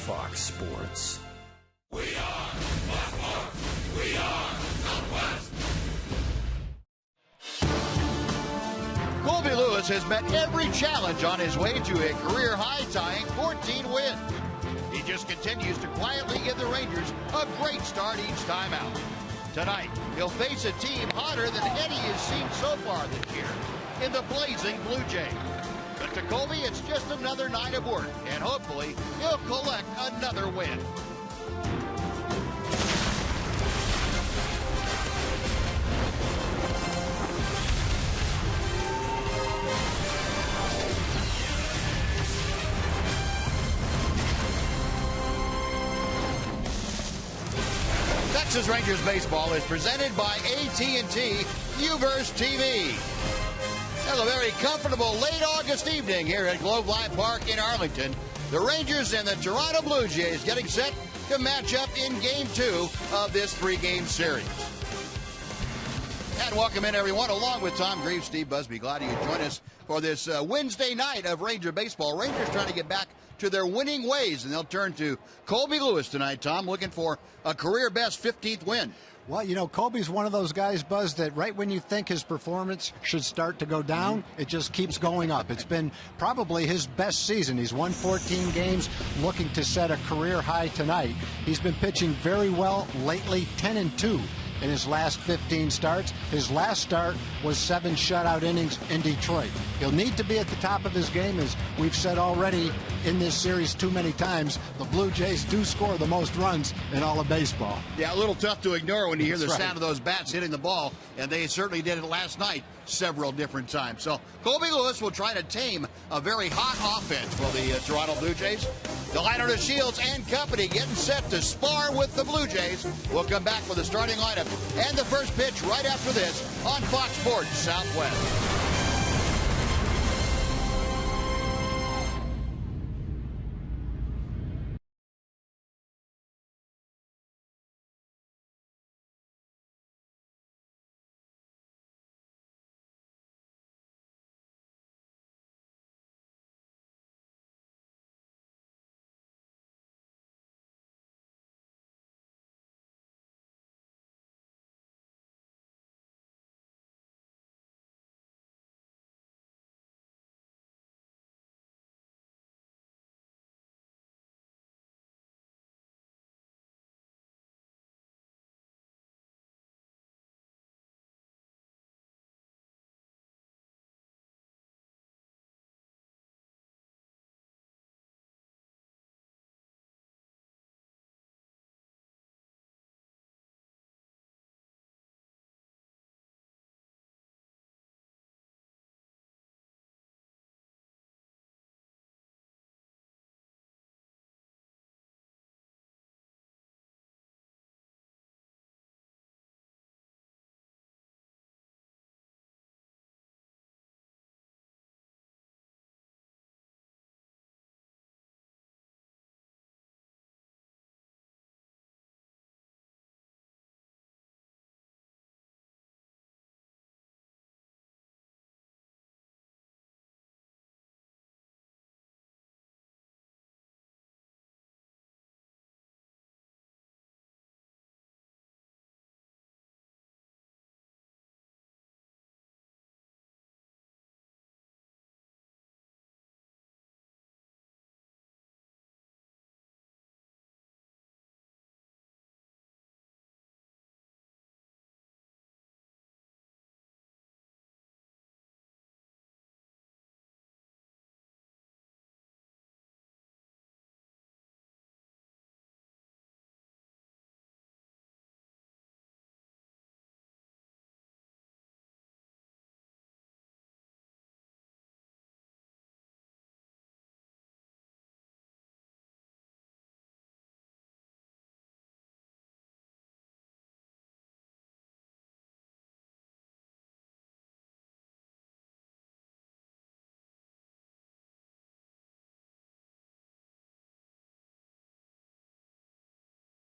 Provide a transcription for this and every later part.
Fox Sports. We are Baltimore. We are Southwest. Colby Lewis has met every challenge on his way to a career high-tying 14 wins. He just continues to quietly give the Rangers a great start each time out. Tonight, he'll face a team hotter than any has seen so far this year in the blazing Blue Jays. But to Colby, it's just another night of work, and hopefully he'll collect another win. Texas Rangers baseball is presented by AT&T UVerse TV. Well, a very comfortable late August evening here at Globe Life Park in Arlington. The Rangers and the Toronto Blue Jays getting set to match up in Game 2 of this 3-game series. And welcome in, everyone, along with Tom Greaves, Steve Busby. Glad you could join us for this Wednesday night of Ranger baseball. Rangers trying to get back to their winning ways, and they'll turn to Colby Lewis tonight, Tom, looking for a career-best 15th win. Well, you know, Colby's one of those guys, Buzz, that right when you think his performance should start to go down, it just keeps going up. It's been probably his best season. He's won 14 games, looking to set a career high tonight. He's been pitching very well lately, 10-2 in his last 15 starts. His last start was 7 shutout innings in Detroit. He'll need to be at the top of his game, as we've said already in this series too many times. The Blue Jays do score the most runs in all of baseball. Yeah, a little tough to ignore when you hear the sound of those bats hitting the ball, and they certainly did it last night several different times. So Colby Lewis will try to tame a very hot offense for the Toronto Blue Jays. The liner to Shields and company getting set to spar with the Blue Jays. We'll come back with the starting lineup and the first pitch right after this on Fox Sports Southwest.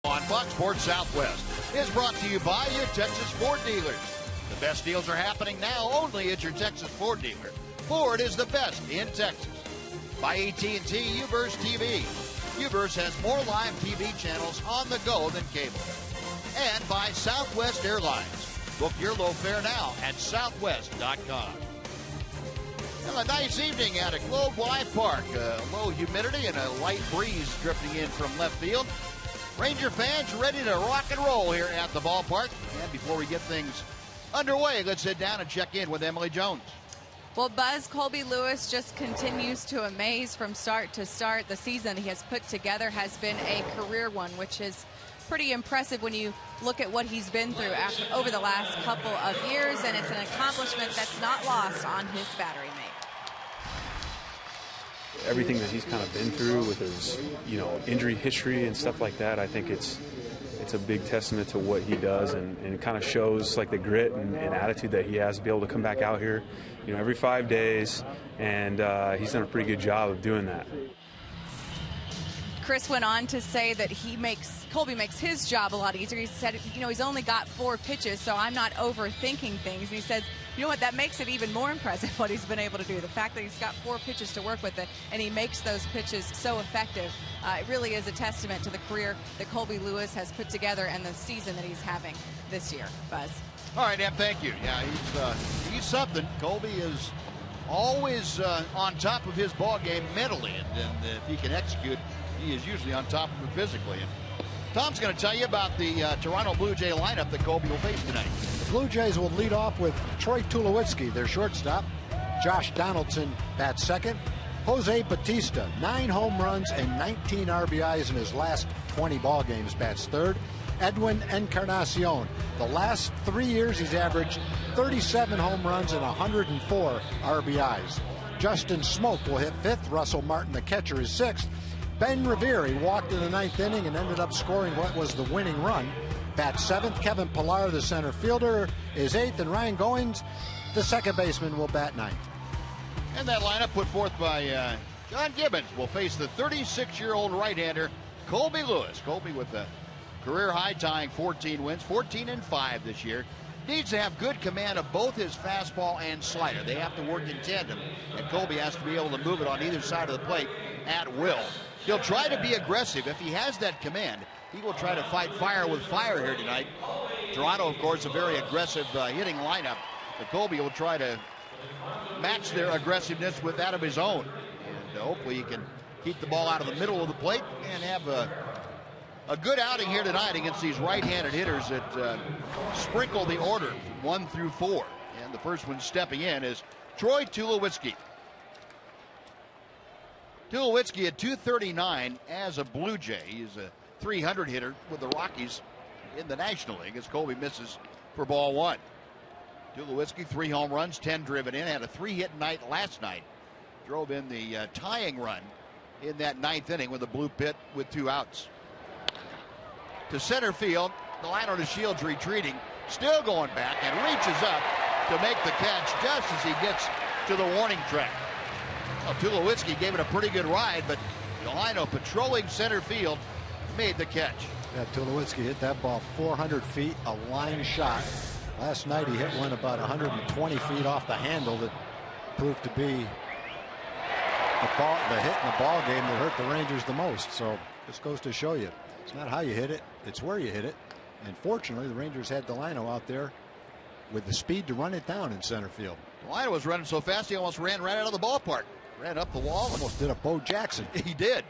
On Fox Sports Southwest is brought to you by your Texas Ford dealers. The best deals are happening now only at your Texas Ford dealer. Ford is the best in Texas. By AT&T UVerse TV. Uverse has more live TV channels on the go than cable. And by Southwest Airlines. Book your low fare now at southwest.com. Well, a nice evening at a Globe Life Park. Low humidity and a light breeze drifting in from left field. Ranger fans ready to rock and roll here at the ballpark. And before we get things underway, let's sit down and check in with Emily Jones. Well, Buzz, Colby Lewis just continues to amaze from start to start. The season he has put together has been a career one, which is pretty impressive when you look at what he's been through over the last couple of years, and it's an accomplishment that's not lost on his battery mate. Everything that he's kind of been through with his, injury history and stuff like that, I think it's a big testament to what he does, and it kind of shows like the grit and attitude that he has to be able to come back out here, every 5 days, and he's done a pretty good job of doing that. Chris went on to say that Colby makes his job a lot easier. He said, he's only got 4 pitches, so I'm not overthinking things. And he says, you know what, that makes it even more impressive what he's been able to do. The fact that he's got 4 pitches to work with it, and he makes those pitches so effective. It really is a testament to the career that Colby Lewis has put together and the season that he's having this year. Buzz. All right, Em, thank you. Yeah, he's something. Colby is always on top of his ball game mentally, and if he can execute, he is usually on top of it physically. And Tom's going to tell you about the Toronto Blue Jay lineup that Colby will face tonight. The Blue Jays will lead off with Troy Tulowitzki, their shortstop. Josh Donaldson bats second. Jose Bautista, 9 home runs and 19 RBIs in his last 20 ball games, bats third. Edwin Encarnacion, the last 3 years he's averaged 37 home runs and 104 RBIs. Justin Smoke will hit fifth. Russell Martin, the catcher, is sixth. Ben Revere, he walked in the 9th inning and ended up scoring what was the winning run. Bats seventh. Kevin Pillar, the center fielder, is eighth, and Ryan Goins, the second baseman, will bat ninth. And that lineup put forth by John Gibbons will face the 36-year-old right-hander Colby Lewis. Colby with a career high tying 14 wins, 14-5 this year. Needs to have good command of both his fastball and slider. They have to work in tandem, and Colby has to be able to move it on either side of the plate at will. He'll try to be aggressive. If he has that command, he will try to fight fire with fire here tonight. Toronto, of course, a very aggressive hitting lineup, but Colby will try to match their aggressiveness with that of his own. And hopefully he can keep the ball out of the middle of the plate and have a good outing here tonight against these right-handed hitters that sprinkle the order 1 through 4. And the first one stepping in is Troy Tulowitzki. Tulowitzki at 239 as a Blue Jay. He's a 300 hitter with the Rockies in the National League as Colby misses for ball 1. Tulowitzki, 3 home runs, 10 driven in, had a 3-hit night last night. Drove in the tying run in that 9th inning with a blue pit with 2 outs. To center field, the liner to Shields retreating, still going back and reaches up to make the catch just as he gets to the warning track. Well, Tulowitzki gave it a pretty good ride, but Delino, patrolling center field, made the catch. Yeah, Tulowitzki hit that ball 400 feet, a line shot. Last night he hit one about 120 feet off the handle that proved to be the hit in the ball game that hurt the Rangers the most. So this goes to show you, it's not how you hit it, it's where you hit it. And fortunately, the Rangers had Delino out there with the speed to run it down in center field. Delino was running so fast he almost ran right out of the ballpark. Ran up the wall. Almost did a Bo Jackson. He did.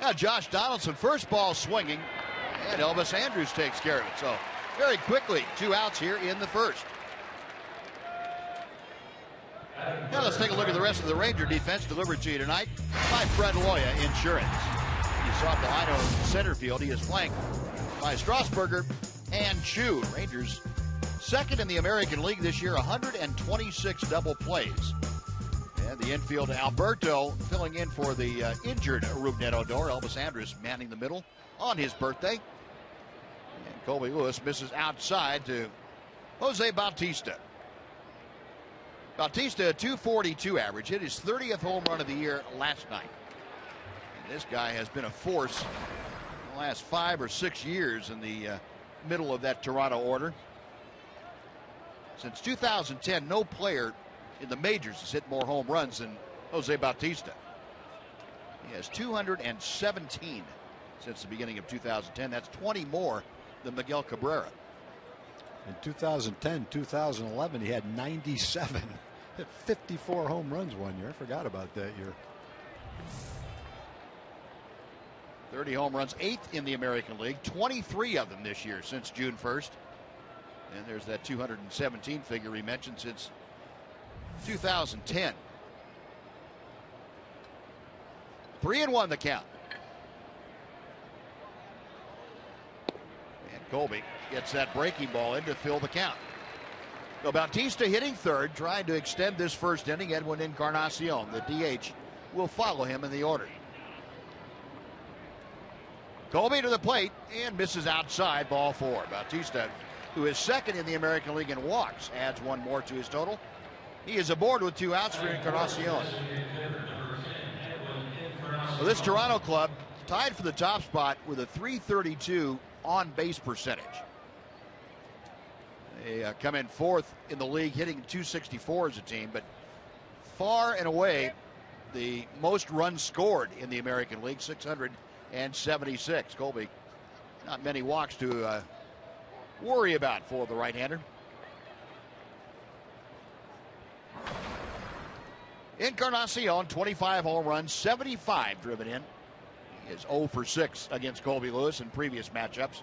Now Josh Donaldson, first ball swinging, and Elvis Andrus takes care of it. So very quickly, 2 outs here in the first. Now let's take a look at the rest of the Ranger defense delivered to you tonight by Fred Loya Insurance. You saw Delino in center field. He is flanked by Strasburger and Chu. Rangers second in the American League this year, 126 double plays. And the infield, Alberto filling in for the injured Rougned Odor. Elvis Andrus manning the middle on his birthday. And Colby Lewis misses outside to Jose Bautista. Bautista, a 242 average, hit his 30th home run of the year last night. And this guy has been a force in the last 5 or 6 years in the middle of that Toronto order. Since 2010, no player in the majors has hit more home runs than Jose Bautista. He has 217 since the beginning of 2010. That's 20 more than Miguel Cabrera. In 2010, 2011, he had 97. Hit 54 home runs one year. I forgot about that year. 30 home runs, 8th in the American League, 23 of them this year since June 1st. And there's that 217 figure he mentioned since 2010. 3-1 the count. And Colby gets that breaking ball in to fill the count. So Bautista hitting third, trying to extend this first inning. Edwin Encarnacion, the DH, will follow him in the order. Colby to the plate and misses outside, ball 4. Bautista, who is second in the American League in walks, adds one more to his total. He is aboard with 2 outs for Encarnacion. Well, this Toronto club tied for the top spot with a .332 on-base percentage. They come in 4th in the league, hitting .264 as a team, but far and away the most runs scored in the American League, 676. Colby, not many walks to worry about for the right-hander. Encarnacion, 25 home runs, 75 driven in. He is 0 for 6 against Colby Lewis in previous matchups.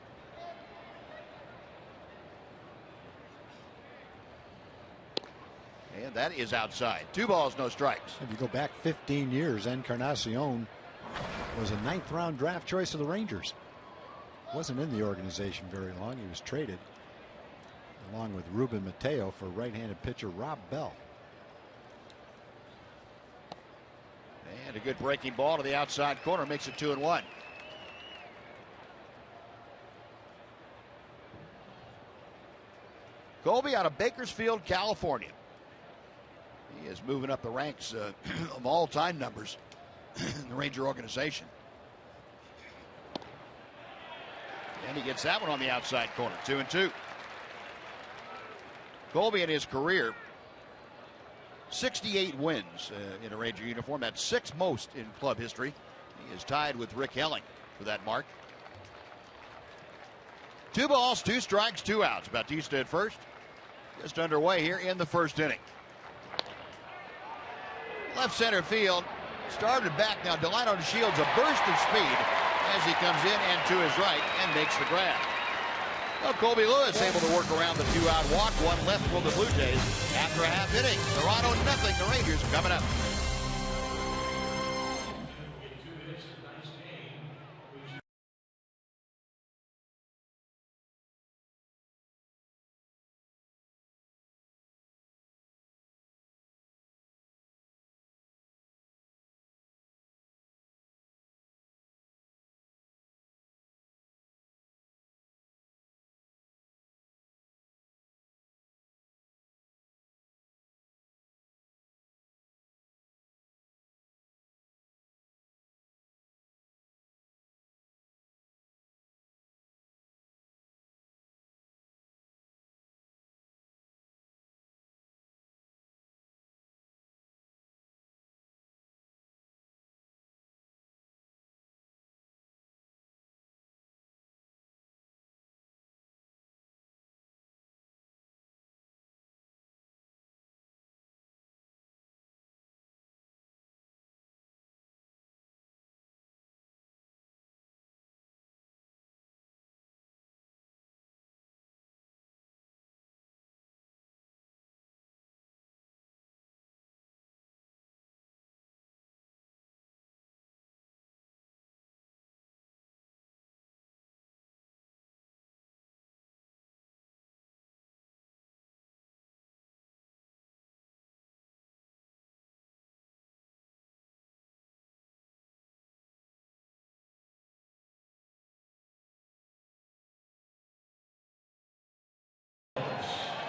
And that is outside. 2 balls, no strikes. If you go back 15 years, Encarnacion was a 9th round draft choice of the Rangers. Wasn't in the organization very long. He was traded along with Ruben Mateo for right-handed pitcher Rob Bell. And a good breaking ball to the outside corner makes it 2-1. Colby out of Bakersfield, California. He is moving up the ranks of all-time numbers in the Ranger organization. And he gets that one on the outside corner. 2-2. Colby in his career, 68 wins in a Ranger uniform. That's 6th most in club history. He is tied with Rick Helling for that mark. 2 balls, 2 strikes, 2 outs. Bautista at first. Just underway here in the first inning. Left center field. Started back now. Delino DeShields a burst of speed as he comes in and to his right and makes the grab. Well, Colby Lewis able to work around the 2-out walk. 1 left for the Blue Jays after a half inning. Toronto nothing. The Rangers coming up.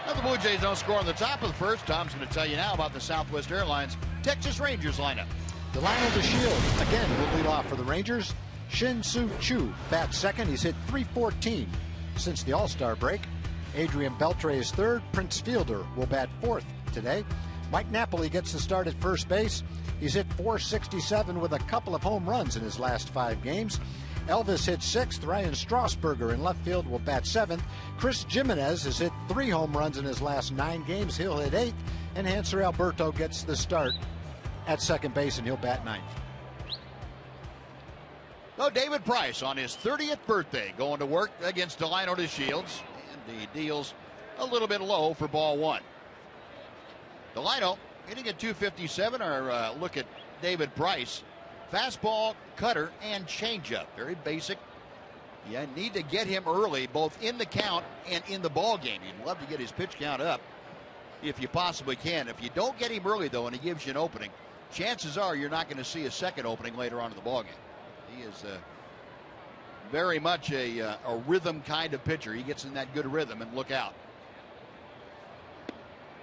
Now the Blue Jays don't score on the top of the first. Tom's going to tell you now about the Southwest Airlines Texas Rangers lineup. Delino DeShields again will lead off for the Rangers. Shin-Soo Choo bats second. He's hit .314 since the All-Star break. Adrian Beltre is third. Prince Fielder will bat fourth today. Mike Napoli gets the start at first base. He's hit .467 with a couple of home runs in his last 5 games. Elvis hit 6th. Ryan Strasburger in left field will bat 7th. Chris Jimenez has hit 3 home runs in his last 9 games. He'll hit 8th. And Hanser Alberto gets the start at second base, and he'll bat 9th. So David Price on his 30th birthday going to work against Delino DeShields. And he deals a little bit low for ball 1. Delino hitting at .257, or look at David Price. Fastball, cutter, and changeup. Very basic. You need to get him early, both in the count and in the ball game. You'd love to get his pitch count up if you possibly can. If you don't get him early, though, and he gives you an opening, chances are you're not going to see a second opening later on in the ball game. He is very much a rhythm kind of pitcher. He gets in that good rhythm, and look out.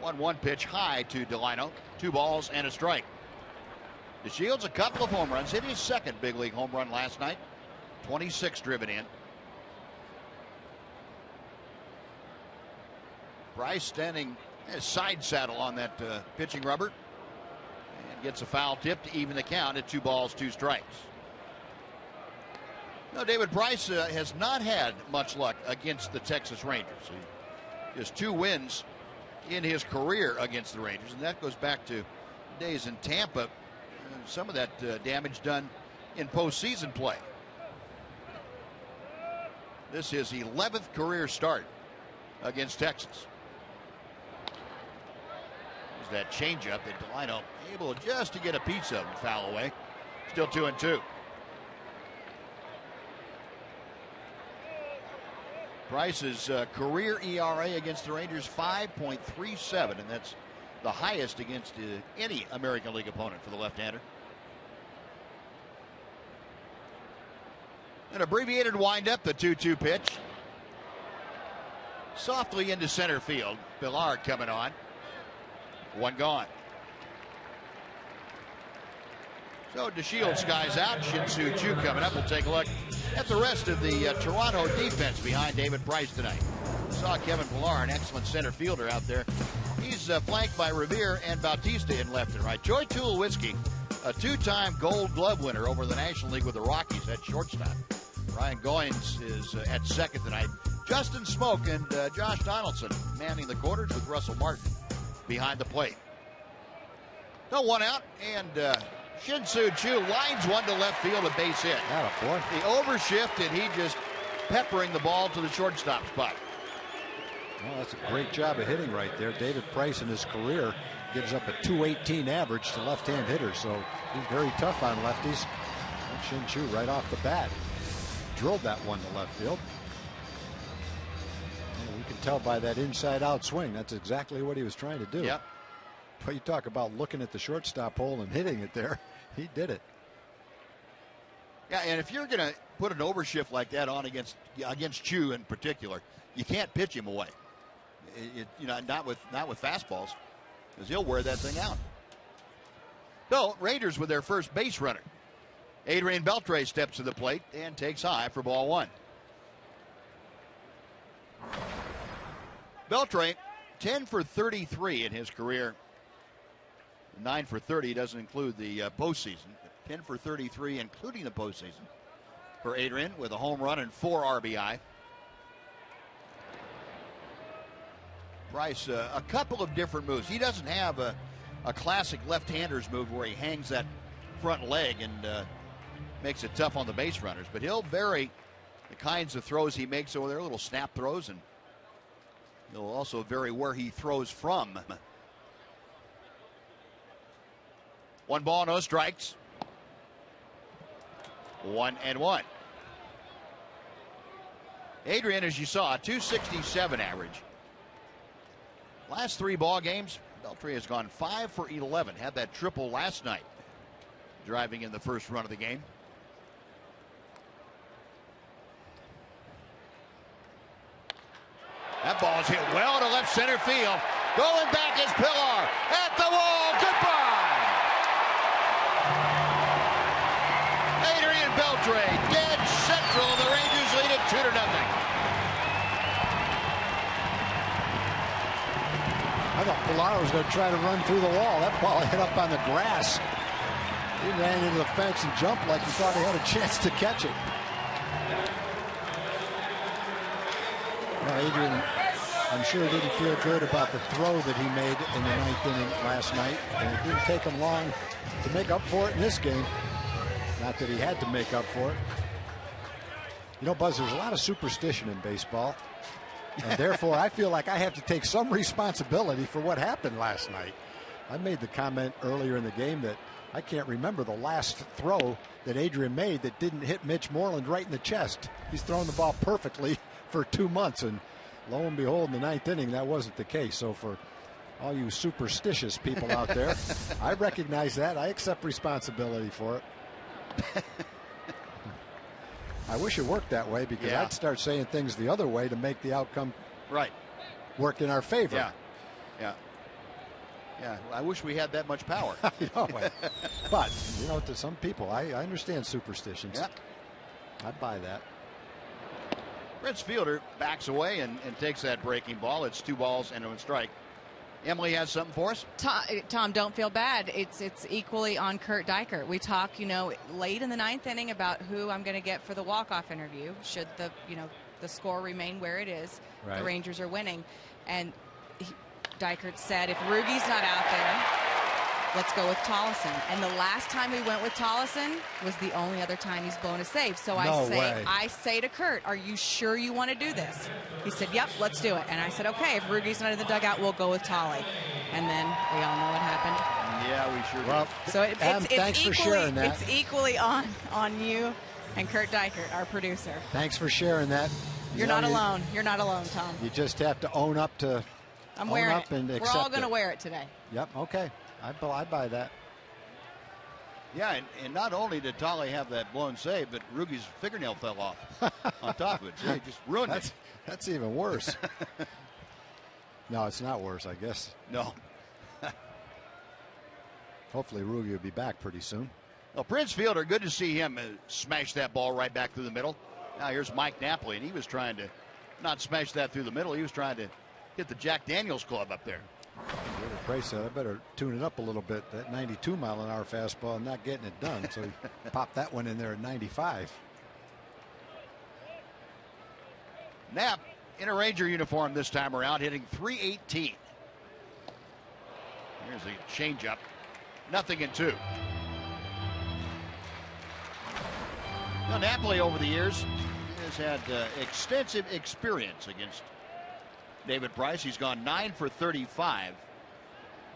1-1 pitch high to Delino. 2 balls and a strike. DeShields a couple of home runs. Hit his second big league home run last night. 26 driven in. Price standing side saddle on that pitching rubber. And gets a foul tip to even the count at 2 balls, 2 strikes. No, David Price has not had much luck against the Texas Rangers. He has 2 wins in his career against the Rangers, and that goes back to days in Tampa. Some of that damage done in postseason play. This is his 11th career start against Texas. There's that changeup that Delino able just to get a piece of and foul away. Still 2-2. Price's career ERA against the Rangers 5.37, and that's the highest against any American League opponent for the left-hander. An abbreviated windup, the 2-2 pitch. Softly into center field. Billard coming on. 1 gone. So DeShields skies out. Shin-Soo Choo coming up. We'll take a look at the rest of the Toronto defense behind David Price tonight. We saw Kevin Pillar, an excellent center fielder out there. He's flanked by Revere and Bautista in left and right. Joy Tulowitzki, a 2-time Gold Glove winner over the National League with the Rockies at shortstop. Ryan Goins is at second tonight. Justin Smoke and Josh Donaldson manning the quarters with Russell Martin behind the plate. No, 1 out, and Shin-Soo Choo lines one to left field, a base hit. Attaboy. The overshift, and he just peppering the ball to the shortstop spot. Well, that's a great job of hitting right there. David Price in his career gives up a .218 average to left-hand hitters, so he's very tough on lefties. And Shin-Soo right off the bat drilled that one to left field. And we can tell by that inside-out swing, that's exactly what he was trying to do. Yep. But you talk about looking at the shortstop hole and hitting it there. He did it. Yeah, and if you're going to put an overshift like that on against Choo in particular, you can't pitch him away. Not with fastballs, because he'll wear that thing out. So Raiders with their first base runner. Adrian Beltre steps to the plate and takes high for ball 1. Beltre, 10 for 33 in his career. 9 for 30 doesn't include the postseason. 10 for 33, including the postseason, for Adrian with a home run and 4 RBI. Price, a couple of different moves. He doesn't have a classic left-hander's move where he hangs that front leg and makes it tough on the base runners, but he'll vary the kinds of throws he makes over there, little snap throws, and he'll also vary where he throws from. 1 ball, no strikes. 1-1. Adrian, as you saw, a .267 average. Last 3 ball games, Beltre has gone 5 for 11. Had that triple last night, driving in the first run of the game. That ball's hit well to left center field. Going back is Pillar at the wall. Goodbye. Adrian Beltre dead central, and the Rangers lead it 2-0. I thought Pilar was going to try to run through the wall. That ball hit up on the grass. He ran into the fence and jumped like he thought he had a chance to catch it. Well, Adrian, I'm sure didn't feel good about the throw that he made in the 9th inning last night. And it didn't take him long to make up for it in this game. Not that he had to make up for it. You know, Buzz, there's a lot of superstition in baseball. And therefore, I feel like I have to take some responsibility for what happened last night. I made the comment earlier in the game that I can't remember the last throw that Adrian made that didn't hit Mitch Moreland right in the chest. He's thrown the ball perfectly for 2 months, and lo and behold, in the 9th inning, that wasn't the case. So for all you superstitious people out there, I recognize that. I accept responsibility for it. I wish it worked that way, because I'd start saying things the other way to make the outcome work in our favor. Yeah, I wish we had that much power. I know, but, you know, to some people, I understand superstitions. Yeah. I buy that. Prince Fielder backs away and takes that breaking ball. It's 2 balls and 1 strike. Emily has something for us. Tom, don't feel bad. It's equally on Kurt Dykert. We talk, you know, late in the 9th inning about who I'm going to get for the walk-off interview. Should the score remain where it is, the Rangers are winning. And Dykert said, if Rugi's not out there, let's go with Tollison. And the last time we went with Tollison was the only other time he's blown a save. So I say to Kurt, are you sure you want to do this? He said, yep, let's do it. And I said, okay, if Rugi's not in the dugout, we'll go with Tolly. And then we all know what happened. Yeah, we sure did. So thanks for sharing that. It's equally on you and Kurt Dykert, our producer. Thanks for sharing that. You're not alone. You're not alone, Tom. You just have to own up to. I'm wearing it. And we're all going to wear it today. Yep. Okay. I buy that. Yeah, and not only did Tolly have that blown save, but Rugi's fingernail fell off on top of it. So he just ruined it. That's even worse. No, it's not worse, I guess. No. Hopefully Rugi will be back pretty soon. Well, Prince Fielder, good to see him smash that ball right back through the middle. Now here's Mike Napoli, and he was trying to not smash that through the middle. He was trying to hit the Jack Daniels club up there. Price said, I better tune it up a little bit. That 92-mile-an-hour fastball, not getting it done. So he popped that one in there at 95. Knapp in a Ranger uniform this time around, hitting .318. Here's a changeup. 0-2. Now, Napoli over the years has had extensive experience against David Price. He's gone 9 for 35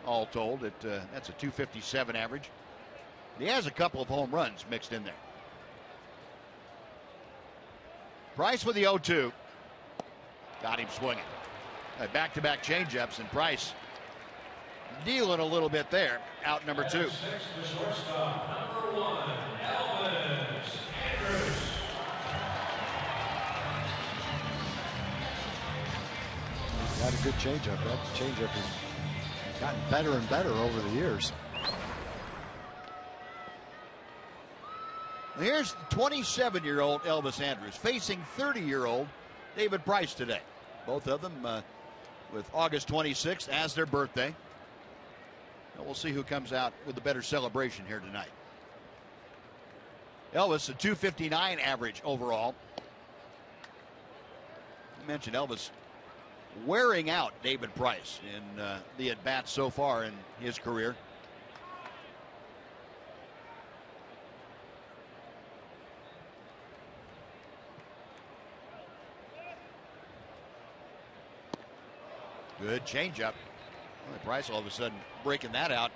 all told. That's a .257 average. He has a couple of home runs mixed in there. Price with the 0-2. Got him swinging. Back-to-back changeups, and Price dealing a little bit there. Out number 2. Got a good changeup. That changeup has gotten better and better over the years. Here's 27-year-old Elvis Andrus facing 30-year-old David Price today. Both of them with August 26th as their birthday. And we'll see who comes out with a better celebration here tonight. Elvis, a .259 average overall. I mentioned Elvis wearing out David Price in the at-bats so far in his career. Good changeup. Well, Price all of a sudden breaking that out,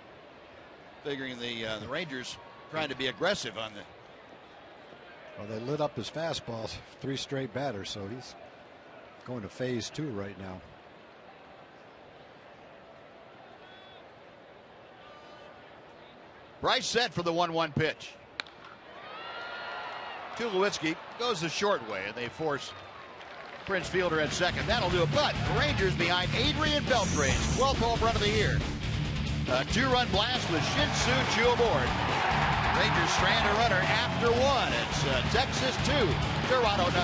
figuring the Rangers trying to be aggressive on the. Well, they lit up his fastballs, 3 straight batters, so he's going to phase 2 right now. Price set for the 1-1 pitch. Tulowitzki goes the short way, and they force Prince Fielder at second. That'll do it. But the Rangers behind Adrian Beltre's 12th home run of the year. A 2-run blast with Shin-Soo Choo aboard. Rangers strand a runner after 1. It's Texas 2, Toronto 0.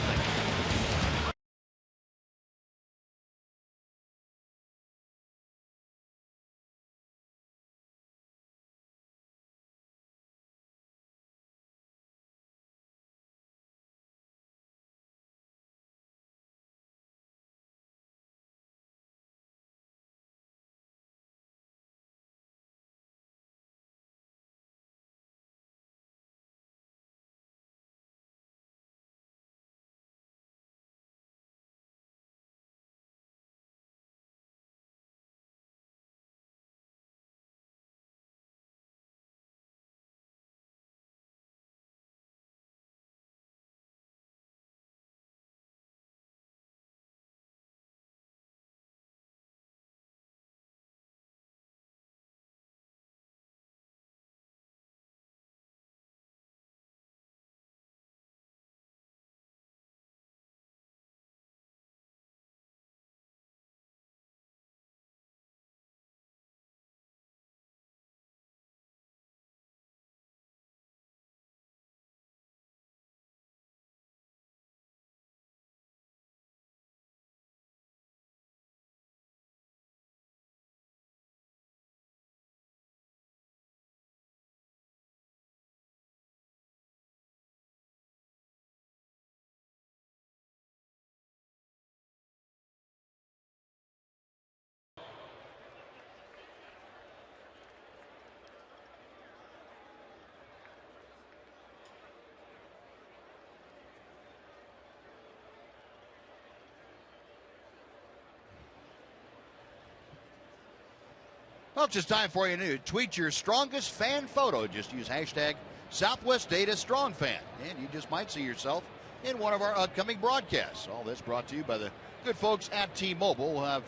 Well, it's just time for you to tweet your strongest fan photo. Just use hashtag Southwest Data StrongFan, and you just might see yourself in one of our upcoming broadcasts. All this brought to you by the good folks at T-Mobile. We'll have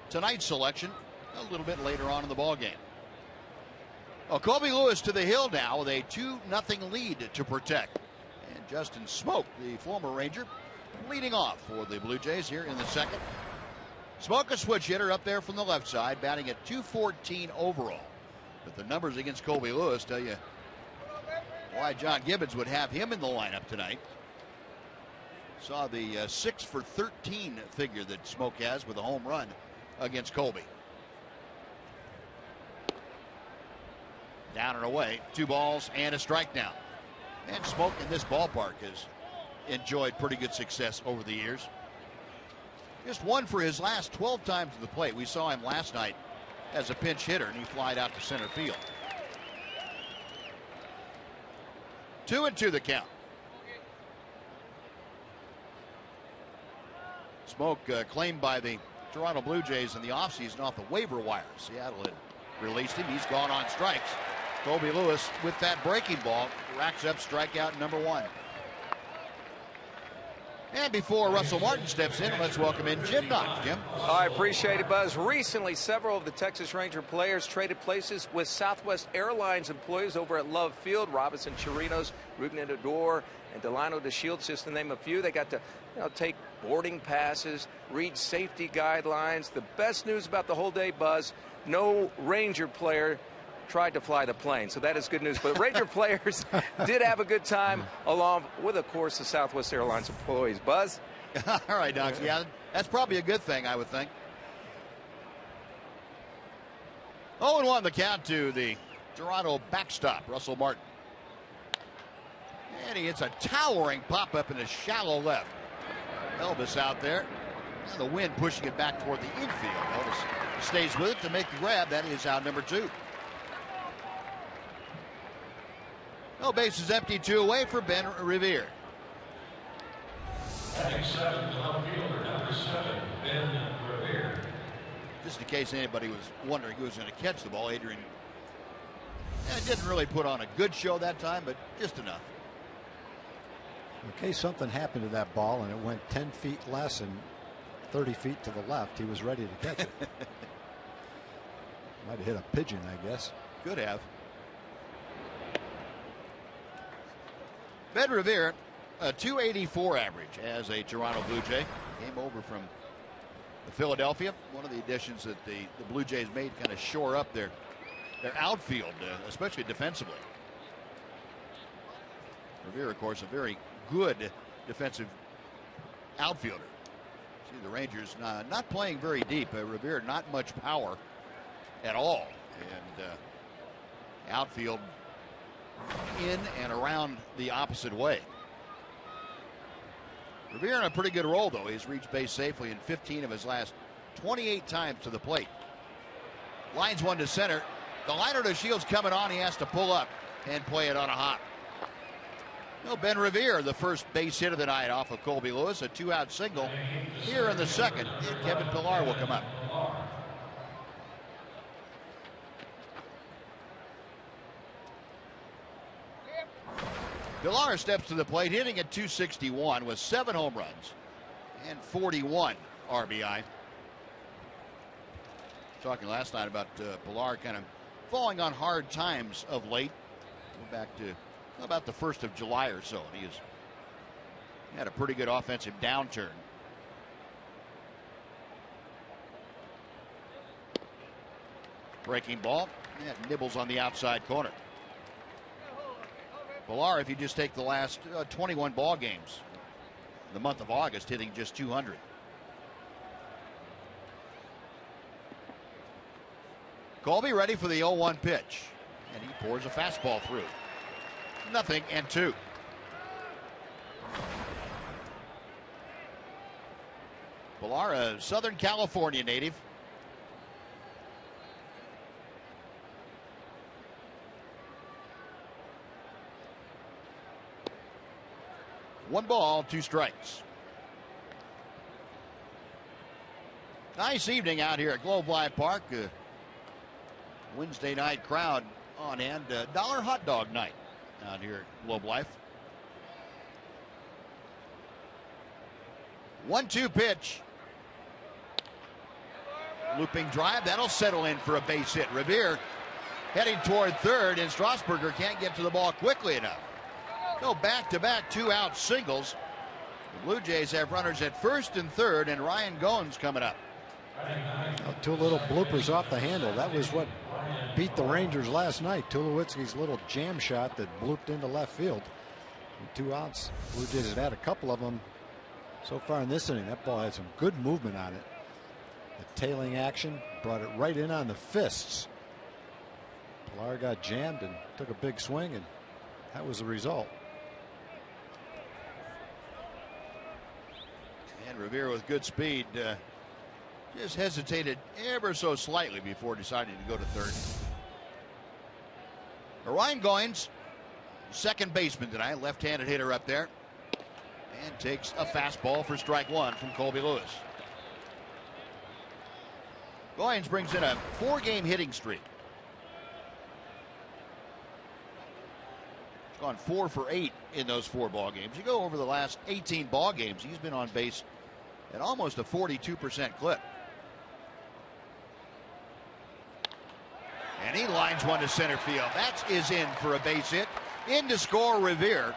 tonight's selection a little bit later on in the ballgame. Well, Colby Lewis to the hill now with a 2-0 lead to protect. And Justin Smoke, the former Ranger, leading off for the Blue Jays here in the second. Smoke, a switch hitter up there from the left side, batting at .214 overall. But the numbers against Colby Lewis tell you why John Gibbons would have him in the lineup tonight. Saw the 6 for 13 figure that Smoke has with a home run against Colby. Down and away, 2 balls and a strike now. And Smoke in this ballpark has enjoyed pretty good success over the years. Just 1 for his last 12 times to the plate. We saw him last night as a pinch hitter, and he flied out to center field. 2-2 the count. Smoke claimed by the Toronto Blue Jays in the offseason off the waiver wire. Seattle had released him. He's gone on strikes. Colby Lewis with that breaking ball racks up strikeout number 1. And before Russell Martin steps in, let's welcome in Jim Knox. Jim. I appreciate it, Buzz. Recently, several of the Texas Ranger players traded places with Southwest Airlines employees over at Love Field. Robinson Chirinos, Ruben Odor, and Delano DeShields, just to name a few. They got to take boarding passes, read safety guidelines. The best news about the whole day, Buzz, no Ranger player tried to fly the plane, so that is good news. But Ranger players did have a good time, along with, of course, the Southwest Airlines employees. Buzz? All right, Knox. Yeah, that's probably a good thing, I would think. 0-1 the count to the Toronto backstop, Russell Martin. And he hits a towering pop-up in a shallow left. Elvis out there. And the wind pushing it back toward the infield. Elvis stays with it to make the grab. That is out number 2. No bases empty, 2 away for Ben Revere. Batting 7, outfielder number 7, Ben Revere. Just in case anybody was wondering who was going to catch the ball, Adrian didn't really put on a good show that time, but just enough. In case something happened to that ball and it went 10 feet less and 30 feet to the left, he was ready to catch it. Might have hit a pigeon, I guess. Could have. Ben Revere, a .284 average as a Toronto Blue Jay. Came over from Philadelphia. One of the additions that the Blue Jays made kind of shore up their outfield, especially defensively. Revere, of course, a very good defensive outfielder. See the Rangers not playing very deep. Revere not much power at all. And outfield in and around the opposite way. Revere in a pretty good role, though. He's reached base safely in 15 of his last 28 times to the plate. Lines one to center. The liner to Shields coming on. He has to pull up and play it on a hop. No, Ben Revere, the first base hit of the night off of Colby Lewis, a 2-out single. Here in the second, Kevin Pillar will come up. Pillar steps to the plate, hitting at .261 with 7 home runs and 41 RBI. Talking last night about Pillar kind of falling on hard times of late. Go back to about the 1st of July or so. And he has had a pretty good offensive downturn. Breaking ball. That nibbles on the outside corner. Pillar, if you just take the last 21 ball games, the month of August, hitting just 200. Colby ready for the 0-1 pitch. And he pours a fastball through. 0-2. Pillar, a Southern California native. One ball, 2 strikes. Nice evening out here at Globe Life Park. Wednesday night crowd on hand. Dollar hot dog night out here at Globe Life. 1-2 pitch. Looping drive. That'll settle in for a base hit. Revere heading toward third, and Strasburger can't get to the ball quickly enough. No, back-to-back 2-out singles. The Blue Jays have runners at first and third, and Ryan Goins coming up. Well, 2 little bloopers off the handle. That was what beat the Rangers last night. Tulowitzki's little jam shot that blooped into left field. And 2 outs. Blue Jays have had a couple of them so far in this inning. That ball had some good movement on it. The tailing action brought it right in on the fists. Pilar got jammed and took a big swing, and that was the result. And Revere with good speed just hesitated ever so slightly before deciding to go to third. Ryan Goins, second baseman tonight, left-handed hitter up there, and takes a fastball for strike 1 from Colby Lewis. Goins brings in a 4-game hitting streak. He's gone 4 for 8 in those 4 ball games. You go over the last 18 ball games, he's been on base at almost a 42% clip. And he lines one to center field. That is in for a base hit. In to score Revere.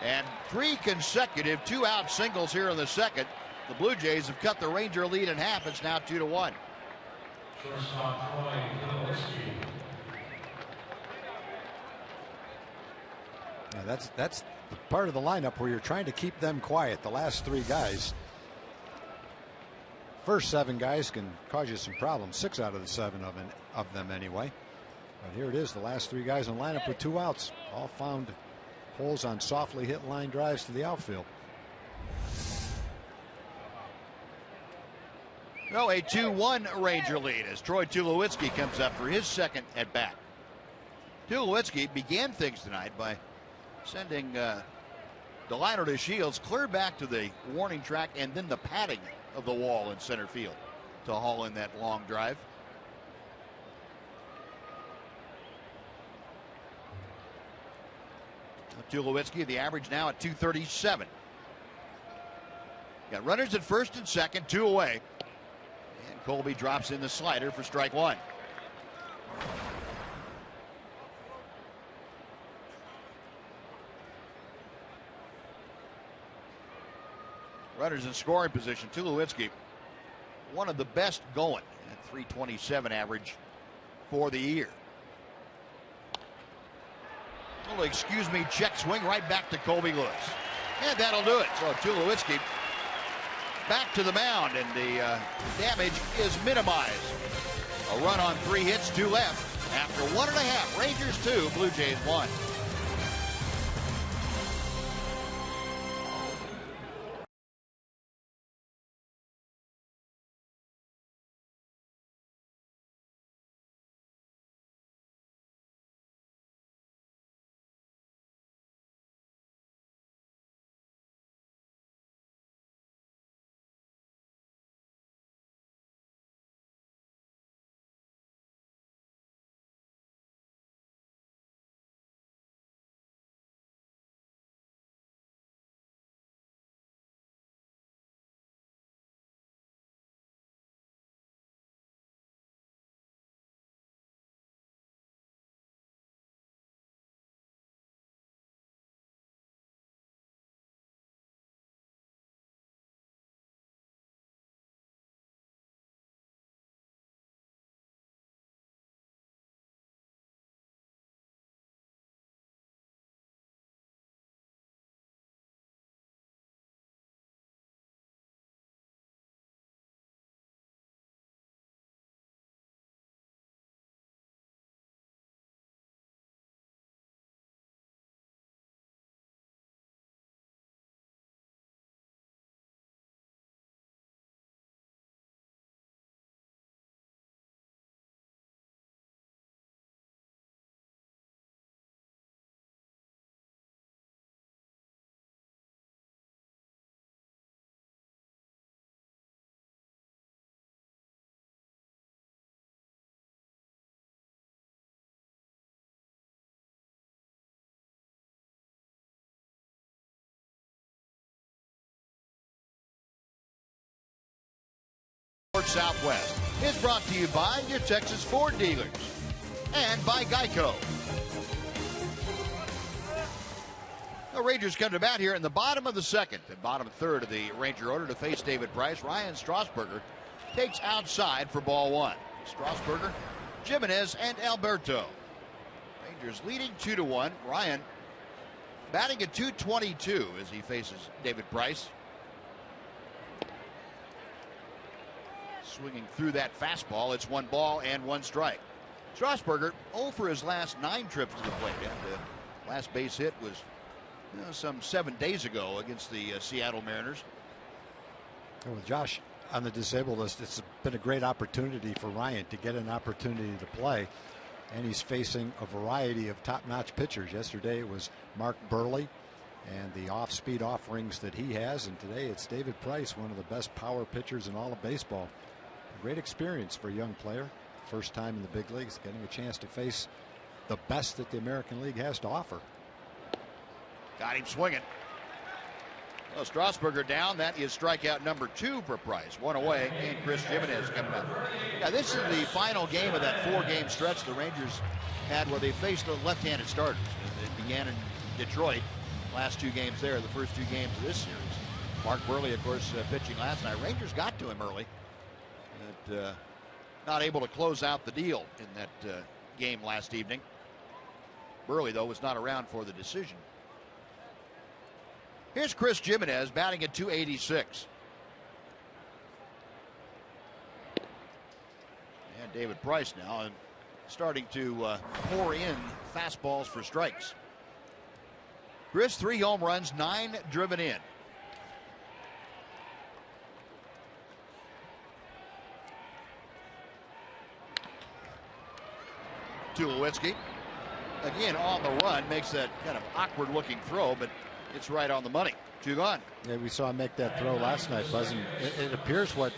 And 3 consecutive 2-out singles here in the second. The Blue Jays have cut the Ranger lead in half. It's now 2-1. Now that's the part of the lineup where you're trying to keep them quiet. The last 3 guys. First 7 guys can cause you some problems. 6 out of the 7 of them anyway. But here it is. The last 3 guys in the lineup with 2 outs. All found holes on softly hit line drives to the outfield. No, a 2-1 Ranger lead as Troy Tulowitzki comes up for his second at bat. Tulowitzki began things tonight by sending Delino to Shields clear back to the warning track and then the padding of the wall in center field to haul in that long drive. Tulowitzki, the average now at 237. Got runners at first and second, 2 away. And Colby drops in the slider for strike 1. Runners in scoring position. Tulowitzki, one of the best going at 327 average for the year. Little excuse me check swing right back to Colby Lewis. And that'll do it. So Tulowitzki back to the mound, and the damage is minimized. A run on 3 hits, 2 left. After 1.5, Rangers 2, Blue Jays 1. Southwest is brought to you by your Texas Ford dealers and by Geico. The Rangers come to bat here in the bottom of the second and bottom third of the Ranger order to face David Price. Ryan Strasburger takes outside for ball one. Strasburger, Jimenez, and Alberto. Rangers leading 2-1. Ryan batting at .222 as he faces David Price. Swinging through that fastball. It's 1 ball and 1 strike. Strasburger 0 for his last 9 trips to the plate. And the last base hit was some 7 days ago against the Seattle Mariners. And with Josh on the disabled list, it's been a great opportunity for Ryan to get an opportunity to play. And he's facing a variety of top-notch pitchers. Yesterday it was Mark Burley and the off-speed offerings that he has. And today it's David Price, one of the best power pitchers in all of baseball. A great experience for a young player. First time in the big leagues, getting a chance to face the best that the American League has to offer. Got him swinging. Well, Strasburger down. That is strikeout number 2 for Price. 1 away, and Chris Jimenez coming up. Yeah, this is the final game of that 4-game stretch the Rangers had where they faced the left-handed starters. It began in Detroit. Last 2 games there, the first 2 games of this series. Mark Burley, of course, pitching last night. Rangers got to him early. But, not able to close out the deal in that game last evening. Burley, though, was not around for the decision. Here's Chris Jimenez batting at .286. And David Price now starting to pour in fastballs for strikes. Chris, 3 home runs, 9 driven in. Tulowitzki again on the run, makes that kind of awkward looking throw, but it's right on the money. 2 gone. Yeah, we saw him make that throw last night, Buzz. And it appears what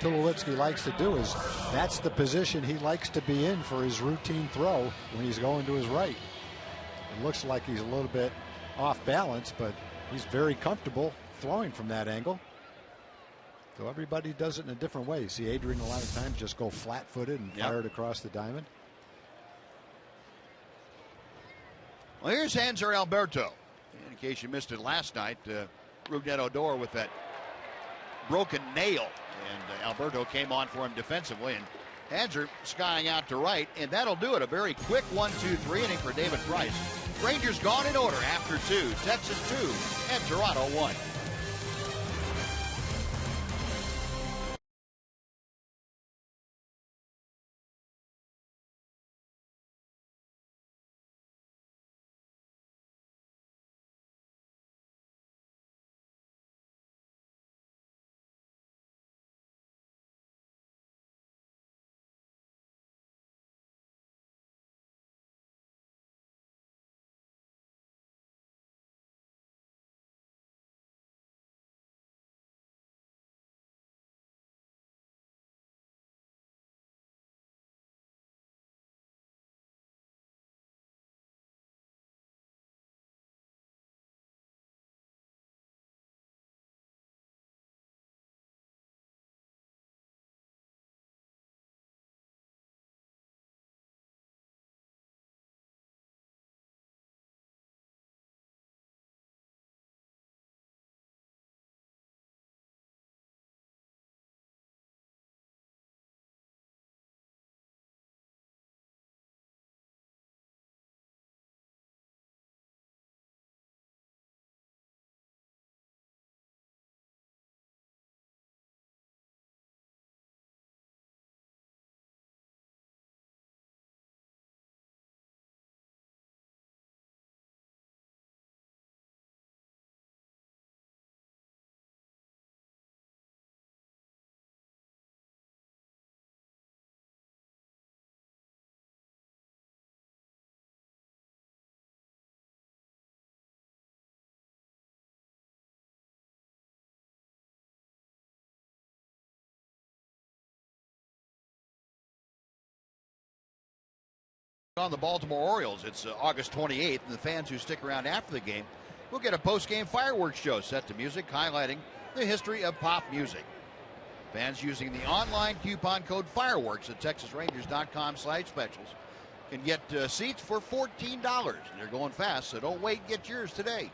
Tulowitzki likes to do is that's the position he likes to be in for his routine throw when he's going to his right. It looks like he's a little bit off balance, but he's very comfortable throwing from that angle. So everybody does it in a different way. You see Adrian a lot of times just go flat-footed and fire it across the diamond. Well, here's Hanser Alberto. In case you missed it last night, Rougned Odor with that broken nail, and Alberto came on for him defensively, and Hanser skying out to right, and that'll do it. A very quick 1-2-3 inning for David Price. Rangers gone in order after 2, Texas 2, and Toronto 1. On the Baltimore Orioles. It's August 28th, and the fans who stick around after the game will get a post-game fireworks show set to music highlighting the history of pop music. Fans using the online coupon code Fireworks at TexasRangers.com/specials can get seats for $14. They're going fast, so don't wait. Get yours today.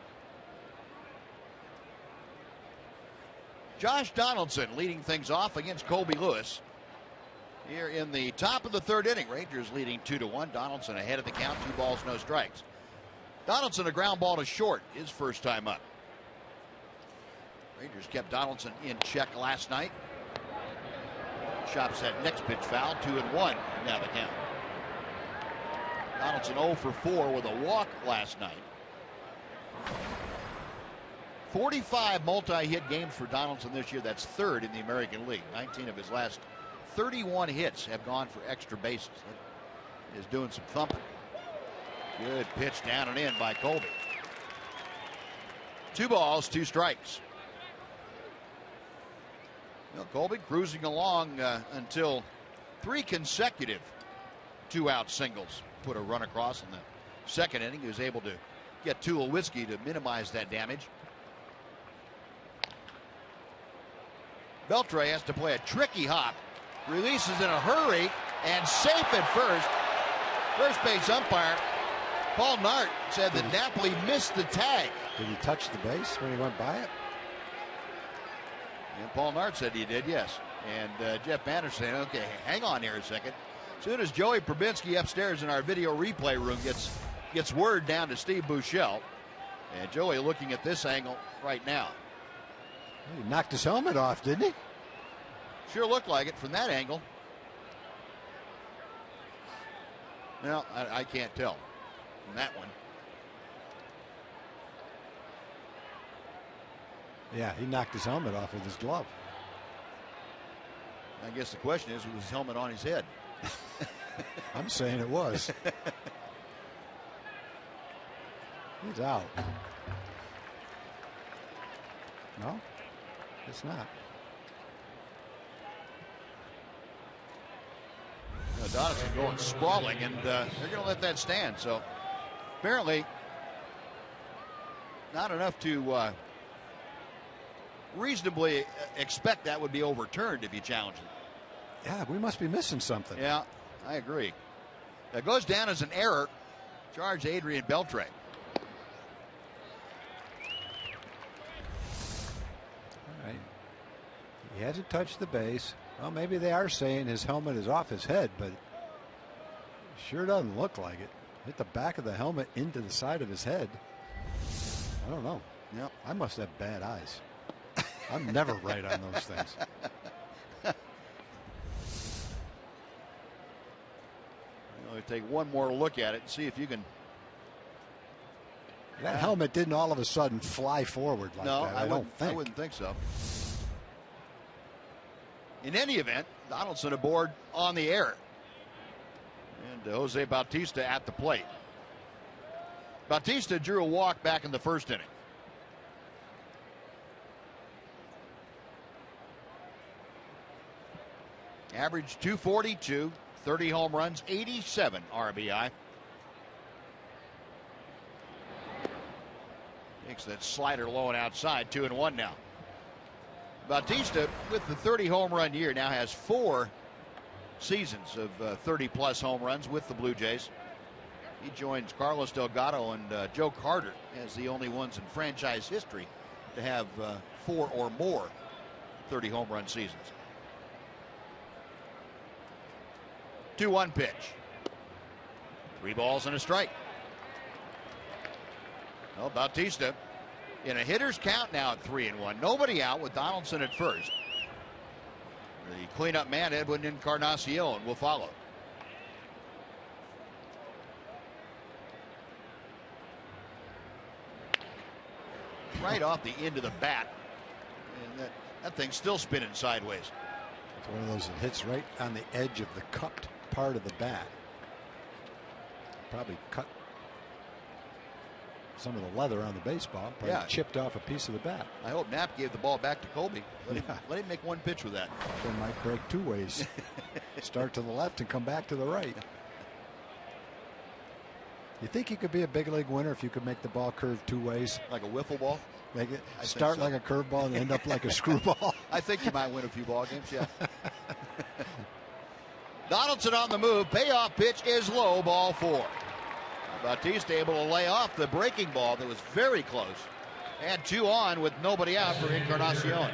Josh Donaldson leading things off against Colby Lewis. Here in the top of the third inning, Rangers leading 2-1. Donaldson ahead of the count, 2 balls, no strikes. Donaldson a ground ball to short, his first time up. Rangers kept Donaldson in check last night. Chops that next pitch foul, 2-1 now the count. Donaldson 0 for 4 with a walk last night. 45 multi-hit games for Donaldson this year. That's third in the American League. 19 of his last 31 hits have gone for extra bases. That is doing some thumping. Good pitch down and in by Colby. 2 balls, 2 strikes. Well, Colby cruising along until 3 consecutive 2-out singles. Put a run across in the second inning. He was able to get Tulowitzki to minimize that damage. Beltre has to play a tricky hop. Releases in a hurry and safe at first. First base umpire Paul Nart said that Napoli missed the tag. Did he touch the base when he went by it? And Paul Nart said he did, yes. And Jeff Banner saying, okay, hang on here a second. As soon as Joey Probinski upstairs in our video replay room gets word down to Steve Buechele, and Joey looking at this angle right now. He knocked his helmet off, didn't he? Sure looked like it from that angle. Well, I can't tell from that one. Yeah, he knocked his helmet off with his glove. I guess the question is, was his helmet on his head? I'm saying it was. He's out. No, it's not. Donaldson going sprawling, and they're going to let that stand. So apparently not enough to reasonably expect that would be overturned if you challenge it. Yeah, we must be missing something. Yeah, I agree. That goes down as an error. Charge Adrian Beltre. All right. He hasn't touched the base. Well, maybe they are saying his helmet is off his head, but it sure doesn't look like it. Hit the back of the helmet into the side of his head. I don't know. Yep. I must have bad eyes. I'm never right on those things. We'll take one more look at it and see if you can. That helmet didn't all of a sudden fly forward like that. I don't think. I wouldn't think so. In any event, Donaldson aboard on the air. And Jose Bautista at the plate. Bautista drew a walk back in the first inning. Average 242, 30 home runs, 87 RBI. Takes that slider low and outside, 2-1 now. Bautista, with the 30 home run year, now has 4 seasons of 30-plus home runs with the Blue Jays. He joins Carlos Delgado and Joe Carter as the only ones in franchise history to have 4 or more 30 home run seasons. 2-1 pitch. 3 balls and a strike. Well, Bautista in a hitter's count now at 3-1. Nobody out with Donaldson at first. The cleanup man, Edwin Encarnacion, will follow. Right off the end of the bat. And that thing's still spinning sideways. It's one of those that hits right on the edge of the cupped part of the bat. Probably cut some of the leather on the baseball. Probably chipped off a piece of the bat. I hope Knapp gave the ball back to Colby. Let him make one pitch with that. It might break 2 ways. Start to the left and come back to the right. You think you could be a big league winner if you could make the ball curve two ways? Like a wiffle ball? Make it start like a curveball and end up like a screwball? I think you might win a few ball games, yeah. Donaldson on the move. Payoff pitch is low, ball 4. Bautista able to lay off the breaking ball that was very close. And 2 on with nobody out for Encarnacion.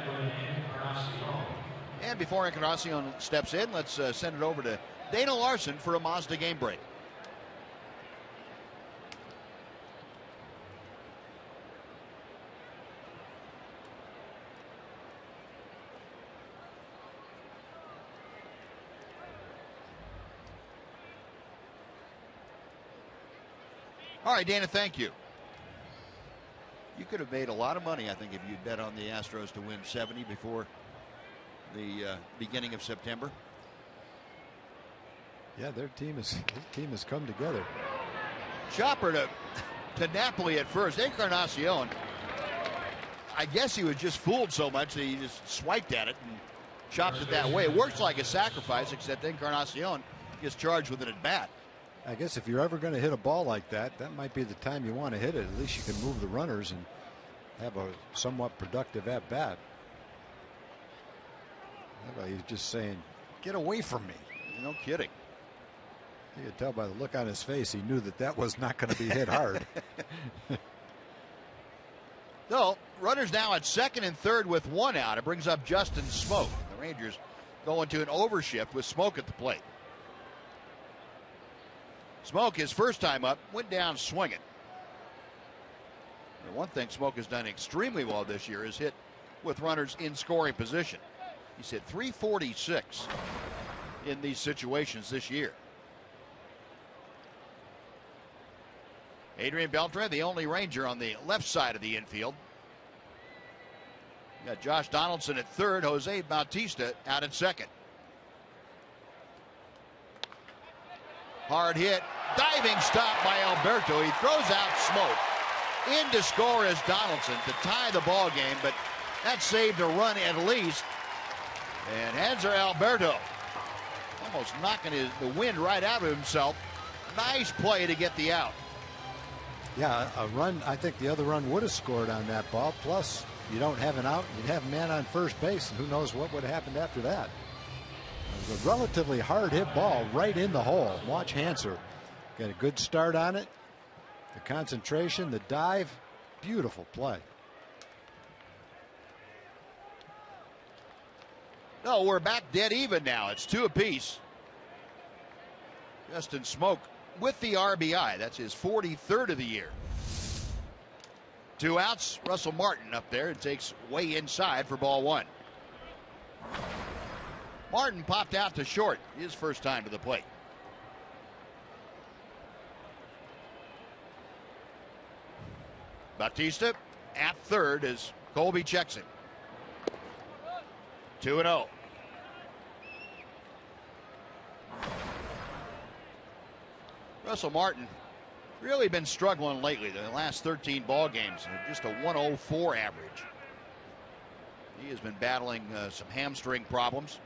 And before Encarnacion steps in, let's send it over to Dana Larson for a Mazda game break. All right, Dana, thank you. You could have made a lot of money, I think, if you'd bet on the Astros to win 70 before the beginning of September. Yeah, their team has come together. Chopper to Napoli at first. Encarnacion, I guess he was just fooled so much that he just swiped at it and chopped it that way. It works like a sacrifice, except Encarnacion gets charged with an at bat. I guess if you're ever going to hit a ball like that, that might be the time you want to hit it. At least you can move the runners and have a somewhat productive at bat. He's just saying, "Get away from me." No kidding. You could tell by the look on his face, he knew that was not going to be hit hard. So, runners now at second and third with 1 out. It brings up Justin Smoke. The Rangers go into an overshift with Smoke at the plate. Smoke, his first time up, went down swinging. The one thing Smoke has done extremely well this year is hit with runners in scoring position. He's hit .346 in these situations this year. Adrian Beltre, the only Ranger on the left side of the infield. Got Josh Donaldson at third, Jose Bautista out at second. Hard hit, diving stop by Alberto. He throws out Smoke. In to score is Donaldson to tie the ball game, but that saved a run at least. And Hanser Alberto almost knocking the wind right out of himself. Nice play to get the out. Yeah, a run. I think the other run would have scored on that ball. Plus, you don't have an out. You'd have a man on first base, and who knows what would have happened after that. It was a relatively hard hit ball right in the hole. Watch Hanser. Got a good start on it. The concentration, the dive, beautiful play. No, we're back dead even now. It's 2 apiece. Justin Smoke with the RBI. That's his 43rd of the year. 2 outs. Russell Martin up there. It takes way inside for ball 1. Martin popped out to short. His first time to the plate. Bautista at third as Colby checks him. 2-0. Russell Martin really been struggling lately. The last 13 ball games, just a 104 average. He has been battling some hamstring problems.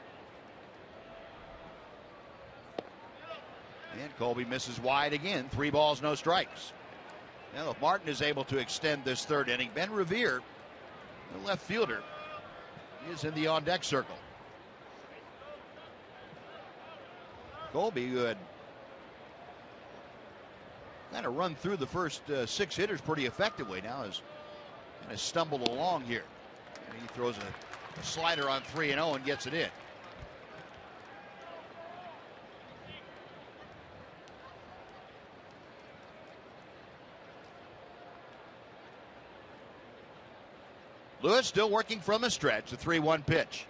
And Colby misses wide again. 3 balls, no strikes. Now, if Martin is able to extend this third inning, Ben Revere, the left fielder, is in the on-deck circle. Colby, who had kind of run through the first 6 hitters pretty effectively, now has kind of stumbled along here. And he throws a slider on 3-0 and gets it in. Lewis still working from the stretch. The 3-1 pitch.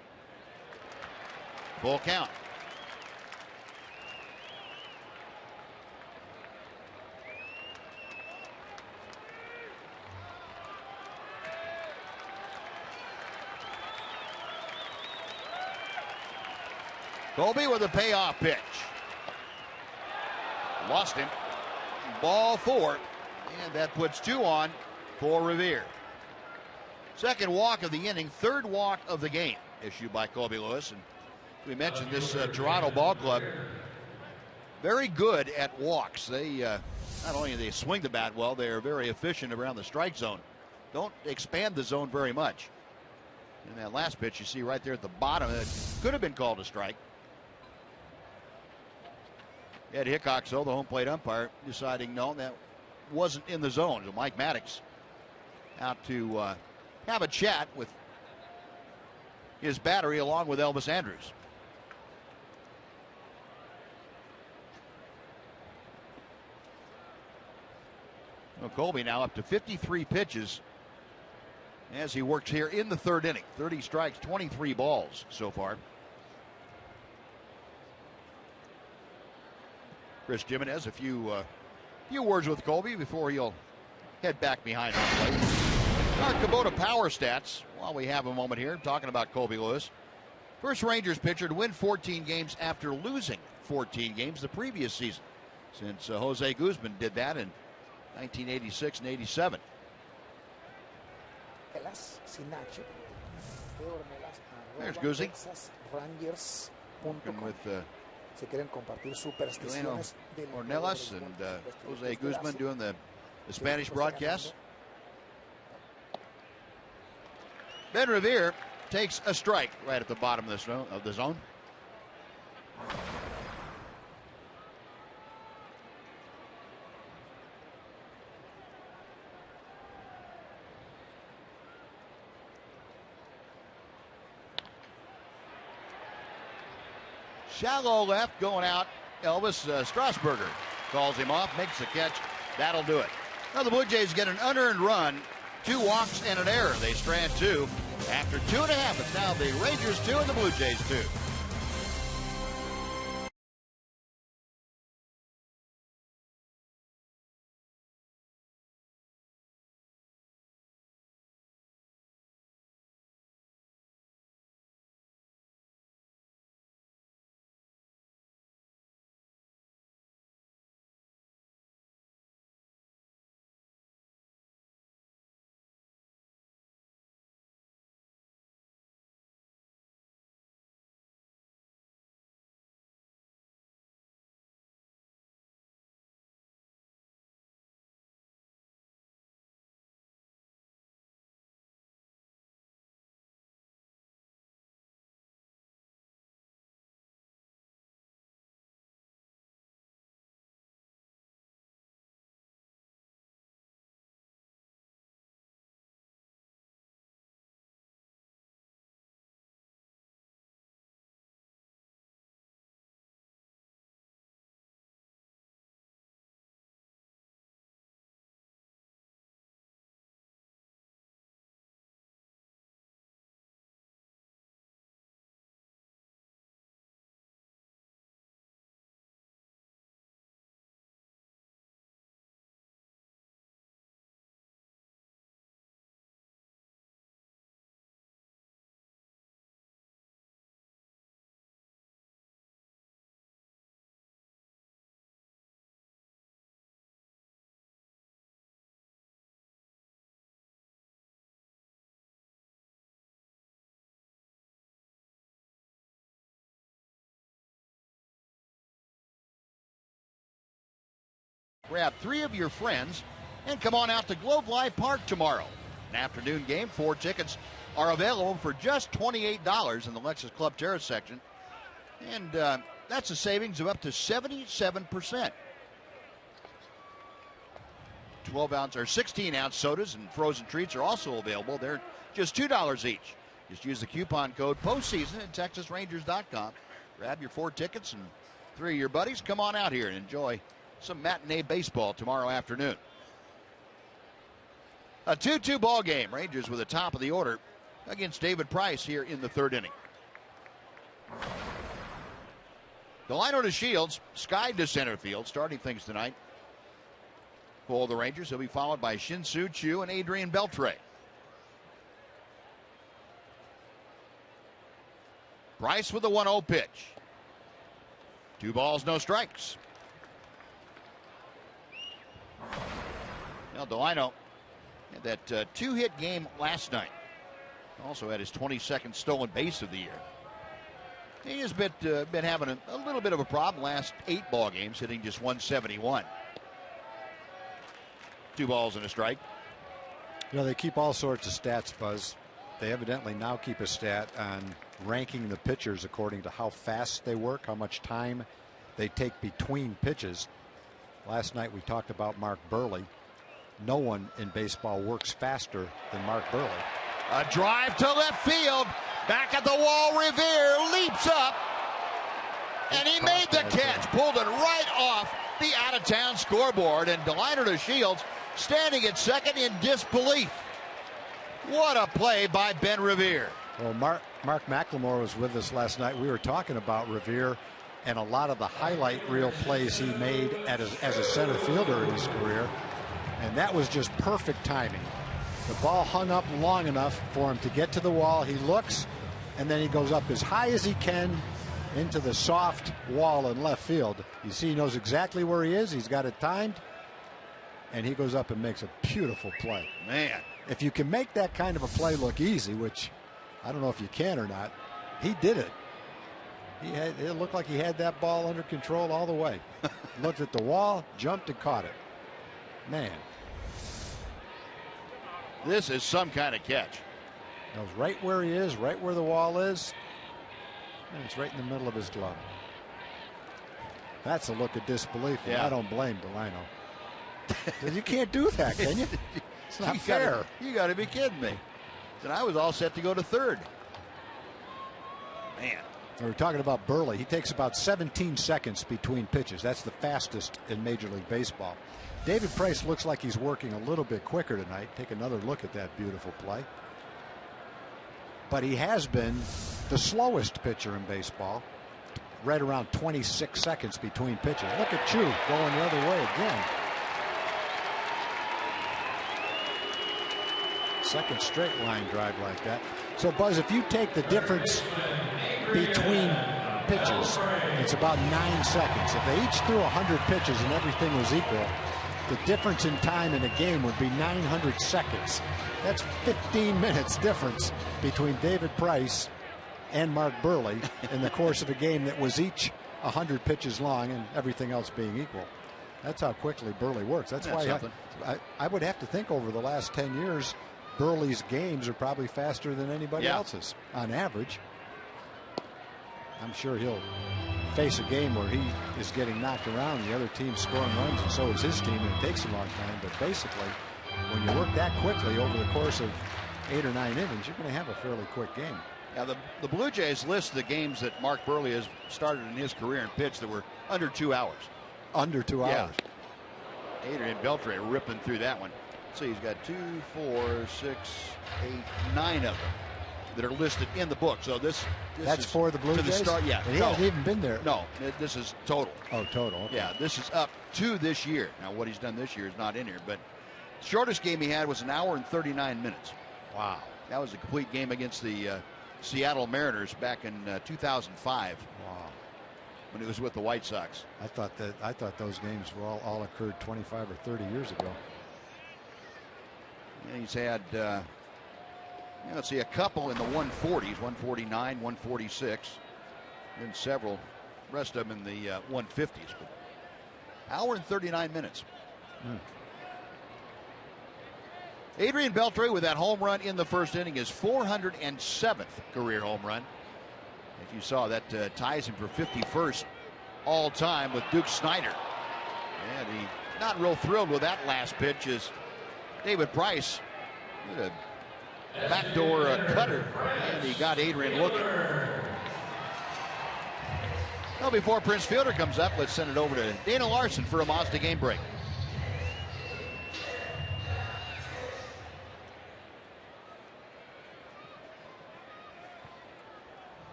Full count. Colby with a payoff pitch. Lost him. Ball 4. And that puts 2 on for Revere. Second walk of the inning, 3rd walk of the game issued by Colby Lewis. And we mentioned this Toronto ball club, very good at walks. They Not only do they swing the bat well, they are very efficient around the strike zone. Don't expand the zone very much. And that last pitch you see right there at the bottom, it could have been called a strike. Ed Hickox, though, the home plate umpire, deciding no, that wasn't in the zone. So Mike Maddox out to have a chat with his battery along with Elvis Andrus. Well, Colby now up to 53 pitches as he works here in the third inning. 30 strikes, 23 balls so far. Chris Jimenez, a few words with Colby before he'll head back behind home plate. Our Kubota power stats, while we have a moment here, talking about Colby Lewis. First Rangers pitcher to win 14 games after losing 14 games the previous season, since Jose Guzman did that in 1986 and 87. There's Guzzi. Working with Ornelas and Jose Guzman doing the Spanish broadcast. Ben Revere takes a strike right at the bottom of the zone. Shallow left going out. Elvis Strasburger calls him off, makes the catch. That'll do it. Now the Blue Jays get an unearned run, 2 walks and an error. They strand 2. After 2.5, it's now the Rangers 2 and the Blue Jays 2. Grab 3 of your friends and come on out to Globe Life Park tomorrow. An afternoon game. 4 tickets are available for just $28 in the Lexus Club Terrace section. And that's a savings of up to 77%. 12-ounce or 16-ounce sodas and frozen treats are also available. They're just $2 each. Just use the coupon code postseason at TexasRangers.com. Grab your 4 tickets and 3 of your buddies. Come on out here and enjoy some matinee baseball tomorrow afternoon. A 2-2 ball game. Rangers with the top of the order against David Price here in the third inning. Delino to Shields, skied to center field, starting things tonight. For the Rangers, he'll be followed by Shin-Soo Choo and Adrian Beltre. Price with the 1-0 pitch. 2 balls, no strikes. Now Delino had that 2-hit game last night. Also had his 22nd stolen base of the year. He has been having a little bit of a problem last 8 ball games, hitting just 171. 2 balls and a strike. You know, they keep all sorts of stats, Buzz. They evidently now keep a stat on ranking the pitchers according to how fast they work, how much time they take between pitches. Last night we talked about Mark Burley. No one in baseball works faster than Mark Burley. A drive to left field. Back at the wall, Revere leaps up. And he made the catch. Pulled it right off the out-of-town scoreboard. And Delino to Shields standing at second in disbelief. What a play by Ben Revere. Well, Mark McLemore was with us last night. We were talking about Revere and a lot of the highlight reel plays he made as a center fielder in his career. And that was just perfect timing. The ball hung up long enough for him to get to the wall. He looks, and then he goes up as high as he can into the soft wall in left field. You see, he knows exactly where he is. He's got it timed, and he goes up and makes a beautiful play. Man, if you can make that kind of a play look easy, which I don't know if you can or not, he did it. It looked like he had that ball under control all the way. Looked at the wall, jumped and caught it. Man. This is some kind of catch. Knows right where he is, right where the wall is. And it's right in the middle of his glove. That's a look of disbelief. And I don't blame Delino. You can't do that, can you? It's not fair. You got to be kidding me. And I was all set to go to third. Man. We're talking about Burley. He takes about 17 seconds between pitches. That's the fastest in Major League Baseball. David Price looks like he's working a little bit quicker tonight. Take another look at that beautiful play. But he has been the slowest pitcher in baseball. Right around 26 seconds between pitches. Look at Chu going the other way again. Second straight line drive like that. So, Buzz, if you take the difference between pitches, it's about 9 seconds. If they each threw 100 pitches and everything was equal, the difference in time in a game would be 900 seconds. That's 15 minutes difference between David Price and Mark Burley in the course of a game that was each 100 pitches long and everything else being equal. That's how quickly Burley works. That's why I would have to think over the last 10 years, Burley's games are probably faster than anybody else's on average. I'm sure he'll face a game where he is getting knocked around, the other team's scoring runs, and so is his team, and it takes a long time. But basically, when you work that quickly over the course of 8 or 9 innings, you're going to have a fairly quick game. Yeah, the Blue Jays list the games that Mark Burley has started in his career and pitched that were under 2 hours. Under 2 hours. Adrian Beltre ripping through that one. So he's got 2, 4, 6, 8, 9 of them that are listed in the book. So this that's is for the Blue Jays? The start. Yeah. And he hasn't even been there. No, this is total. Oh, total. Okay. Yeah, this is up to this year. Now, what he's done this year is not in here, but shortest game he had was 1 hour and 39 minutes. Wow. That was a complete game against the Seattle Mariners back in 2005. Wow. When he was with the White Sox. I thought those games were all occurred 25 or 30 years ago. And he's had let's see, a couple in the 140s, 149, 146, then several, rest of them in the 150s. But hour and 39 minutes. Adrian Beltre with that home run in the first inning, his 407th career home run. As you saw, that ties him for 51st all time with Duke Snider. And he not real thrilled with that last pitch as David Price did a backdoor cutter, and he got Adrian looking. Well, before Prince Fielder comes up, let's send it over to Dana Larson for a Mazda game break.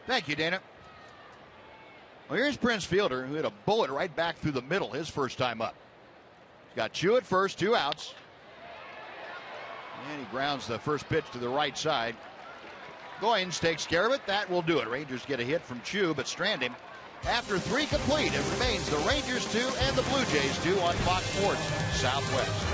Thank you, Dana. Well, here's Prince Fielder, who hit a bullet right back through the middle his first time up. Got Chu at first, 2 outs. And he grounds the first pitch to the right side. Goins takes care of it. That will do it. Rangers get a hit from Chu, but strand him. After 3 complete, it remains the Rangers 2 and the Blue Jays 2 on Fox Sports Southwest.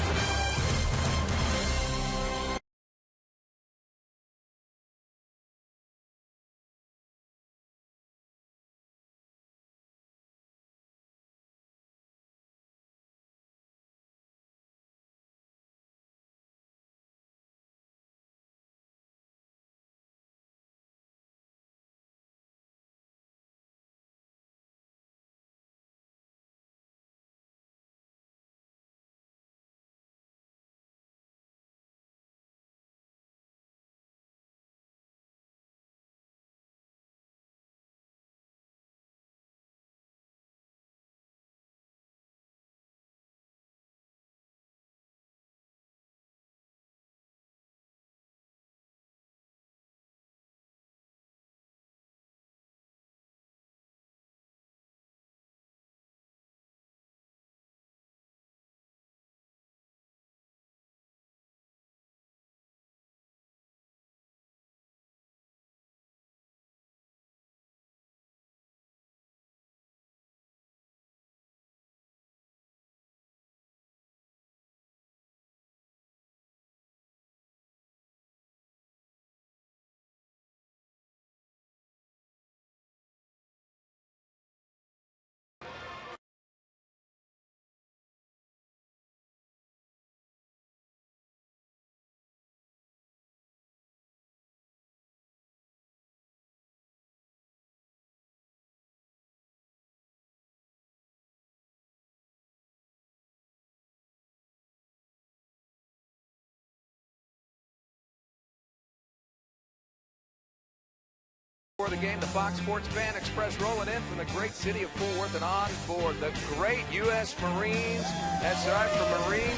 before the game. The Fox Sports Fan Express rolling in from the great city of Fort Worth and on board the great U.S. Marines. That's right, for Marine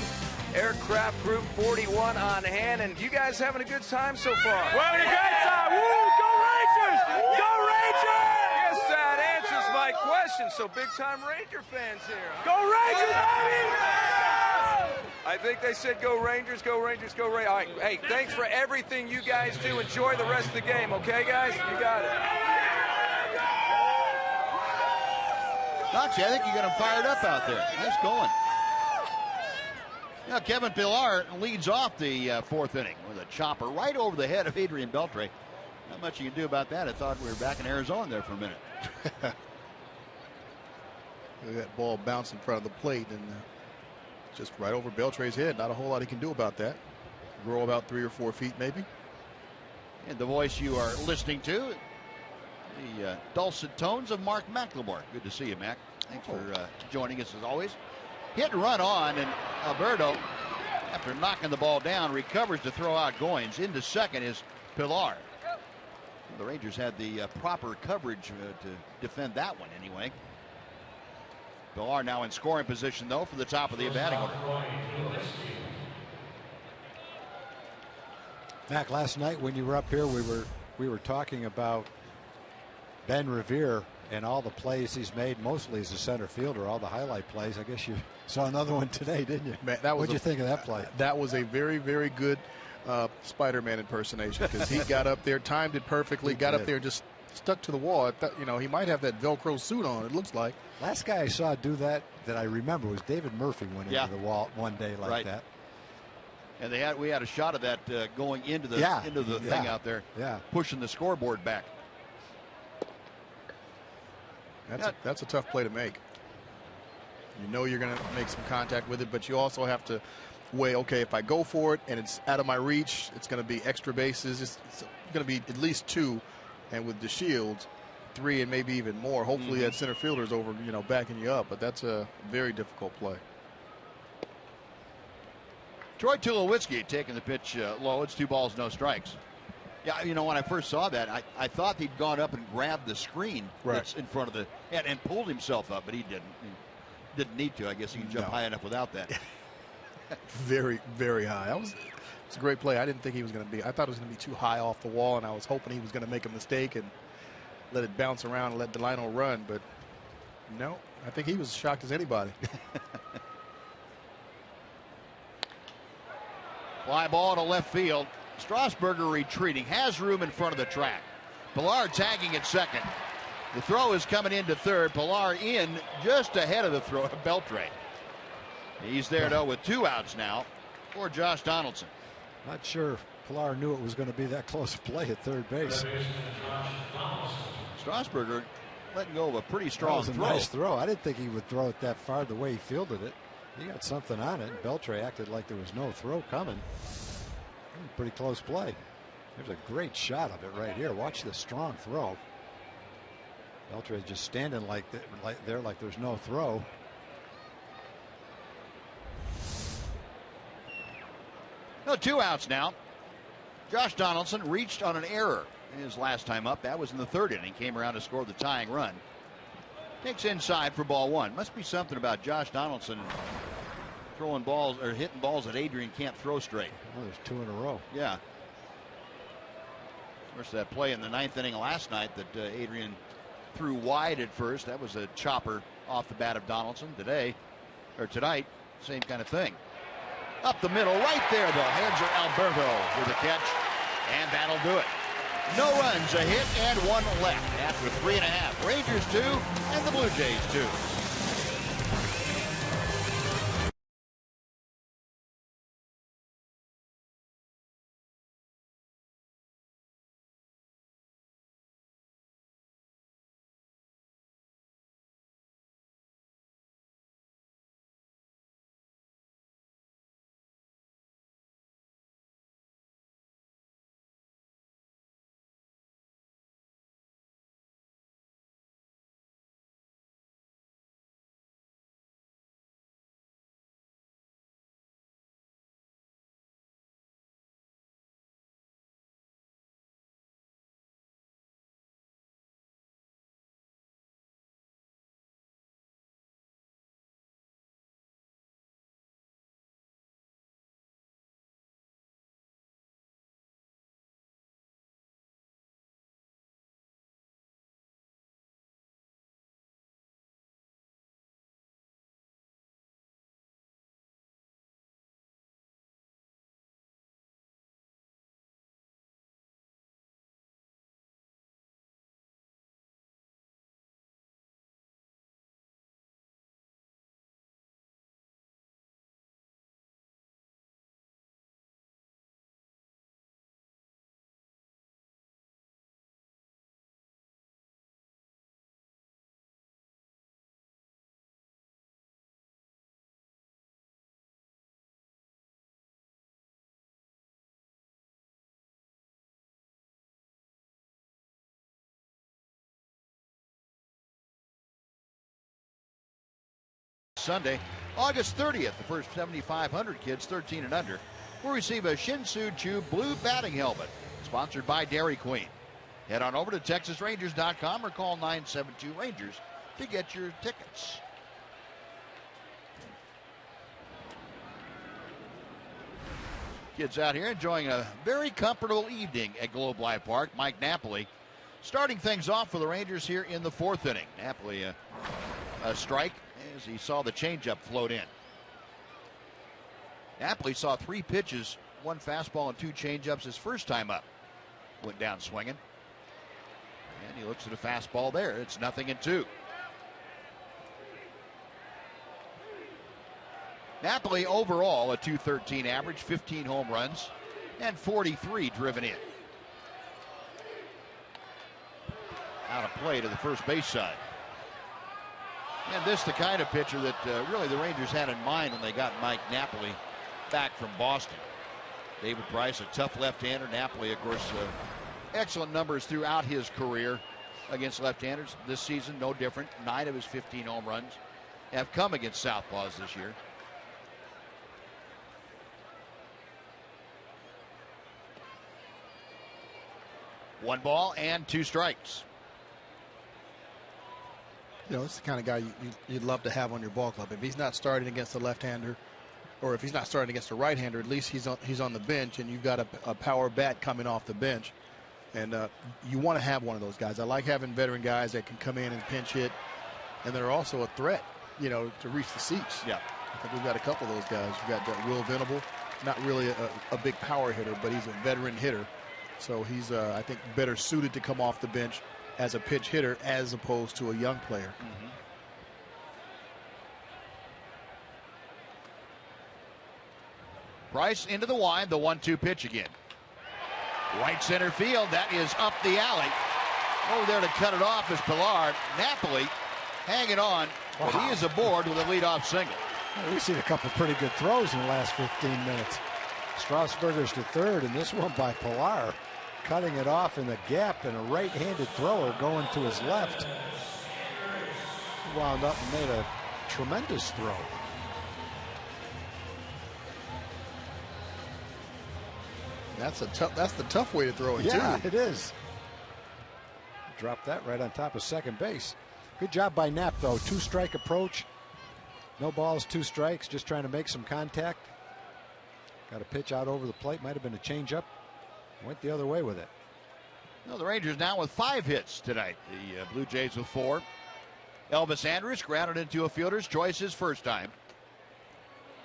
Aircraft Group 41 on hand. And you guys having a good time so far? We're having a great time. Woo! Go Rangers! Go Rangers! Yes, that answers my question. So big-time Ranger fans here. Huh? Go Rangers, baby! I think they said go Rangers, go Rangers, go Rangers. All right, hey, thanks for everything you guys do. Enjoy the rest of the game, okay, guys? You got it. Doxy, I think you got him fired up out there. Nice going. Now, Kevin Pillar leads off the fourth inning with a chopper right over the head of Adrian Beltre. Not much you can do about that. I thought we were back in Arizona there for a minute. That ball bounced in front of the plate and just right over Beltre's head. Not a whole lot he can do about that. Grow about 3 or 4 feet maybe. And the voice you are listening to, the dulcet tones of Mark McLemore. Good to see you, Mac. Thanks for joining us as always. Hit and run on, and Alberto, after knocking the ball down, recovers to throw out Goins. Into second is Pillar. The Rangers had the proper coverage to defend that one anyway. Pillar now in scoring position, though, for the top of the batting order. Mac, last night when you were up here, we were talking about Ben Revere and all the plays he's made, mostly as a center fielder, all the highlight plays. I guess you saw another one today, didn't you? Man, what'd you think of that play? That was a very, very good Spider-Man impersonation because he got up there, timed it perfectly, got up there, just stuck to the wall. I thought, you know, he might have that Velcro suit on, it looks like. Last guy I saw do that I remember was David Murphy went into the wall one day like that. And we had a shot of that going into the thing out there, pushing the scoreboard back. That's a tough play to make. You know you're going to make some contact with it, but you also have to weigh, okay, if I go for it and it's out of my reach, it's going to be extra bases. It's going to be at least 2, and with the shields, 3 and maybe even more. Hopefully that center fielder is over, you know, backing you up, but that's a very difficult play. Troy Tulowitzki taking the pitch low. It's 2 balls, no strikes. Yeah, you know, when I first saw that, I thought he'd gone up and grabbed the screen that's in front of the and pulled himself up, but he didn't. He didn't need to. I guess he can jump high enough without that. Very, very high. It's a great play. I didn't think he was going to be. I thought it was going to be too high off the wall, and I was hoping he was going to make a mistake and let it bounce around and let Delino run. But no, I think he was as shocked as anybody. Fly ball to left field. Strasburger retreating, has room in front of the track. Pillar tagging at second. The throw is coming into third. Pillar in just ahead of the throw of Beltre. He's there, though, with 2 outs now for Josh Donaldson. Not sure Pillar knew it was going to be that close a play at third base. Strasburger letting go of a pretty strong throw. Nice throw. I didn't think he would throw it that far the way he fielded it. He got something on it. Beltre acted like there was no throw coming. Pretty close play. There's a great shot of it right here. Watch the strong throw. Beltre just standing like there's no throw. No, 2 outs now. Josh Donaldson reached on an error his last time up. That was in the 3rd inning. Came around to score the tying run. Takes inside for ball 1. Must be something about Josh Donaldson throwing balls or hitting balls that Adrian can't throw straight. Oh, there's 2 in a row. Yeah. Of course, that play in the 9th inning last night that Adrian threw wide at first. That was a chopper off the bat of Donaldson. Tonight, same kind of thing. Up the middle, right there, though. Hands are Alberto with the catch, and that'll do it. No runs, a hit, and 1 left after 3.5. Rangers 2 and the Blue Jays 2. Sunday, August 30th, the first 7,500 kids 13 and under will receive a Shin-Soo Choo blue batting helmet, sponsored by Dairy Queen. Head on over to TexasRangers.com or call 972-RANGERS to get your tickets. Kids out here enjoying a very comfortable evening at Globe Life Park. Mike Napoli starting things off for the Rangers here in the fourth inning. Napoli a strike as he saw the changeup float in. Napoli saw 3 pitches, 1 fastball and 2 changeups his first time up. Went down swinging. And he looks at a fastball there. It's 0-2. Napoli overall a .213 average, 15 home runs, and 43 driven in. Out of play to the first base side. And this the kind of pitcher that really the Rangers had in mind when they got Mike Napoli back from Boston. David Price, a tough left-hander. Napoli, of course, excellent numbers throughout his career against left-handers. This season, no different. 9 of his 15 home runs have come against southpaws this year. One ball and 2 strikes. You know, it's the kind of guy you'd love to have on your ball club. If he's not starting against a left-hander, or if he's not starting against a right-hander, at least he's on the bench, and you've got a power bat coming off the bench. And you want to have one of those guys. I like having veteran guys that can come in and pinch hit, and they're also a threat, you know, to reach the seats. Yeah. I think we've got a couple of those guys. We've got Will Venable, not really a big power hitter, but he's a veteran hitter. So he's, I think, better suited to come off the bench as a pitch hitter as opposed to a young player. Mm-hmm. Price into the wind, the 1-2 pitch again. Right center field, that is up the alley. Over there to cut it off is Pilar. Napoli hanging on, but he is aboard with a leadoff single. Well, we've seen a couple pretty good throws in the last 15 minutes. Strasburger's to third, and this one by Pilar, cutting it off in the gap, and a right-handed thrower going to his left. He wound up and made a tremendous throw. That's the tough way to throw it, yeah, too. It is. Dropped that right on top of second base. Good job by Knapp, though. 2-strike approach. No balls, 2 strikes. Just trying to make some contact. Got a pitch out over the plate. Might have been a changeup. Went the other way with it. Well, the Rangers now with 5 hits tonight. The Blue Jays with 4. Elvis Andrus grounded into a fielder's choice his first time.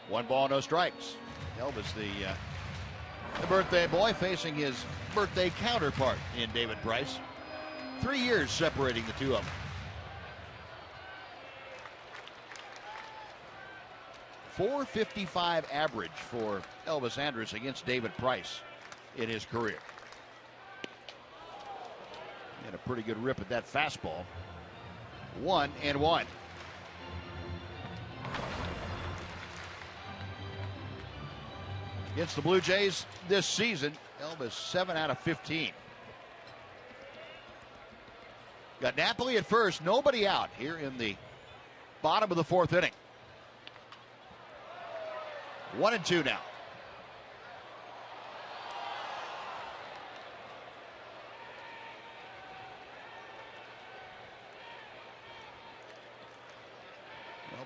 1 ball, no strikes. Elvis, the birthday boy, facing his birthday counterpart in David Price. 3 years separating the two of them. .455 average for Elvis Andrus against David Price in his career. And a pretty good rip at that fastball. 1-1. Against the Blue Jays this season, Elvis 7 out of 15. Got Napoli at first, nobody out here in the bottom of the 4th inning. 1-2 now.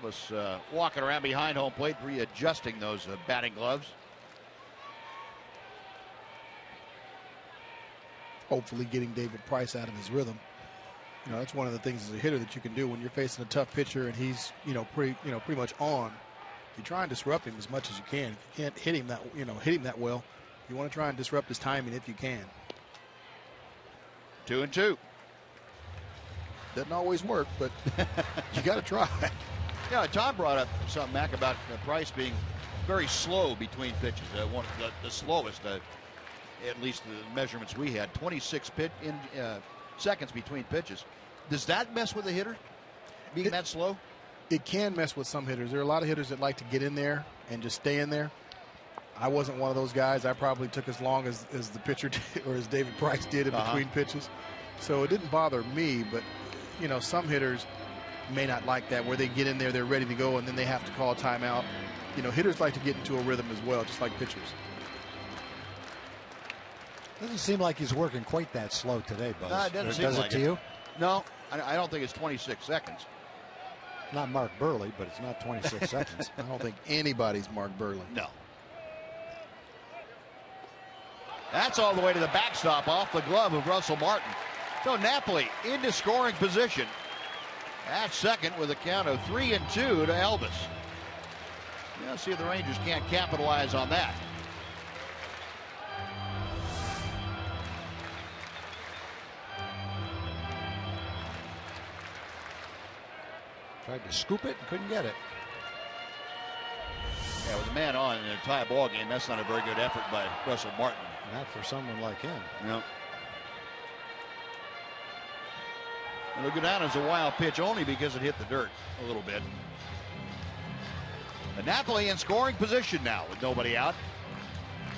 Elvis walking around behind home plate, readjusting those batting gloves. Hopefully getting David Price out of his rhythm. You know, that's one of the things as a hitter that you can do when you're facing a tough pitcher and he's, pretty much on. You try and disrupt him as much as you can. If you can't hit him that well, you want to try and disrupt his timing if you can. 2-2. Doesn't always work, but you got to try. Yeah, Tom brought up something, Mac, about Price being very slow between pitches. One of the slowest, at least the measurements we had. 26 seconds between pitches. Does that mess with a hitter, being that slow? It can mess with some hitters. There are a lot of hitters that like to get in there and just stay in there. I wasn't one of those guys. I probably took as long as the pitcher did, or as David Price did in between pitches. So it didn't bother me, but some hitters, may not like that, where they get in there, they're ready to go, and then they have to call a timeout. You know, hitters like to get into a rhythm as well, just like pitchers. Doesn't seem like he's working quite that slow today, Buzz. No, it doesn't seem does like it to you? No, I don't think it's 26 seconds. Not Mark Burley, but it's not 26 seconds. I don't think anybody's Mark Burley. No. That's all the way to the backstop off the glove of Russell Martin. So Napoli into scoring position at second with a count of 3-2 to Elvis. Yeah, see if the Rangers can't capitalize on that. Tried to scoop it and couldn't get it. Yeah, with a man on in a tie ball game, that's not a very good effort by Russell Martin. Not for someone like him. No. It'll go down as a wild pitch only because it hit the dirt a little bit. The Napoli in scoring position now with nobody out.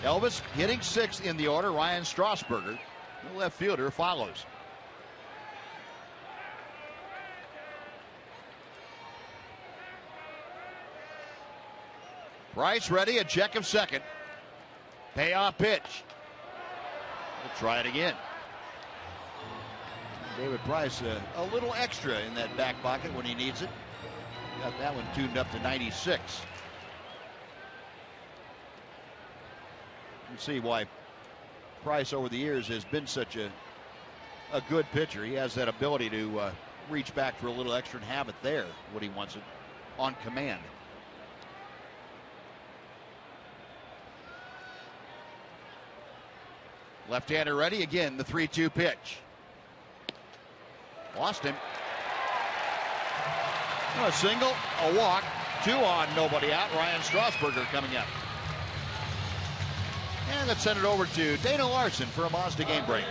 Elvis hitting sixth in the order. Ryan Strasburger, the left fielder, follows. Price ready, a check of second. Payoff pitch. We'll try it again. David Price a little extra in that back pocket when he needs it. Got that one tuned up to 96. You can see why Price over the years has been such a good pitcher. He has that ability to reach back for a little extra and have it there when he wants it on command. Left-hander ready again, the 3-2 pitch. Lost him. A single, a walk, 2 on, nobody out. Ryan Strasburger coming up. And let's send it over to Dana Larson for a Mazda game break.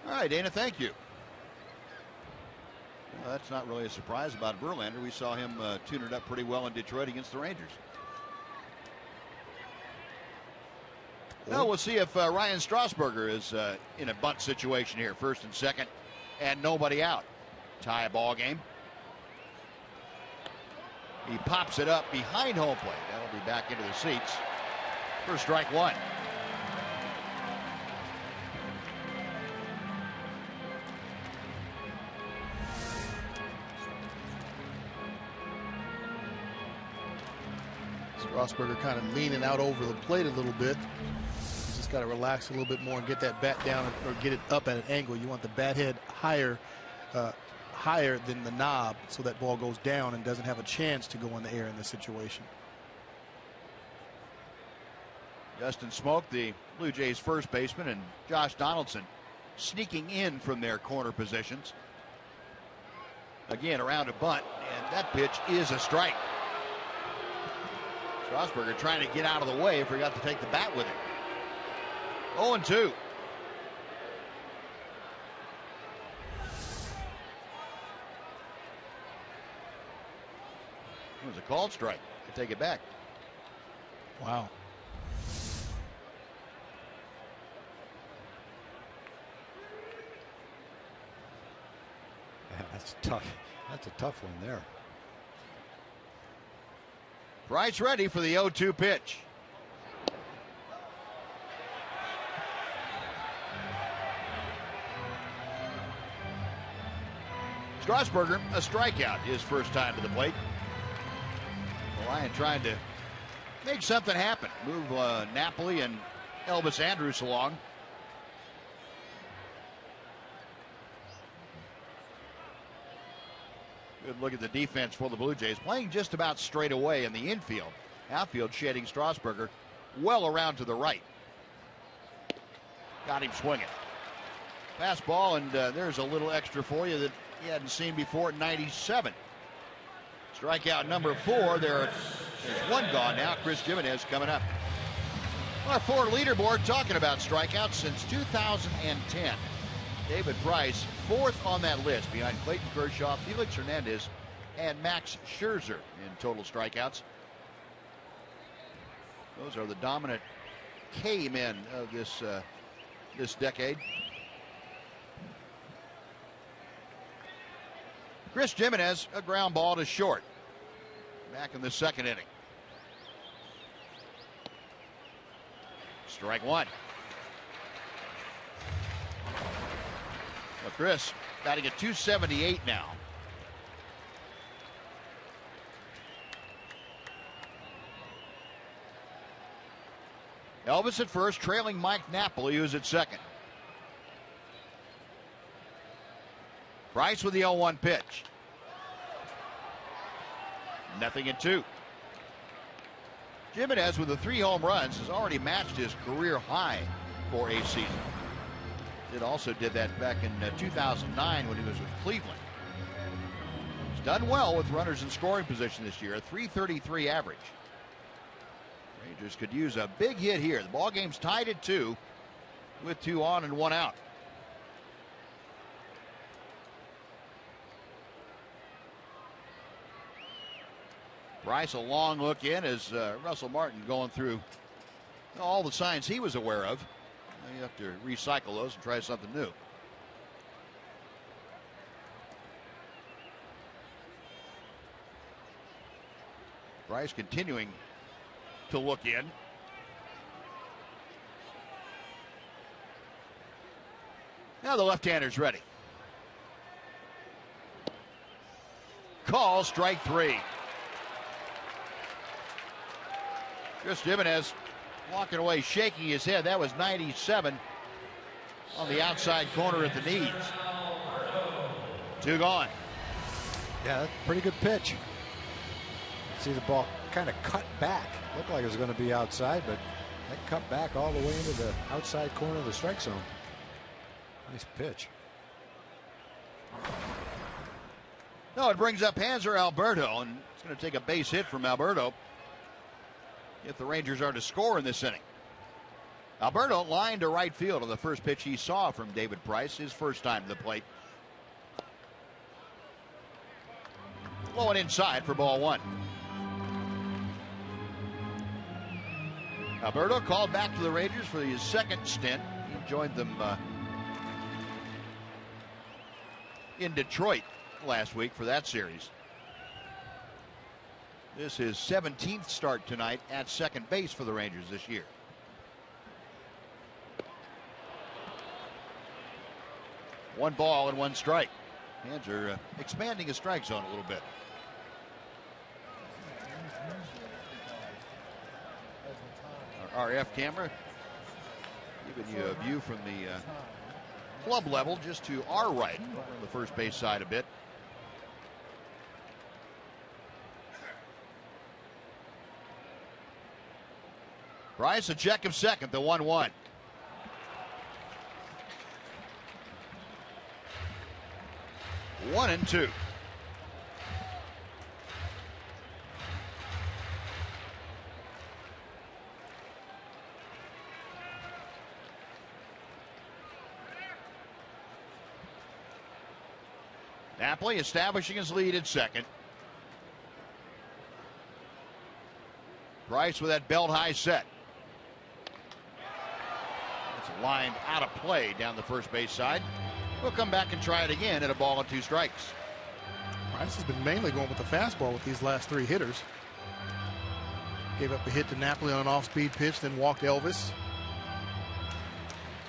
All right, Dana, thank you. Well, that's not really a surprise about Verlander. We saw him tune it up pretty well in Detroit against the Rangers. Now we'll see if Ryan Strasburger is in a bunt situation here, first and second, and nobody out. Tie ball game. He pops it up behind home plate. That'll be back into the seats for strike one. Strasburger kind of leaning out over the plate a little bit. He's just got to relax a little bit more and get that bat down or get it up at an angle. You want the bat head higher than the knob so that ball goes down and doesn't have a chance to go in the air in this situation. Justin Smoke, the Blue Jays first baseman, and Josh Donaldson sneaking in from their corner positions. Again, around a bunt, and that pitch is a strike. Strasburger trying to get out of the way, forgot to take the bat with him. 0-2. It was a called strike. I take it back. Wow. Yeah, that's tough. That's a tough one there. Price ready for the 0-2 pitch. Strasburger, a strikeout, his first time to the plate. Ryan trying to make something happen. Move Napoli and Elvis Andrus along. Good look at the defense for the Blue Jays. Playing just about straight away in the infield. Outfield shading Strasburger well around to the right. Got him swinging. Fastball, and there's a little extra for you that you hadn't seen before at 97. Strikeout number 4. There's one gone now. Chris Jimenez coming up. Our Ford leaderboard talking about strikeouts since 2010. David Price, 4th on that list behind Clayton Kershaw, Felix Hernandez, and Max Scherzer in total strikeouts. Those are the dominant K-men of this decade. Chris Jimenez, a ground ball to short. Back in the 2nd inning. Strike 1. Well, Chris batting at .278 now. Elvis at first, trailing Mike Napoli, who's at second. Price with the 0-1 pitch. Nothing in 2. Jimenez with the 3 home runs has already matched his career high for a season. It also did that back in 2009 when he was with Cleveland. He's done well with runners in scoring position this year, a .333 average. Rangers could use a big hit here. The ball game's tied at 2 with 2 on and 1 out. Bryce, a long look in as Russell Martin going through all the signs he was aware of. You have to recycle those and try something new. Bryce continuing to look in. Now the left-hander's ready. Call, strike 3. Chris Jimenez walking away, shaking his head. That was 97 on the outside corner at the knees. 2 gone. Yeah, pretty good pitch. See the ball kind of cut back. Looked like it was going to be outside, but that cut back all the way into the outside corner of the strike zone. Nice pitch. No, it brings up Hanser Alberto, and it's going to take a base hit from Alberto if the Rangers are to score in this inning. Alberto lined to right field on the first pitch he saw from David Price, his first time to the plate. Low and inside for ball 1. Alberto called back to the Rangers for his second stint. He joined them in Detroit last week for that series. This is 17th start tonight at second base for the Rangers this year. One ball and 1 strike. Hands are expanding his strike zone a little bit. Our RF camera giving you a view from the club level just to our right, the first base side a bit. Price, a check of second, the 1-1. One and 2. Napoli establishing his lead at second. Price with that belt high set. It's lined out of play down the first base side. We'll come back and try it again at a ball and 2 strikes. Price has been mainly going with the fastball with these last 3 hitters. Gave up a hit to Napoli on an off-speed pitch, then walked Elvis.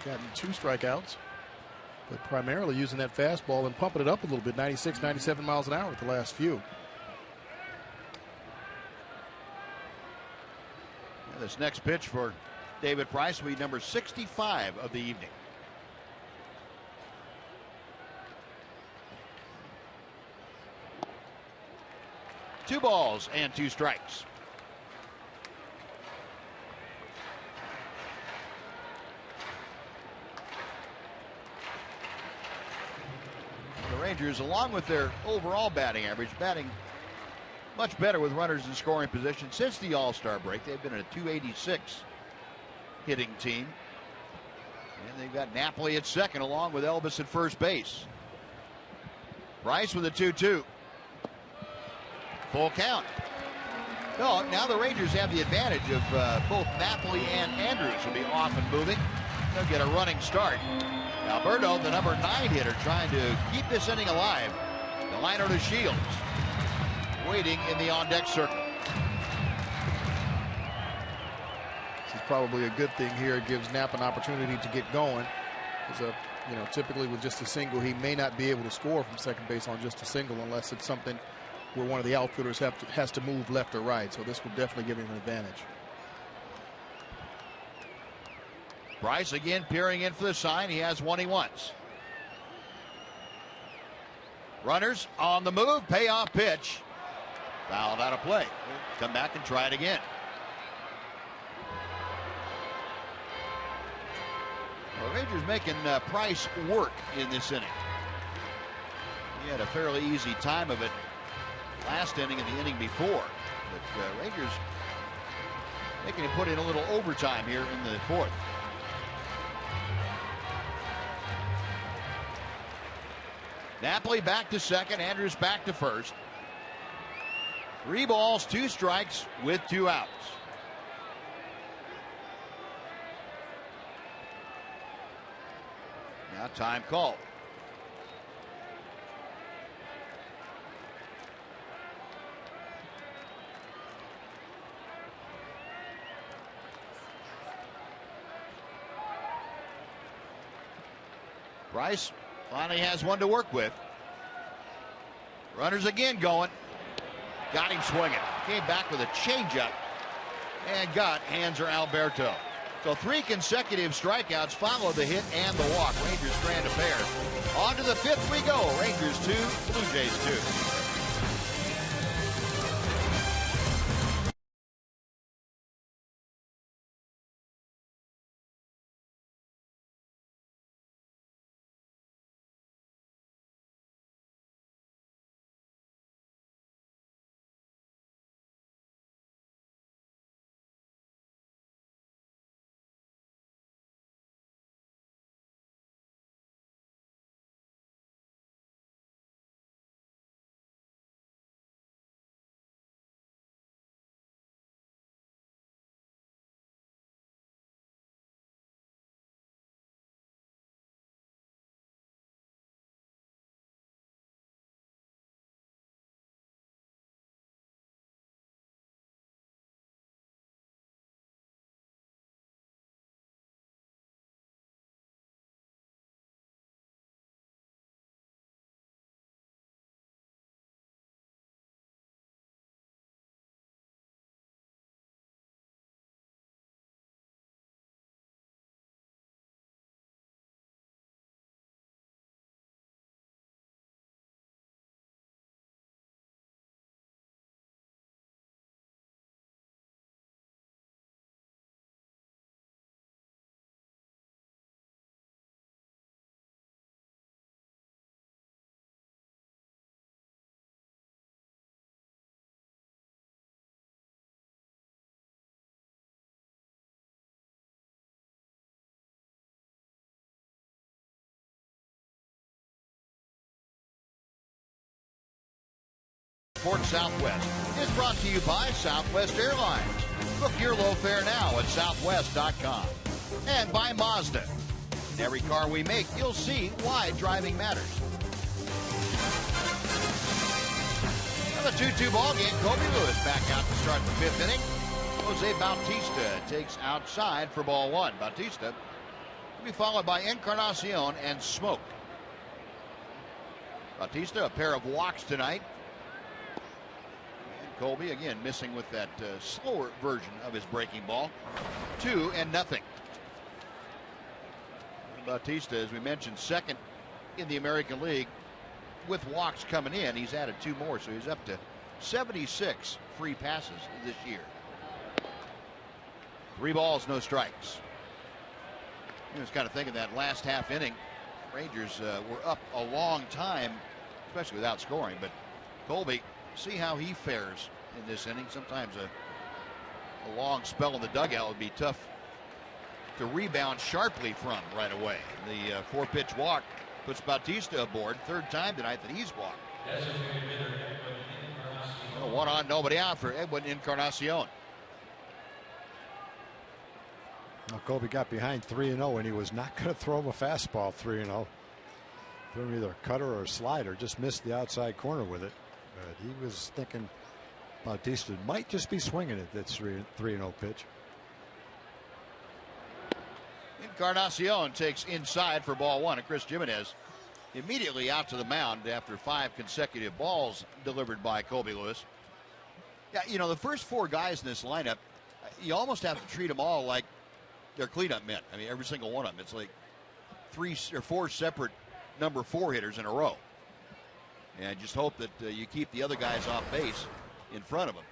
Gotten 2 strikeouts, but primarily using that fastball and pumping it up a little bit, 96, 97 miles an hour at the last few. This next pitch for David Price will be number 65 of the evening. Two balls and 2 strikes. The Rangers, along with their overall batting average, batting much better with runners in scoring position since the All-Star break. They've been at a .286 hitting team. And they've got Napoli at second along with Elvis at first base. Bryce with a 2-2. Full count. No, now the Rangers have the advantage of both Napoli and Andrews will be off and moving. They'll get a running start. Alberto, the number 9 hitter, trying to keep this inning alive. Delino to Shields, waiting in the on-deck circle. This is probably a good thing here. It gives Knapp an opportunity to get going. Typically with just a single, he may not be able to score from second base on just a single unless it's something where one of the outfielders has to move left or right. So this will definitely give him an advantage. Bryce again peering in for the sign. He has one he wants. Runners on the move. Payoff pitch. Fouled out of play. Come back and try it again. Well, Rangers making Price work in this inning. He had a fairly easy time of it last inning and the inning before. But Rangers making him put in a little overtime here in the fourth. Napoli back to second. Andrews back to first. 3 balls, 2 strikes with 2 outs. Now time called. Bryce finally has one to work with. Runners again going. Got him swinging. Came back with a changeup and got Hanser Alberto. So 3 consecutive strikeouts follow the hit and the walk. Rangers strand a pair. On to the 5th we go. Rangers 2, Blue Jays 2. Sports Southwest is brought to you by Southwest Airlines. Book your low fare now at southwest.com. And by Mazda. In every car we make, you'll see why driving matters. Another 2-2 ball game. Kobe Lewis back out to start the 5th inning. Jose Bautista takes outside for ball 1. Bautista will be followed by Encarnacion and Smoke. Bautista, a pair of walks tonight. Colby again missing with that slower version of his breaking ball. 2-0. Bautista, as we mentioned, second in the American League with walks coming in. He's added 2 more, so he's up to 76 free passes this year. 3 balls, no strikes. I was kind of thinking that last half inning, Rangers were up a long time, especially without scoring, but Colby, see how he fares in this inning. Sometimes a long spell in the dugout would be tough to rebound sharply from right away. The 4-pitch walk puts Bautista aboard. Third time tonight that he's walked. One on, nobody out for Edwin Encarnacion. Well, Colby got behind 3-0, and he was not going to throw him a fastball 3-0. Threw him either a cutter or a slider, just missed the outside corner with it. But he was thinking Bautista might just be swinging at that 3-0 pitch. Encarnacion takes inside for ball one, and Chris Jimenez immediately out to the mound after 5 consecutive balls delivered by Colby Lewis. Yeah, you know, the first 4 guys in this lineup, you almost have to treat them all like they're cleanup men. I mean, every single one of them. It's like 3 or 4 separate number 4 hitters in a row. And just hope that you keep the other guys off base in front of them.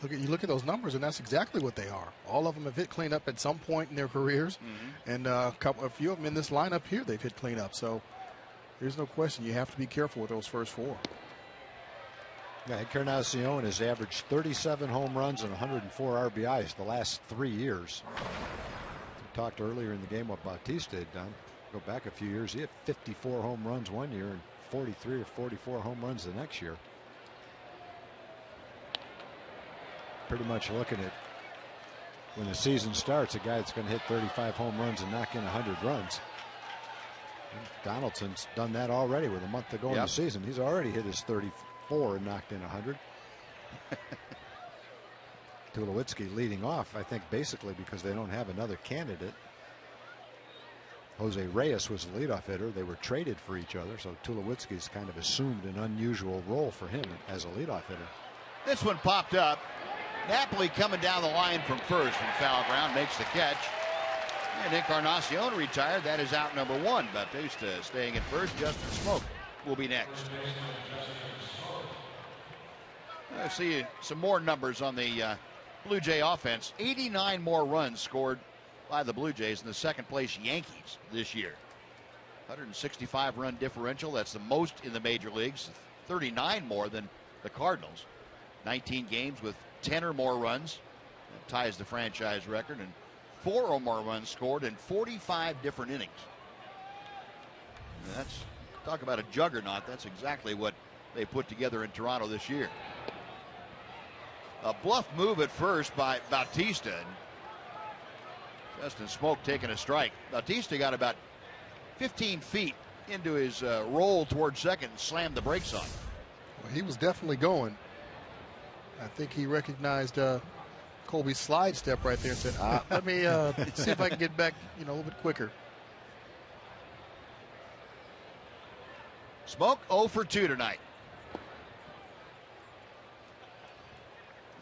You look at those numbers, and that's exactly what they are. All of them have hit cleanup at some point in their careers, and a few of them in this lineup here, they've hit cleanup. So there's no question you have to be careful with those first 4. Yeah, Encarnacion has averaged 37 home runs and 104 RBIs the last 3 years. We talked earlier in the game what Bautista had done. Go back a few years, he had 54 home runs one year and 43 or 44 home runs the next year. Pretty much looking at when the season starts, a guy that's going to hit 35 home runs and knock in 100 runs. And Donaldson's done that already with a month to go in the season. He's already hit his 34 and knocked in 100. Tulowitzki leading off, I think, basically because they don't have another candidate. Jose Reyes was the leadoff hitter. They were traded for each other, so Tulowitzki's kind of assumed an unusual role for him as a leadoff hitter. This one popped up. Napoli coming down the line from first from foul ground, makes the catch. And Encarnacion retired. That is out number 1. Bautista staying at first. Justin Smoke will be next. Let's see some more numbers on the Blue Jay offense. 89 more runs scored by the Blue Jays in the second place Yankees this year. 165 run differential. That's the most in the major leagues. 39 more than the Cardinals. 19 games with 10 or more runs. That ties the franchise record. And 4 or more runs scored in 45 different innings. And that's, talk about a juggernaut. That's exactly what they put together in Toronto this year. A bluff move at first by Bautista. Justin Smoke taking a strike. Bautista got about 15 feet into his roll toward second and slammed the brakes on. Well, he was definitely going. I think he recognized Colby's slide step right there and said, let me see if I can get back, a little bit quicker. Smoke 0 for 2 tonight.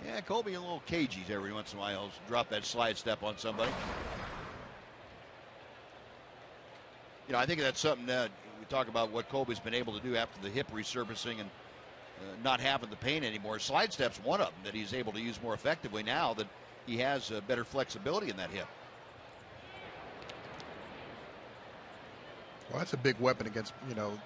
Yeah, Colby a little cagey every once in a while. He'll drop that slide step on somebody. I think that's something that we talk about what Colby's been able to do after the hip resurfacing and not having the pain anymore. Slide step's one of them that he's able to use more effectively now that he has better flexibility in that hip. Well, that's a big weapon against,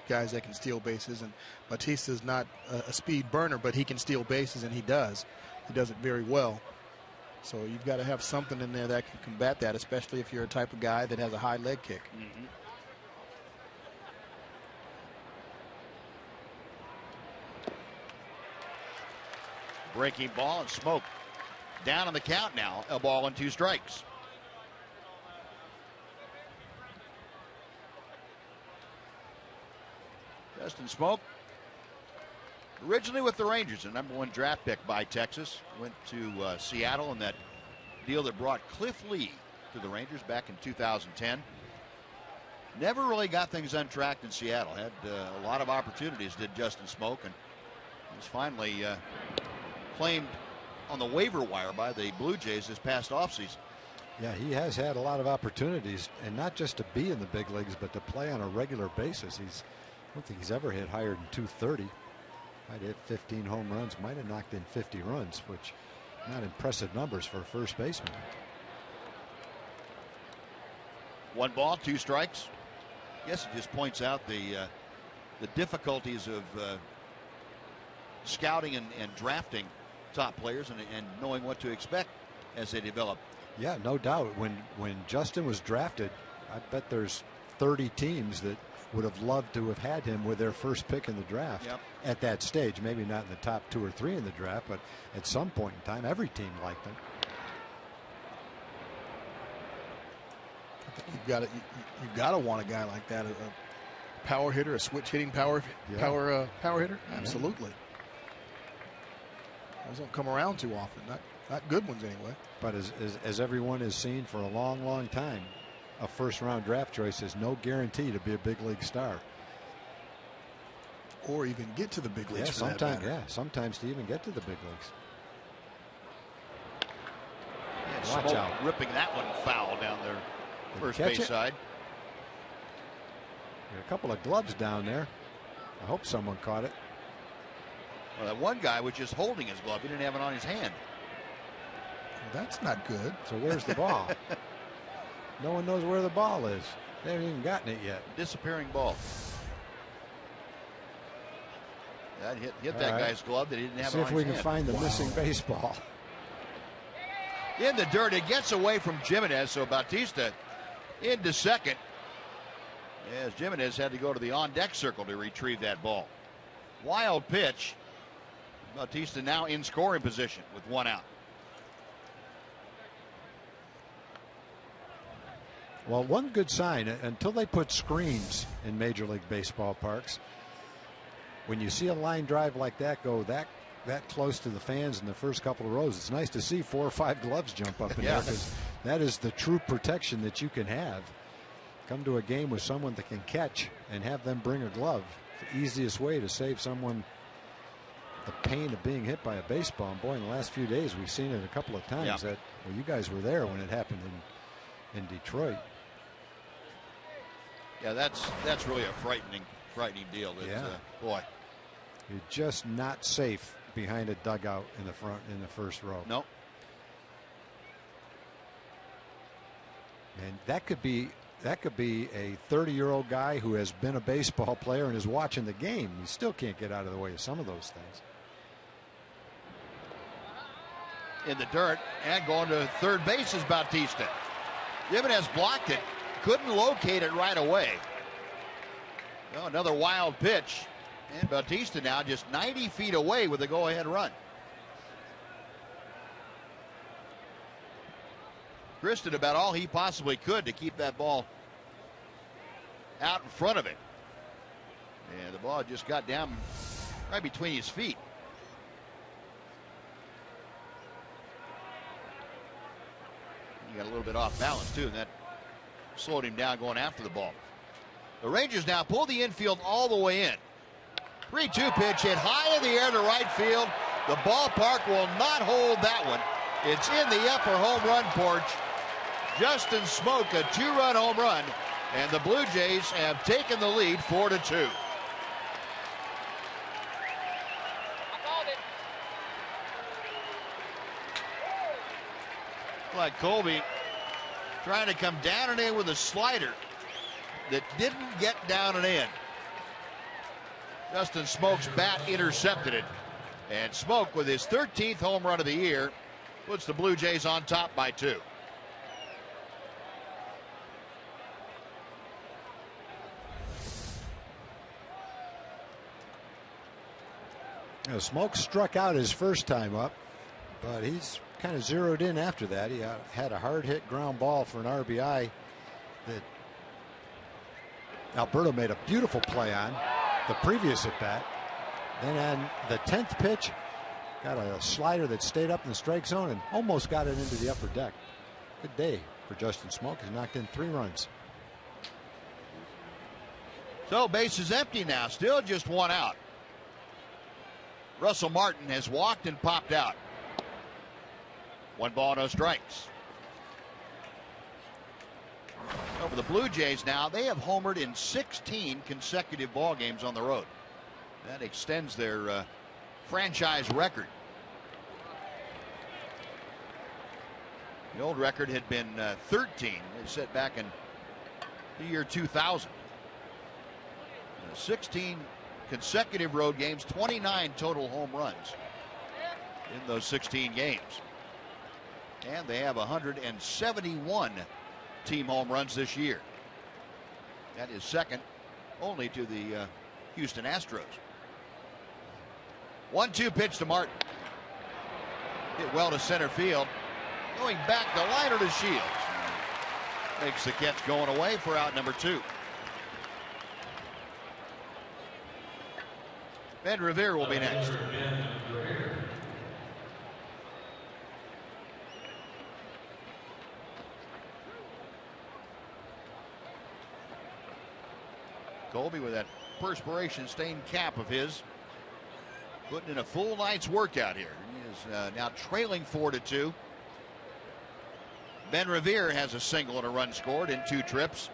guys that can steal bases. And Bautista's not a speed burner, but he can steal bases, and he does. He does it very well. So you've got to have something in there that can combat that, especially if you're a type of guy that has a high leg kick. Mm-hmm. Breaking ball and Smoke down on the count now. A ball and 2 strikes. Justin Smoke, originally with the Rangers, a #1 draft pick by Texas. Went to Seattle in that deal that brought Cliff Lee to the Rangers back in 2010. Never really got things untracked in Seattle. Had a lot of opportunities, did Justin Smoke, and was finally claimed on the waiver wire by the Blue Jays this past offseason. Yeah, he has had a lot of opportunities, and not just to be in the big leagues, but to play on a regular basis. I don't think he's ever hit higher than 230. Might hit 15 home runs, might have knocked in 50 runs, which not impressive numbers for a first baseman. 1 ball, 2 strikes. I guess it just points out the difficulties of scouting and drafting top players and knowing what to expect as they develop. Yeah, no doubt. When Justin was drafted, I bet there's 30 teams that would have loved to have had him with their first pick in the draft. Yep. At that stage. Maybe not in the top 2 or 3 in the draft, but at some point in time, every team liked him. You've got to want a guy like that, a power hitter, a switch hitting power hitter. Absolutely. Those don't come around too often. Not good ones anyway. But as everyone has seen for a long, long time, a first-round draft choice is no guarantee to be a big league star, or even get to the big leagues. Sometimes to even get to the big leagues. Yeah, Watch out! Ripping that one foul down there, first base side. A couple of gloves down there. I hope someone caught it. Well, that one guy was just holding his glove. He didn't have it on his hand. Well, that's not good. So where's the ball? No one knows where the ball is. They haven't even gotten it yet. Disappearing ball. That hit that guy's glove that he didn't have it on his hand. See if we can find the missing baseball. In the dirt, it gets away from Jimenez, so Bautista into second. As Jimenez had to go to the on-deck circle to retrieve that ball. Wild pitch. Bautista now in scoring position with 1 out. Well, one good sign, until they put screens in Major League Baseball parks, when you see a line drive like that go that close to the fans in the first couple of rows, it's nice to see 4 or 5 gloves jump up in there, because that is the true protection that you can have. Come to a game with someone that can catch and have them bring a glove. It's the easiest way to save someone the pain of being hit by a baseball. And boy, in the last few days, we've seen it a couple of times. That, well, you guys were there when it happened in Detroit. Yeah, that's really a frightening deal. Boy, you're just not safe behind a dugout in the first row. Nope. And that could be a 30-year-old guy who has been a baseball player and is watching the game. He still can't get out of the way of some of those things. In the dirt and going to third base is Bautista. Jimenez blocked it. Couldn't locate it right away. Well, another wild pitch. And Bautista now just 90 feet away with a go-ahead run. Chris did about all he possibly could to keep that ball out in front of him. And the ball just got down right between his feet. He got a little bit off balance, too, and that slowed him down going after the ball. The Rangers now pull the infield all the way in. 3-2 pitch hit high in the air to right field. The ballpark will not hold that one. It's in the upper home run porch. Justin Smoak, a 2-run home run, and the Blue Jays have taken the lead 4-2. Like Colby trying to come down and in with a slider that didn't get down and in. Justin Smoak's bat intercepted it, and Smoak, with his 13th home run of the year, puts the Blue Jays on top by 2. Smoak struck out his first time up, but he's kind of zeroed in after that. He had a hard hit ground ball for an RBI that Alberto made a beautiful play on the previous at bat. Then on the 10th pitch, got a slider that stayed up in the strike zone and almost got it into the upper deck. Good day for Justin Smoak. He's knocked in 3 runs. So base is empty now, still just 1 out. Russell Martin has walked and popped out. 1 ball, no strikes. Over the Blue Jays now, they have homered in 16 consecutive ball games on the road. That extends their franchise record. The old record had been 13. They set back in the year 2000. 16 consecutive road games, 29 total home runs in those 16 games. And they have 171 team home runs this year. That is second only to the Houston Astros. 1-2 pitch to Martin. Hit well to center field. Going back, the liner to Shields. Makes the catch going away for out number 2. Ben Revere will be next. Colby with that perspiration stained cap of his, putting in a full night's workout here. He is now trailing 4-2. Ben Revere has a single and a run scored in 2 trips.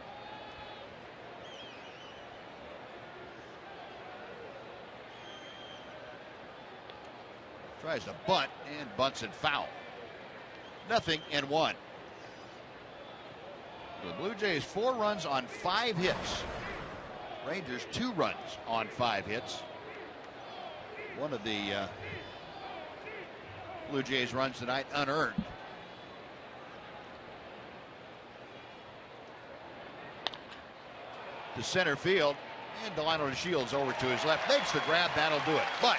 Tries to bunt and bunts it foul. 0-1. The Blue Jays 4 runs on 5 hits. Rangers 2 runs on 5 hits. One of the Blue Jays runs tonight unearned. To center field, and Delino DeShields over to his left, makes the grab. That'll do it. But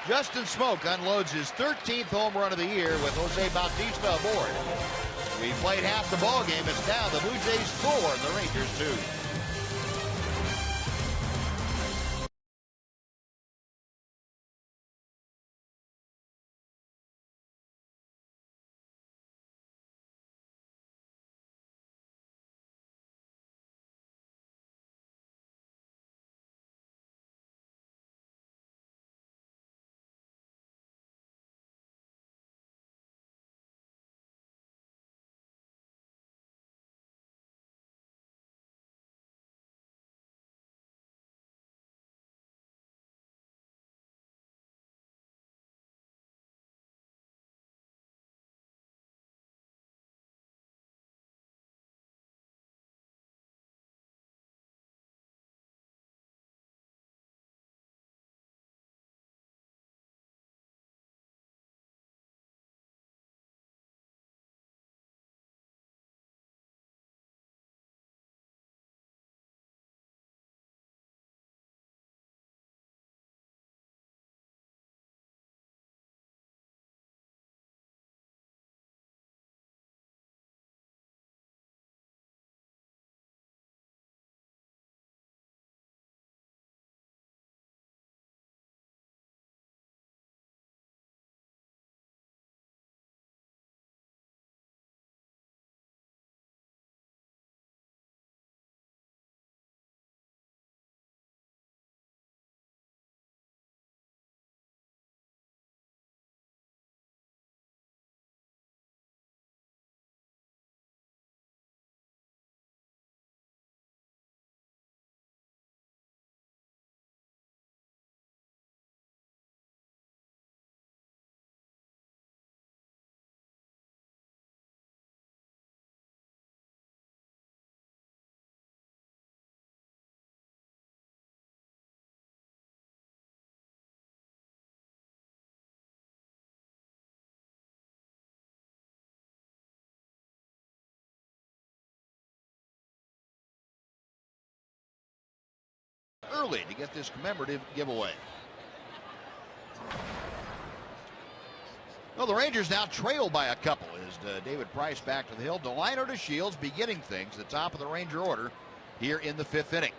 Justin Smoke unloads his 13th home run of the year with Jose Bautista aboard. We played half the ball game. It's now the Blue Jays 4 and the Rangers 2. Early to get this commemorative giveaway. Well, the Rangers now trail by a couple as David Price back to the hill. Delino DeShields beginning things at the top of the Ranger order here in the 5th inning.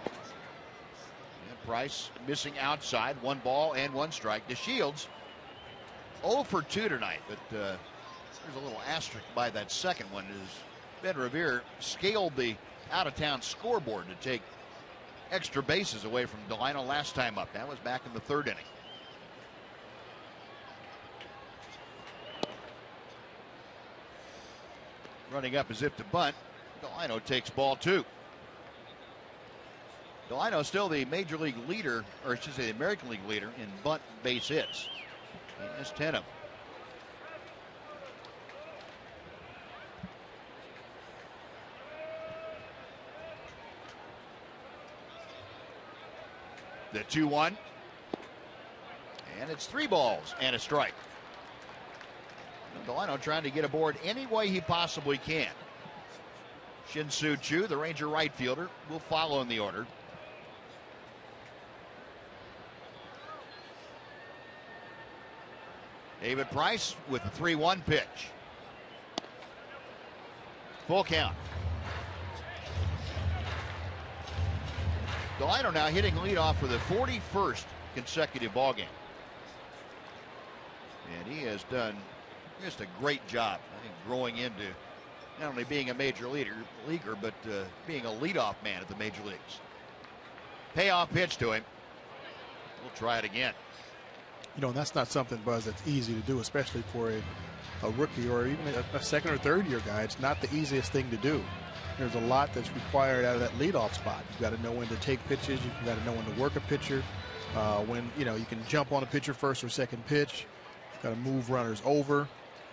And Price missing outside, 1 ball and 1 strike. DeShields 0 for 2 tonight, but there's a little asterisk by that second one as Ben Revere scaled the out-of-town scoreboard to take extra bases away from Delino last time up. That was back in the 3rd inning. Running up as if to bunt. Delino takes ball 2. Delino still the major league leader, or I should say the American League leader in bunt base hits. He has 10 of them. The 2-1. And it's 3 balls and a strike. Delino trying to get aboard any way he possibly can. Shin-Soo Choo, the Ranger right fielder, will follow in the order. David Price with a 3-1 pitch. Full count. Delino now hitting leadoff for the 41st consecutive ball game. And he has done just a great job, I think, growing into not only being a major leaguer, but being a leadoff man at the major leagues. Payoff pitch to him. We'll try it again. You know, and that's not something, Buzz, that's easy to do, especially for a rookie or even a second or third year guy. It's not the easiest thing to do. There's a lot that's required out of that leadoff spot. You've got to know when to take pitches. You've got to know when to work a pitcher. When, you know, you can jump on a pitcher first or second pitch. You've got to move runners over.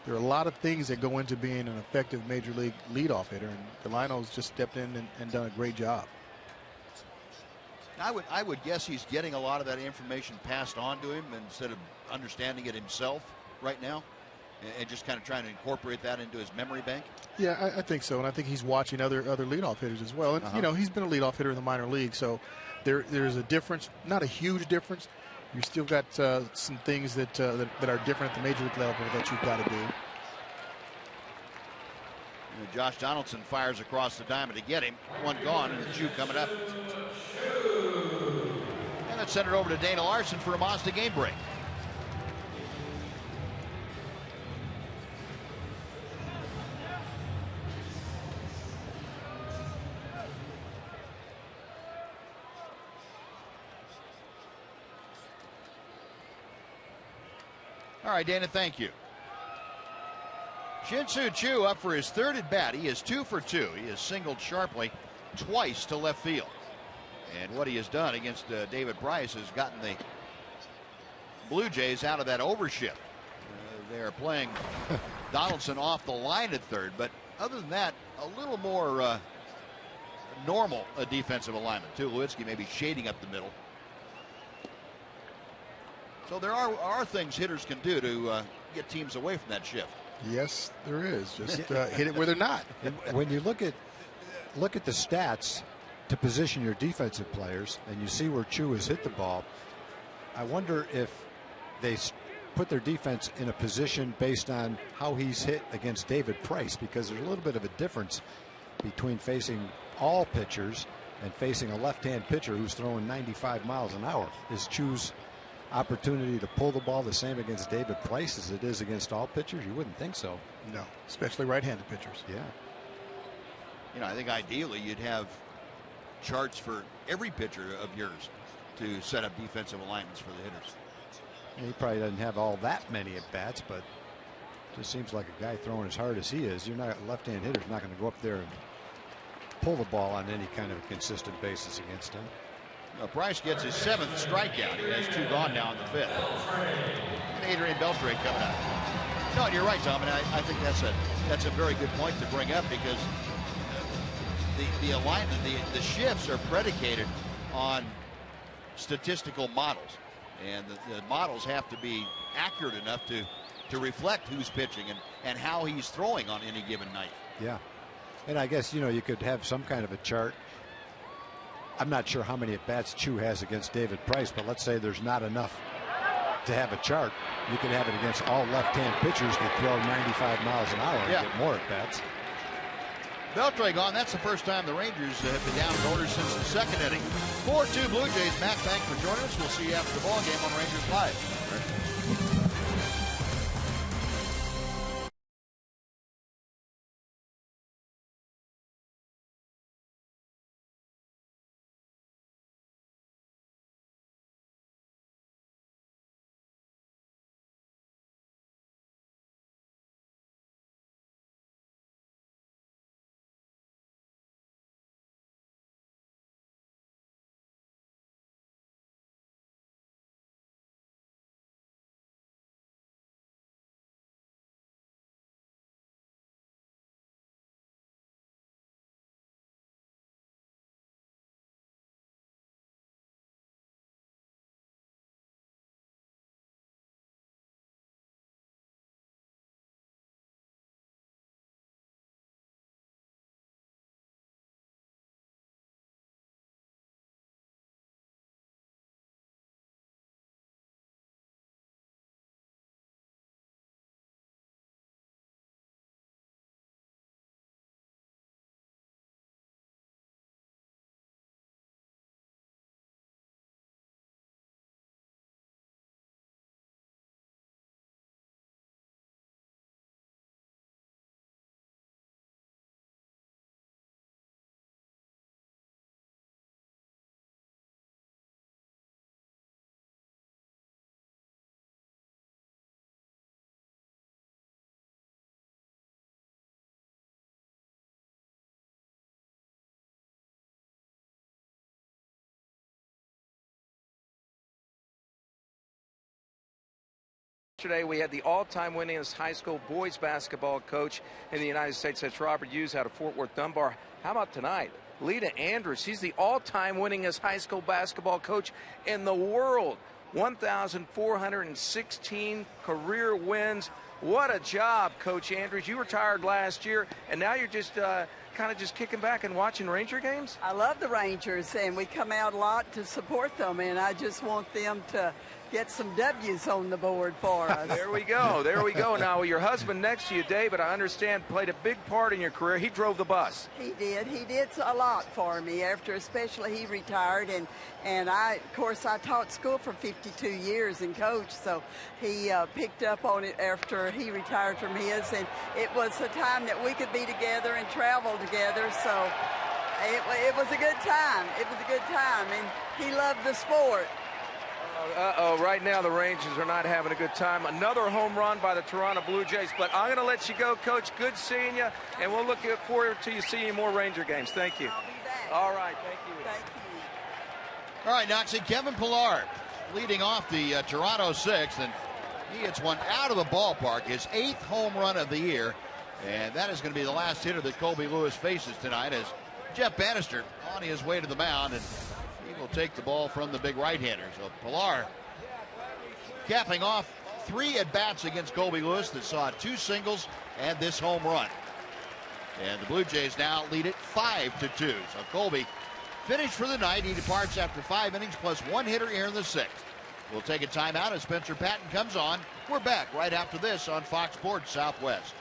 There are a lot of things that go into being an effective major league leadoff hitter, and Delino's just stepped in and done a great job. I would guess he's getting a lot of that information passed on to him instead of understanding it himself right now, and just kind of trying to incorporate that into his memory bank. Yeah, I think so, and I think he's watching other leadoff hitters as well. And you know, he's been a leadoff hitter in the minor league, so there's a difference, not a huge difference. You still got some things that are different at the major league level that you've got to do. And Josh Donaldson fires across the diamond to get him. One gone, and the Choo coming up. And let's send it over to Dana Larson for a Mazda game break. All right, Dana, thank you. Shin-Soo Choo up for his third at bat. He is 2 for 2. He has singled sharply twice to left field. And what he has done against David Price has gotten the Blue Jays out of that overshift. They are playing Donaldson off the line at third, but other than that, a little more normal defensive alignment. Tulowitzki maybe shading up the middle. So there are things hitters can do to get teams away from that shift. Yes, there is. Just hit it where they're not. When you look at the stats to position your defensive players, and you see where Choo has hit the ball, I wonder if they put their defense in a position based on how he's hit against David Price, because there's a little bit of a difference between facing all pitchers and facing a left-hand pitcher who's throwing 95 miles an hour. Is Choo's opportunity to pull the ball the same against David Price as it is against all pitchers? You wouldn't think so. No, especially right-handed pitchers. Yeah. You know, I think ideally you'd have charts for every pitcher of yours to set up defensive alignments for the hitters. And he probably doesn't have all that many at bats, but just seems like a guy throwing as hard as he is. You're not, a left-hand hitter's not going to go up there and pull the ball on any kind of a consistent basis against him. Price gets his 7th strikeout. He has 2 gone now in the 5th. And Adrian Beltre coming up. No, you're right, Tom, and I think that's a very good point to bring up, because the alignment, the shifts are predicated on statistical models, and the models have to be accurate enough to reflect who's pitching and how he's throwing on any given night. Yeah, and I guess, you know, you could have some kind of a chart. I'm not sure how many at-bats Choo has against David Price, but let's say there's not enough to have a chart. You could have it against all left-hand pitchers that throw 95 miles an hour and get more at-bats. Beltre gone. That's the first time the Rangers have been down in order since the 2nd inning. 4-2 Blue Jays. Matt, thanks for joining us. We'll see you after the ball game on Rangers Live. Yesterday, we had the all-time winningest high school boys basketball coach in the United States. That's Robert Hughes out of Fort Worth Dunbar. How about tonight? Lita Andrews. She's the all-time winningest high school basketball coach in the world. 1,416 career wins. What a job, Coach Andrews. You retired last year, and now you're just kind of just kicking back and watching Ranger games? I love the Rangers, and we come out a lot to support them, and I just want them to get some W's on the board for us. There we go. There we go. Now, your husband next to you, David, I understand, played a big part in your career. He drove the bus. He did. He did a lot for me after, especially he retired. And I, of course, I taught school for 52 years and coached, so he picked up on it after he retired from his. And it was a time that we could be together and travel together, so it was a good time. It was a good time, and he loved the sport. Uh-oh, right now the Rangers are not having a good time. Another home run by the Toronto Blue Jays, but I'm going to let you go, Coach. Good seeing you, and we'll look forward to you seeing more Ranger games. Thank you. I'll be back. All right, thank you. Thank you. All right, Noxie, Kevin Pillar leading off the Toronto sixth, and he hits one out of the ballpark, his 8th home run of the year, and that is going to be the last hitter that Colby Lewis faces tonight as Jeff Bannister on his way to the mound, and he will take the ball from the big right-hander. So Pillar capping off 3 at-bats against Colby Lewis that saw 2 singles and this home run. And the Blue Jays now lead it 5-2. So Colby finished for the night. He departs after 5 innings plus 1 hitter here in the 6th. We'll take a timeout as Spencer Patton comes on. We're back right after this on Fox Sports Southwest.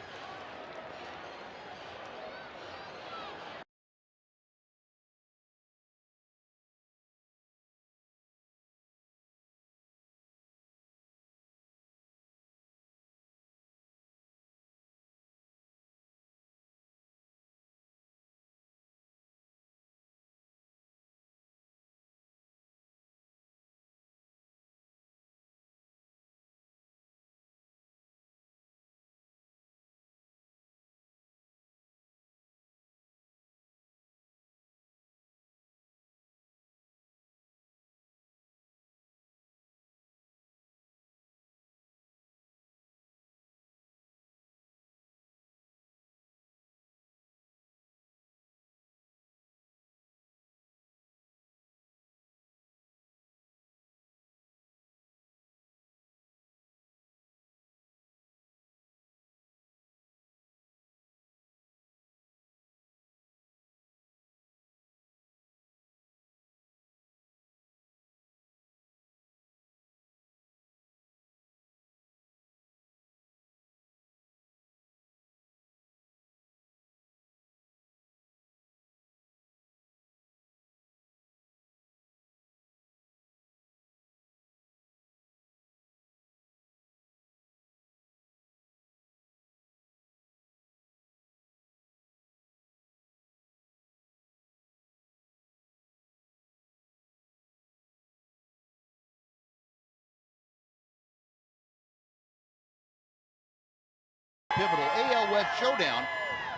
Pivotal AL West showdown.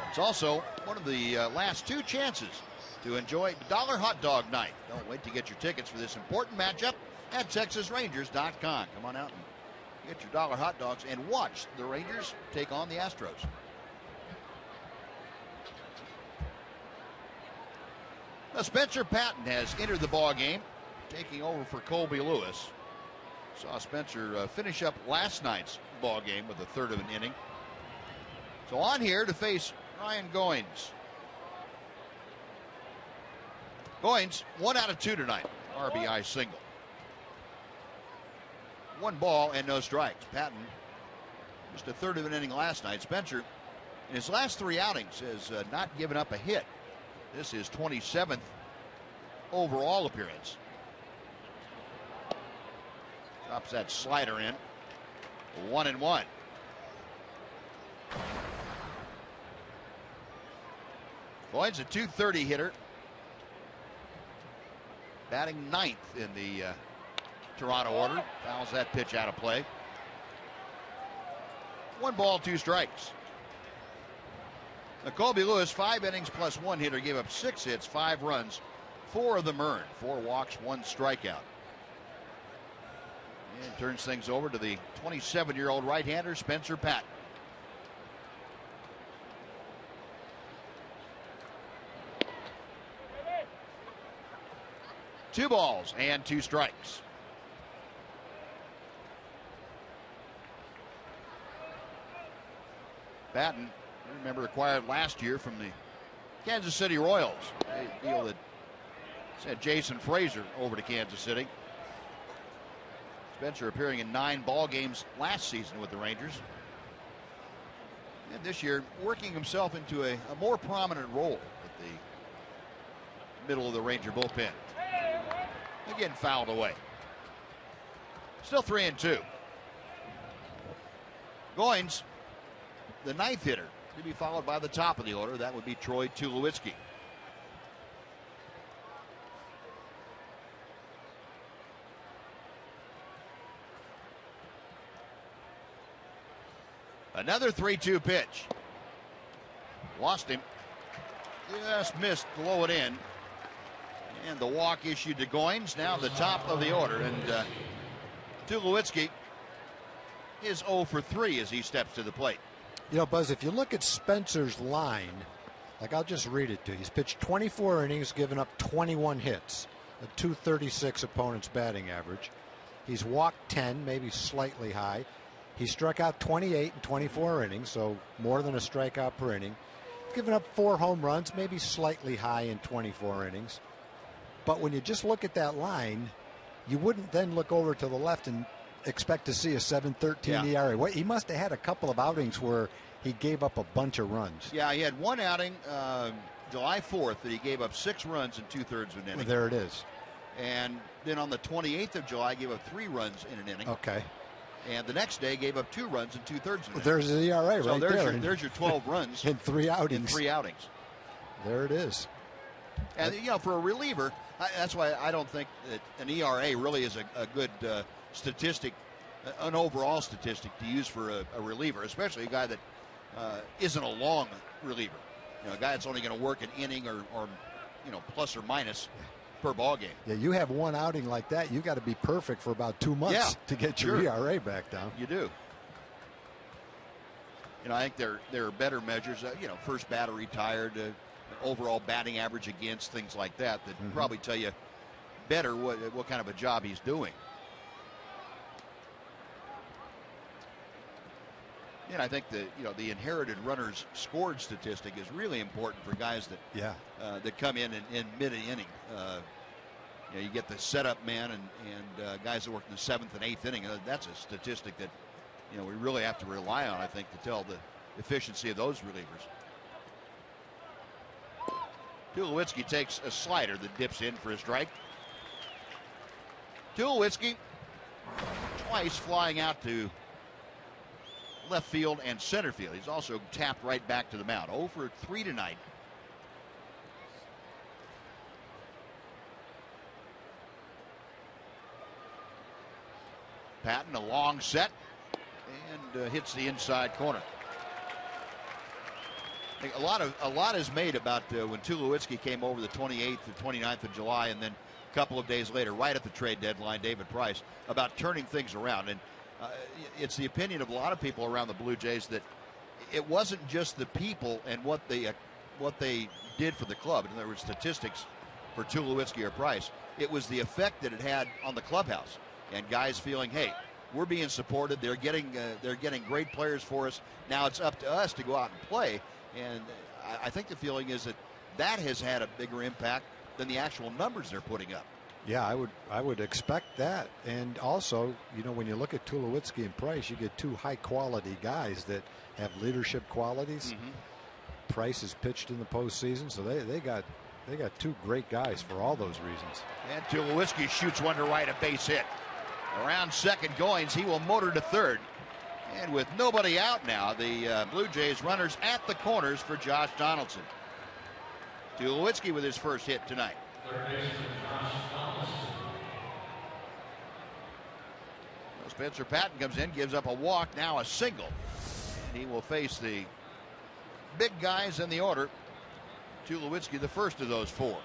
It's also one of the last 2 chances to enjoy Dollar Hot Dog Night. Don't wait to get your tickets for this important matchup at TexasRangers.com. Come on out and get your Dollar Hot Dogs and watch the Rangers take on the Astros. Now, Spencer Patton has entered the ball game, taking over for Colby Lewis. Saw Spencer finish up last night's ball game with a 1/3 of an inning. So on here to face Ryan Goins. Goins 1 out of 2 tonight. RBI single. 1 ball and no strikes. Patton just a 1/3 of an inning last night. Spencer in his last 3 outings has not given up a hit. This is 27th overall appearance. Drops that slider in. 1-1. Goins a .230 hitter. Batting 9th in the Toronto order. Fouls that pitch out of play. 1 ball, 2 strikes. Now, Colby Lewis, 5 innings plus 1 hitter, gave up 6 hits, 5 runs, 4 of them earned. 4 walks, 1 strikeout. And turns things over to the 27-year-old right-hander, Spencer Patton. Two balls and two strikes. Patton, remember, acquired last year from the Kansas City Royals. A deal that sent Jason Frazier over to Kansas City. Spencer appearing in 9 ball games last season with the Rangers. And this year working himself into a more prominent role at the middle of the Ranger bullpen. Again, fouled away. Still 3-2. Goins, the 9th hitter, to be followed by the top of the order. That would be Troy Tulowitzki. Another 3-2 pitch. Lost him. Just missed below it in. And the walk issued to Goins. Now the top of the order. And Tulowitzki is 0 for 3 as he steps to the plate. You know, Buzz, if you look at Spencer's line, like I'll just read it to you. He's pitched 24 innings, given up 21 hits, a .236 opponent's batting average. He's walked 10, maybe slightly high. He struck out 28 in 24 innings, so more than a strikeout per inning. He's given up 4 home runs, maybe slightly high in 24 innings. But when you just look at that line, you wouldn't then look over to the left and expect to see a 7.13 ERA. Well, he must have had a couple of outings where he gave up a bunch of runs. Yeah, he had one outing July 4th that he gave up 6 runs in 2/3 of an inning. Well, there it is. And then on the 28th of July, gave up 3 runs in an inning. Okay. And the next day gave up 2 runs in 2/3 of an inning. There's the ERA right there. There's your 12 runs in 3 outings. In 3 outings. There it is. And you know, for a reliever, that's why I don't think that an ERA really is a good statistic, an overall statistic to use for a reliever, especially a guy that isn't a long reliever. You know, a guy that's only going to work an inning or you know, plus or minus per ball game. Yeah, you have one outing like that, you got to be perfect for about 2 months to get your ERA back down. You do. You know, I think there are better measures. You know, first batter retired, overall batting average against, things like that probably tell you better what kind of a job he's doing. And I think the inherited runners scored statistic is really important for guys that that come in mid-inning. You know, you get the setup man and guys that work in the 7th and 8th inning. That's a statistic that we really have to rely on, I think, to tell the efficiency of those relievers. Tulowitzki takes a slider that dips in for a strike. Tulowitzki twice flying out to left field and center field. He's also tapped right back to the mound. 0 for 3 tonight. Patton, a long set, and hits the inside corner. A lot is made about when Tulowitzki came over the 28th and 29th of July, and then a couple of days later, right at the trade deadline, David Price, about turning things around. And it's the opinion of a lot of people around the Blue Jays that it wasn't just the people and what they did for the club. In other words, statistics for Tulowitzki or Price. It was the effect that it had on the clubhouse and guys feeling, hey, we're being supported. They're getting great players for us. Now it's up to us to go out and play. And I think the feeling is that has had a bigger impact than the actual numbers they're putting up. Yeah, I would expect that. And also, when you look at Tulowitzki and Price, you get 2 high-quality guys that have leadership qualities. Price has pitched in the postseason, so they got 2 great guys for all those reasons. And Tulowitzki shoots one to right, a base hit. Around second Goins, he will motor to third. And with nobody out now, the Blue Jays runners at the corners for Josh Donaldson. Tulowitzki with his first hit tonight. Spencer Patton comes in, gives up a walk, now a single. And he will face the big guys in the order. Tulowitzki, the first of those 4.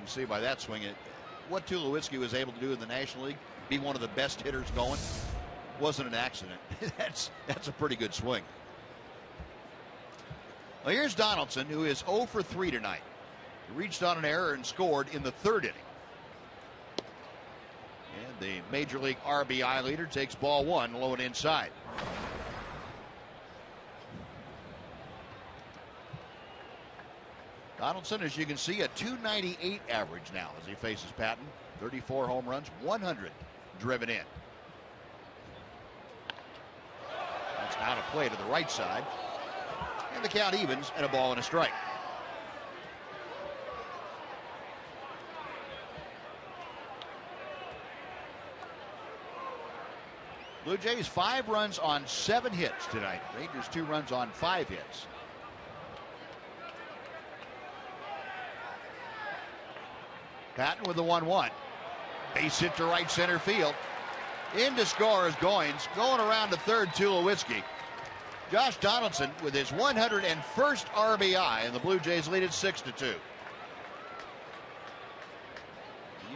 can see by that swing it. What Tulowitzki was able to do in the National League, be one of the best hitters going, wasn't an accident. That's a pretty good swing. Well, here's Donaldson, who is 0 for 3 tonight. He reached on an error and scored in the 3rd inning. And the Major League RBI leader takes ball 1, low and inside. Donaldson, as you can see, a .298 average now as he faces Patton. 34 home runs, 100 driven in. That's out of play to the right side. And the count evens and a ball and a strike. Blue Jays 5 runs on 7 hits tonight. Rangers 2 runs on 5 hits. Patton with the 1-1. Base hit to right center field. In to score is Goins. Going around to third, Tulowitzki. Josh Donaldson with his 101st RBI, and the Blue Jays lead it 6-2. You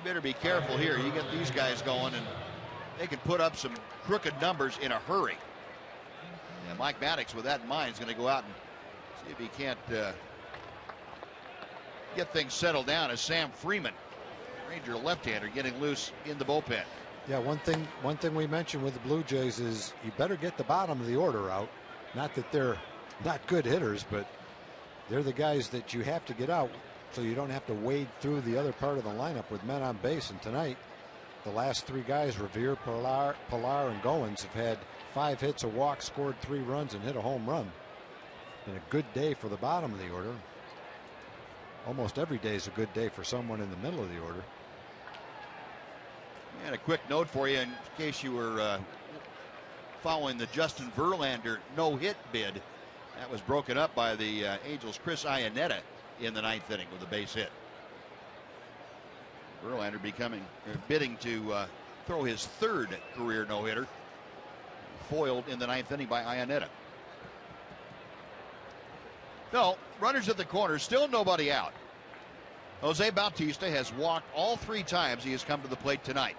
better be careful here. You get these guys going, and they can put up some crooked numbers in a hurry. And Mike Maddox, with that in mind, is going to go out and see if he can't get things settled down as Sam Freeman, Ranger left-hander, getting loose in the bullpen. Yeah, one thing we mentioned with the Blue Jays is you better get the bottom of the order out. Not that they're not good hitters, but they're the guys that you have to get out so you don't have to wade through the other part of the lineup with men on base. And tonight, the last 3 guys, Revere, Pilar, and Goins, have had 5 hits, a walk, scored 3 runs, and hit a home run. And a good day for the bottom of the order. Almost every day is a good day for someone in the middle of the order. And a quick note for you in case you were following the Justin Verlander no-hit bid. That was broken up by the Angels' Chris Iannetta in the 9th inning with a base hit. Verlander bidding to throw his 3rd career no-hitter, foiled in the 9th inning by Iannetta. No, runners at the corner, still nobody out. Jose Bautista has walked all 3 times he has come to the plate tonight.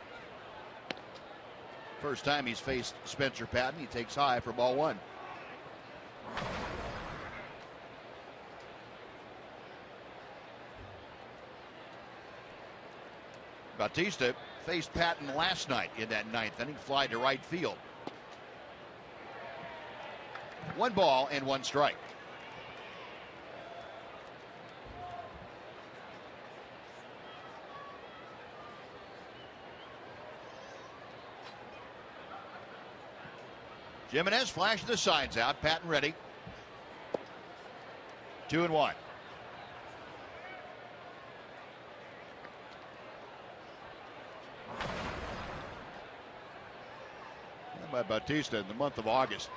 First time he's faced Spencer Patton. He takes high for ball 1. Bautista faced Patton last night in that 9th inning, fly to right field. 1 ball and 1 strike. Jimenez flashed the signs out. Patton ready. 2-1. By Bautista in the month of August.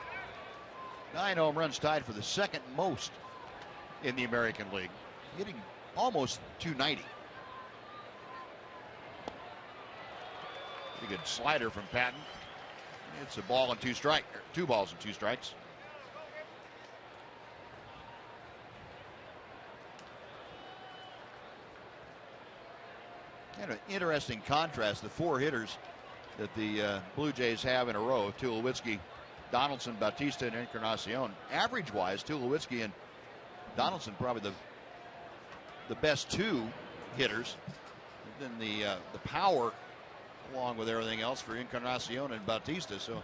9 home runs, tied for the 2nd most in the American League. Hitting almost .290. Pretty good slider from Patton. It's a ball and 2 strikes. 2 balls and 2 strikes. And an interesting contrast, the 4 hitters that the Blue Jays have in a row, Tulowitzki, Donaldson, Bautista, and Encarnacion. Average-wise, Tulowitzki and Donaldson probably the best 2 hitters. And then the power, along with everything else, for Encarnacion and Bautista. So,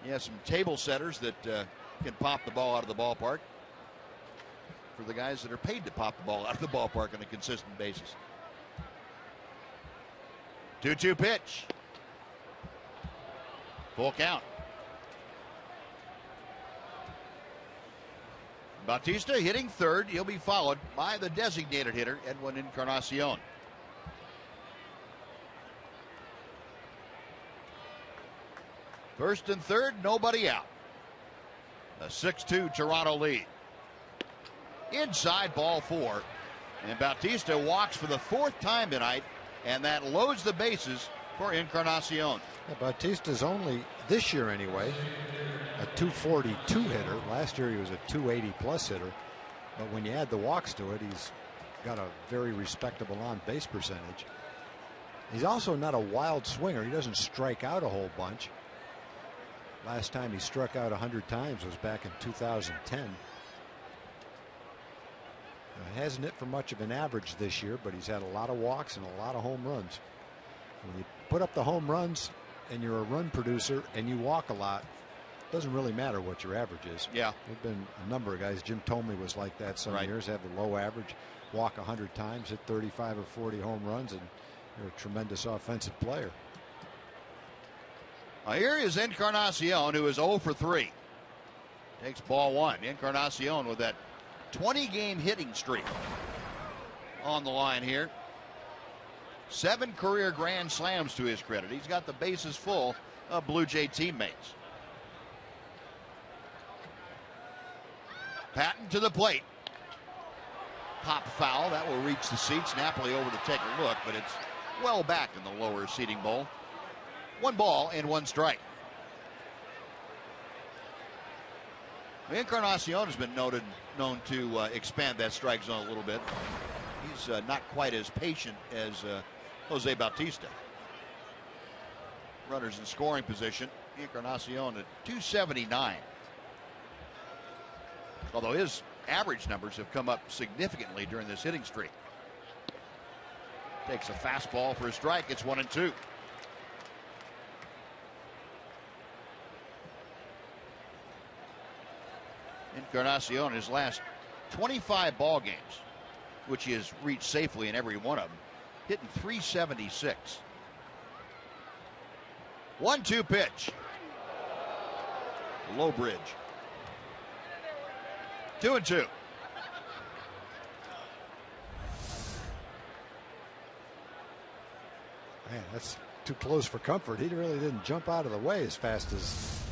yeah, some table setters that can pop the ball out of the ballpark for the guys that are paid to pop the ball out of the ballpark on a consistent basis. 2-2 pitch. Full count. Bautista hitting 3rd. He'll be followed by the designated hitter, Edwin Encarnacion. First and 3rd, nobody out. A 6-2 Toronto lead. Inside, ball 4. And Bautista walks for the 4th time tonight, and that loads the bases for Encarnacion. Yeah, Bautista's only, this year anyway, a .242 hitter. Last year he was a .280 plus hitter. But when you add the walks to it, he's got a very respectable on-base percentage. He's also not a wild swinger. He doesn't strike out a whole bunch. Last time he struck out 100 times was back in 2010. Hasn't hit for much of an average this year, but he's had a lot of walks and a lot of home runs. When you put up the home runs and you're a run producer and you walk a lot, it doesn't really matter what your average is. Yeah. There've been a number of guys. Jim Thome was like that some years, have a low average, walk 100 times, hit 35 or 40 home runs, and you're a tremendous offensive player. Here is Encarnacion, who is 0 for 3. Takes ball 1. Encarnacion with that 20-game hitting streak on the line here. 7 career grand slams to his credit. He's got the bases full of Blue Jay teammates. Patton to the plate. Pop foul. That will reach the seats. Napoli over to take a look, but it's well back in the lower seating bowl. 1 ball and 1 strike. Encarnacion has been known to expand that strike zone a little bit. He's not quite as patient as Jose Bautista. Runners in scoring position. Encarnacion at 279. Although his average numbers have come up significantly during this hitting streak. Takes a fastball for a strike. It's 1-2. Encarnacion, his last 25 ball games, which he has reached safely in every one of them, hitting .376. 1-2 pitch. Low bridge. 2-2. Man, that's too close for comfort. He really didn't jump out of the way as fast as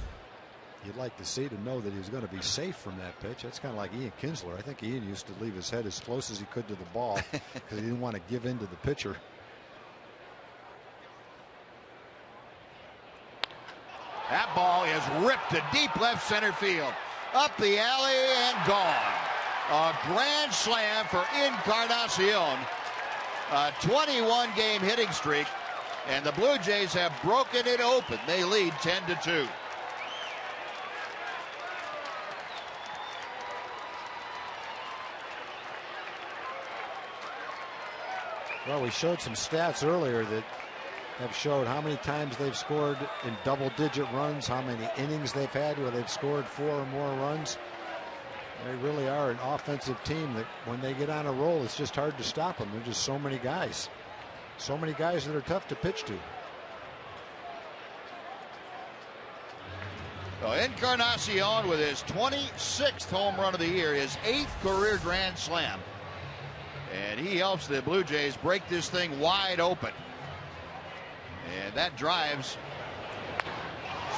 you'd like to see to know that he was going to be safe from that pitch. That's kind of like Ian Kinsler. I think Ian used to leave his head as close as he could to the ball because he didn't want to give in to the pitcher. That ball is ripped to deep left center field. Up the alley and gone. A grand slam for Encarnacion. A 21-game hitting streak. And the Blue Jays have broken it open. They lead 10-2. Well, we showed some stats earlier that have showed how many times they've scored in double-digit runs, how many innings they've had where they've scored 4 or more runs. They really are an offensive team that when they get on a roll, it's just hard to stop them. There's just so many guys. So many guys that are tough to pitch to. So Encarnacion with his 26th home run of the year, his 8th career grand slam. And he helps the Blue Jays break this thing wide open. And that drives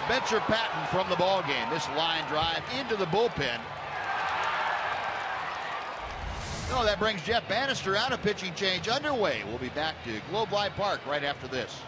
Spencer Patton from the ballgame. This line drive into the bullpen. Oh, that brings Jeff Bannister out. A pitching change underway. We'll be back to Globe Life Park right after this.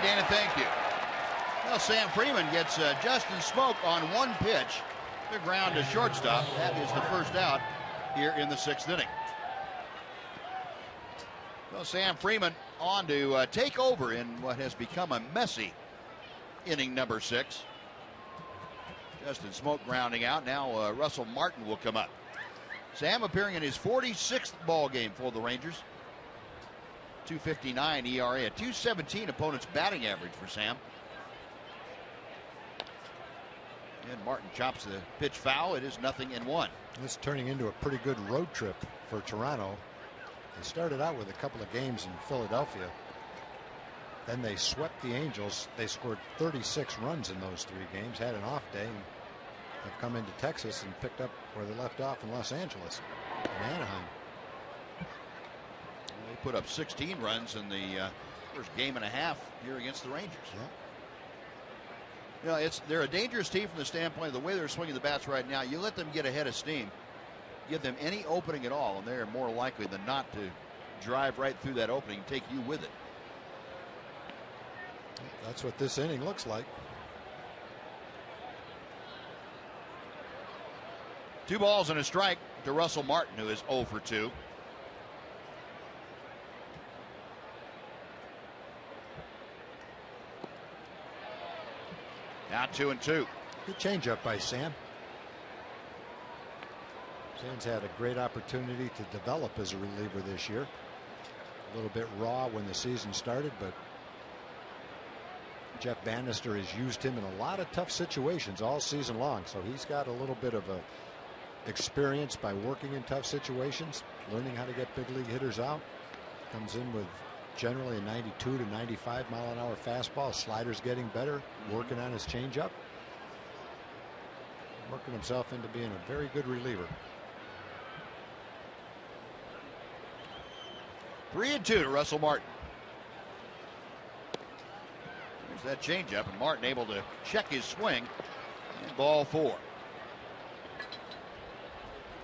right, Dana, thank you. Well, Sam Freeman gets Justin Smoke on one pitch to ground to shortstop. That is the first out here in the 6th inning. Well, Sam Freeman on to take over in what has become a messy inning number 6. Justin Smoke grounding out. Now Russell Martin will come up. Sam appearing in his 46th ball game for the Rangers. 2.59 ERA, a 2.17 opponent's batting average for Sam. And Martin chops the pitch foul. It is 0-1. This is turning into a pretty good road trip for Toronto. They started out with a couple of games in Philadelphia. Then they swept the Angels. They scored 36 runs in those 3 games, had an off day, and have come into Texas and picked up where they left off in Los Angeles and Anaheim. They put up 16 runs in the first game and a half here against the Rangers. Yeah. You know, they're a dangerous team from the standpoint of the way they're swinging the bats right now. You let them get ahead of steam, give them any opening at all, and they're more likely than not to drive right through that opening and take you with it. That's what this inning looks like. 2 balls and a strike to Russell Martin, who is 0 for 2. Now 2-2. Good changeup by Sam. Sam's had a great opportunity to develop as a reliever this year. A little bit raw when the season started, but Jeff Bannister has used him in a lot of tough situations all season long. So he's got a little bit of a experience by working in tough situations, learning how to get big league hitters out. Comes in with generally a 92 to 95 mile an hour fastball. Slider's getting better, working on his changeup, working himself into being a very good reliever. 3-2 to Russell Martin. There's that changeup, and Martin able to check his swing. And ball 4.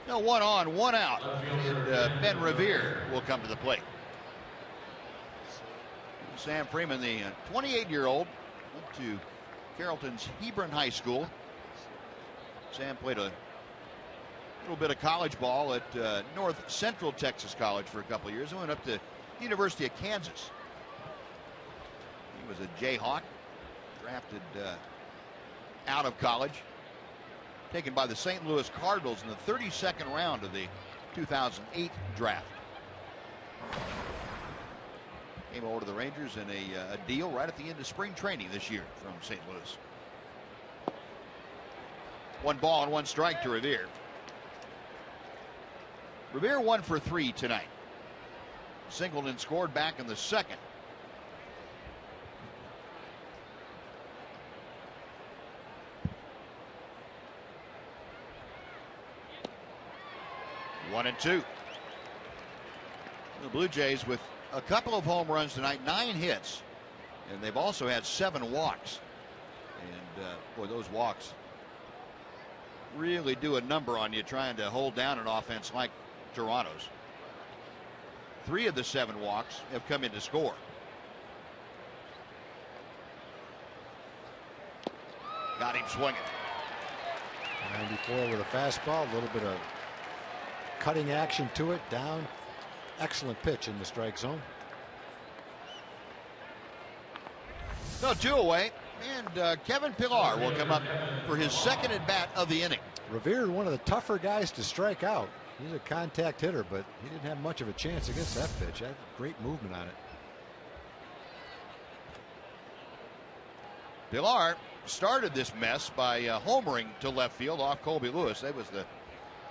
Now 1 on, 1 out, and Ben Revere will come to the plate. Sam Freeman, the 28-year-old, went to Carrollton's Hebron High School. Sam played a little bit of college ball at North Central Texas College for a couple of years and went up to University of Kansas. He was a Jayhawk, drafted out of college, taken by the St. Louis Cardinals in the 32nd round of the 2008 draft. Came over to the Rangers in a deal right at the end of spring training this year from St. Louis. 1 ball and 1 strike to Revere. Revere 1 for 3 tonight. Singleton scored back in the 2nd. One and 2. The Blue Jays with a couple of home runs tonight, 9 hits, and they've also had 7 walks. And boy, those walks really do a number on you trying to hold down an offense like Toronto's. 3 of the 7 walks have come in to score. Got him swinging. 94 with a fastball, a little bit of cutting action to it, down. Excellent pitch in the strike zone. No, 2 away, and Kevin Pillar will come up for his 2nd at bat of the inning. Revere, one of the tougher guys to strike out. He's a contact hitter, but he didn't have much of a chance against that pitch. Had great movement on it. Pillar started this mess by homering to left field off Colby Lewis. That was the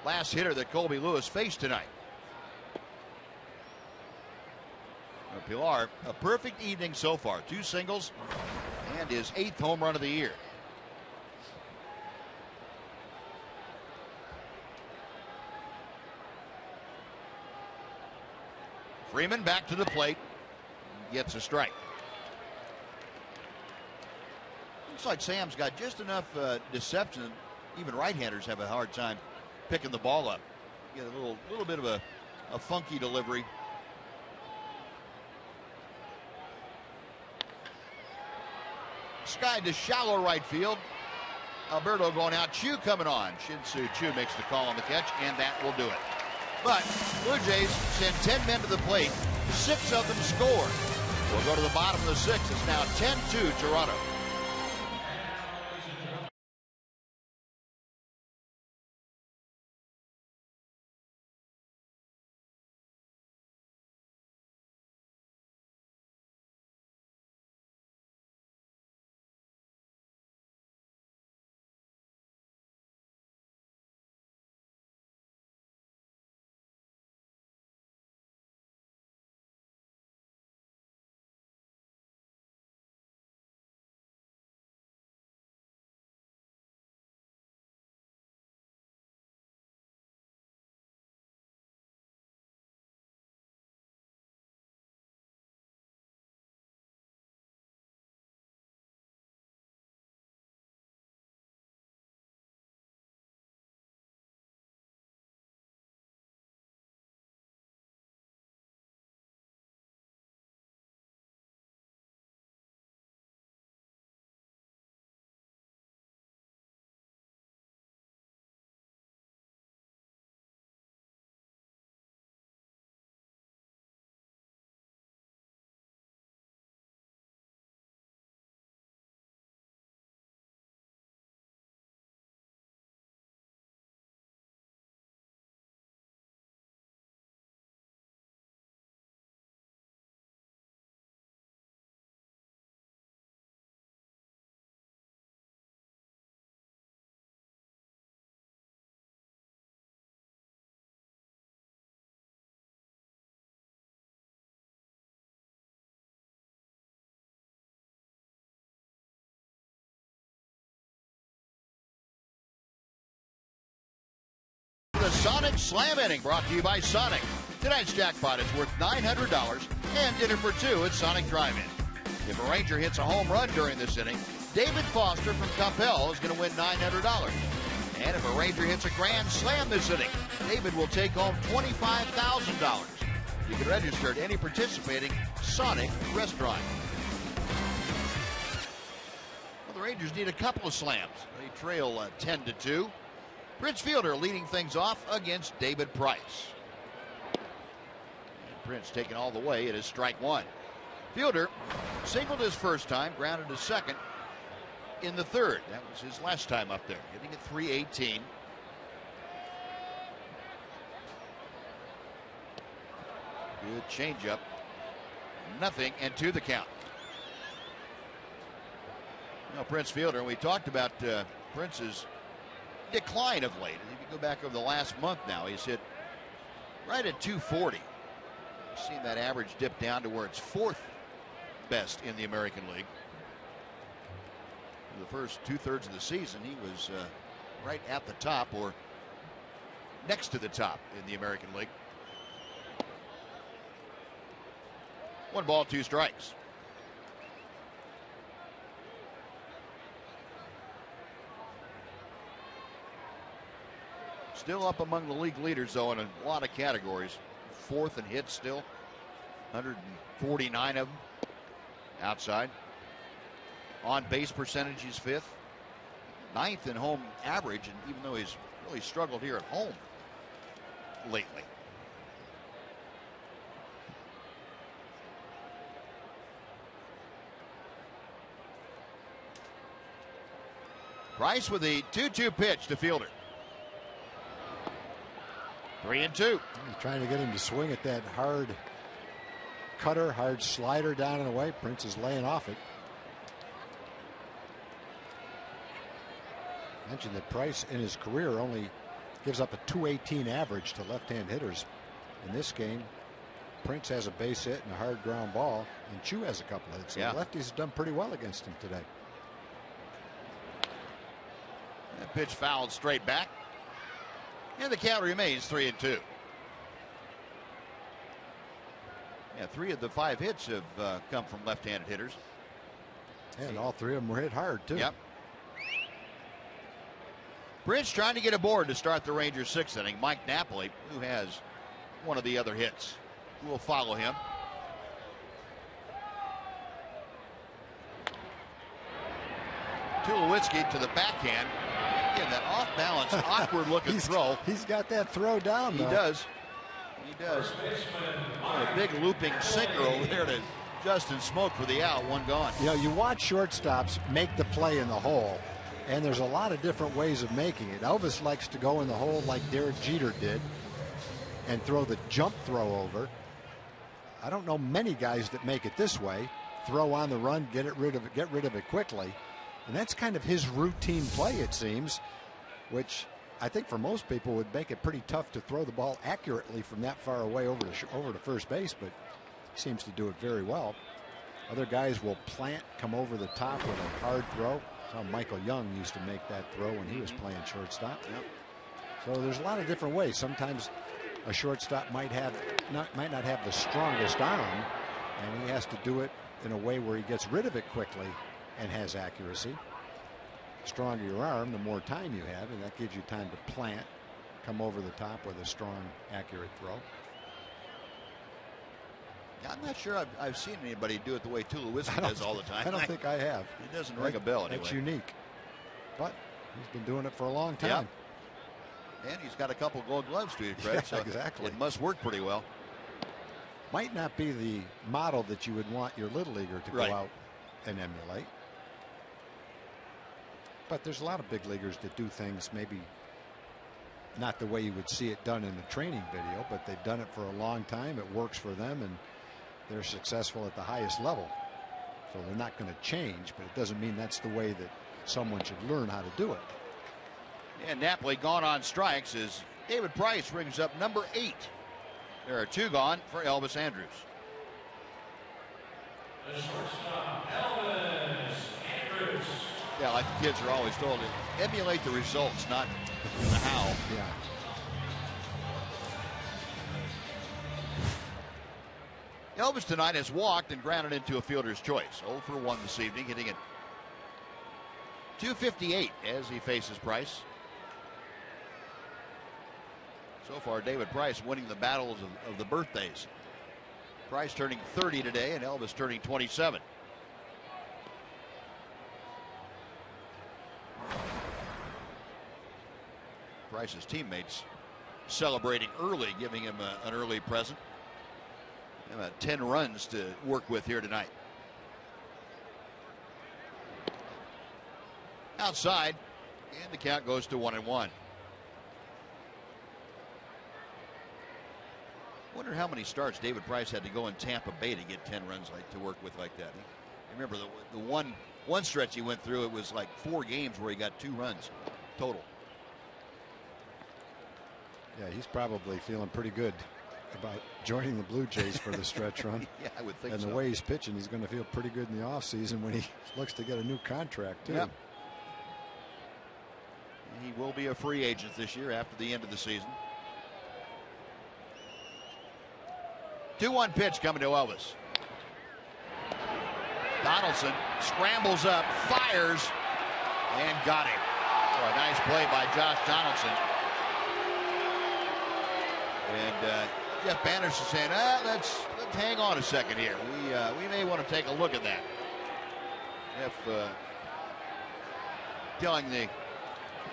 last hitter that Colby Lewis faced tonight. Pillar, a perfect evening so far. 2 singles and his 8th home run of the year. Freeman back to the plate, gets a strike. Looks like Sam's got just enough deception. Even right-handers have a hard time picking the ball up. Get a little bit of a funky delivery. Sky to shallow right field. Alberto going out. Chu coming on. Shin-Soo Choo makes the call on the catch, and that will do it. But Blue Jays send 10 men to the plate. 6 of them scored. We'll go to the bottom of the 6th. It's now 10-2 Toronto. The Sonic Slam Inning, brought to you by Sonic. Tonight's jackpot is worth $900 and dinner for 2 at Sonic Drive-In. If a Ranger hits a home run during this inning, David Foster from Capel is going to win $900. And if a Ranger hits a grand slam this inning, David will take home $25,000. You can register at any participating Sonic restaurant. Well, the Rangers need a couple of slams. They trail 10-2. Prince Fielder leading things off against David Price. And Prince taking all the way. It is strike 1. Fielder singled his first time, grounded his second in the 3rd. That was his last time up there, hitting at .318. Good changeup. 0-2 the count. Now Prince Fielder, we talked about Prince's decline of late. If you go back over the last month now, he's hit right at .240. Seen that average dip down to where it's 4th best in the American League. For the first 2/3 of the season, he was right at the top or next to the top in the American League. 1 ball, 2 strikes. Still up among the league leaders, though, in a lot of categories. 4th in hits still. 149 of them outside. On base percentage, he's 5th. 9th in home average, and even though he's really struggled here at home lately. Price with the 2-2 pitch to Fielder. 3-2. He's trying to get him to swing at that hard cutter, hard slider down and away. Prince is laying off it. Mentioned that Price in his career only gives up a .218 average to left-hand hitters. In this game, Prince has a base hit and a hard ground ball, and Chu has a couple of hits. So the lefties have done pretty well against him today. That pitch fouled straight back. And the count remains 3-2. Yeah, 3 of the 5 hits have come from left-handed hitters. And all 3 of them were hit hard, too. Yep. Prince trying to get aboard to start the Rangers' 6th inning. Mike Napoli, who has one of the other hits, will follow him. Tulowitzki to the backhand. Again, that off-balance, awkward-looking throw. He's got that throw down, though. He does. He does. A big looping sinker over there to Justin Smoke for the out. One gone. You know, you watch shortstops make the play in the hole, and there's a lot of different ways of making it. Elvis likes to go in the hole like Derek Jeter did and throw the jump throw over. I don't know many guys that make it this way. Throw on the run, get rid of it quickly. And that's kind of his routine play, it seems, which I think for most people would make it pretty tough to throw the ball accurately from that far away over to first base, but he seems to do it very well. Other guys will come over the top with a hard throw. That's how Michael Young used to make that throw when he was playing shortstop. Yep. So there's a lot of different ways. Sometimes a shortstop might not have the strongest arm, and he has to do it in a way where he gets rid of it quickly and has accuracy. The stronger your arm, the more time you have, and that gives you time to plant, come over the top with a strong, accurate throw. I'm not sure I've seen anybody do it the way Tulowitzki does all the time. I don't think I have. It doesn't ring a bell anyway. It's unique. But he's been doing it for a long time. Yep. And he's got a couple Gold Gloves to his credit, so exactly. It must work pretty well. Might not be the model that you would want your little leaguer to go out and emulate. But there's a lot of big leaguers that do things maybe not the way you would see it done in a training video, but they've done it for a long time. It works for them, and they're successful at the highest level. So they're not going to change, but it doesn't mean that's the way that someone should learn how to do it. And Napoli gone on strikes as David Price rings up number 8. There are 2 gone for Elvis Andrus. The shortstop, Elvis Andrus. Yeah, like the kids are always told, emulate the results, not the how. Yeah. Elvis tonight has walked and grounded into a fielder's choice. 0 for 1 this evening, hitting at .258 as he faces Price. So far, David Price winning the battles of the birthdays. Price turning 30 today, and Elvis turning 27. Price's teammates celebrating early, giving him an early present. 10 runs to work with here tonight. Outside, and the count goes to 1-1. Wonder how many starts David Price had to go in Tampa Bay to get 10 runs to work with like that. Remember the one stretch he went through, it was like 4 games where he got 2 runs total. Yeah, he's probably feeling pretty good about joining the Blue Jays for the stretch run. Yeah, I would think so. And the way he's pitching, he's going to feel pretty good in the offseason when he looks to get a new contract, too. Yep. He will be a free agent this year after the end of the season. 2-1 pitch coming to Elvis. Donaldson scrambles up, fires, and got him. Oh, a nice play by Josh Donaldson. And Jeff Banish is saying, let's hang on a second here. We may want to take a look at that. Jeff telling the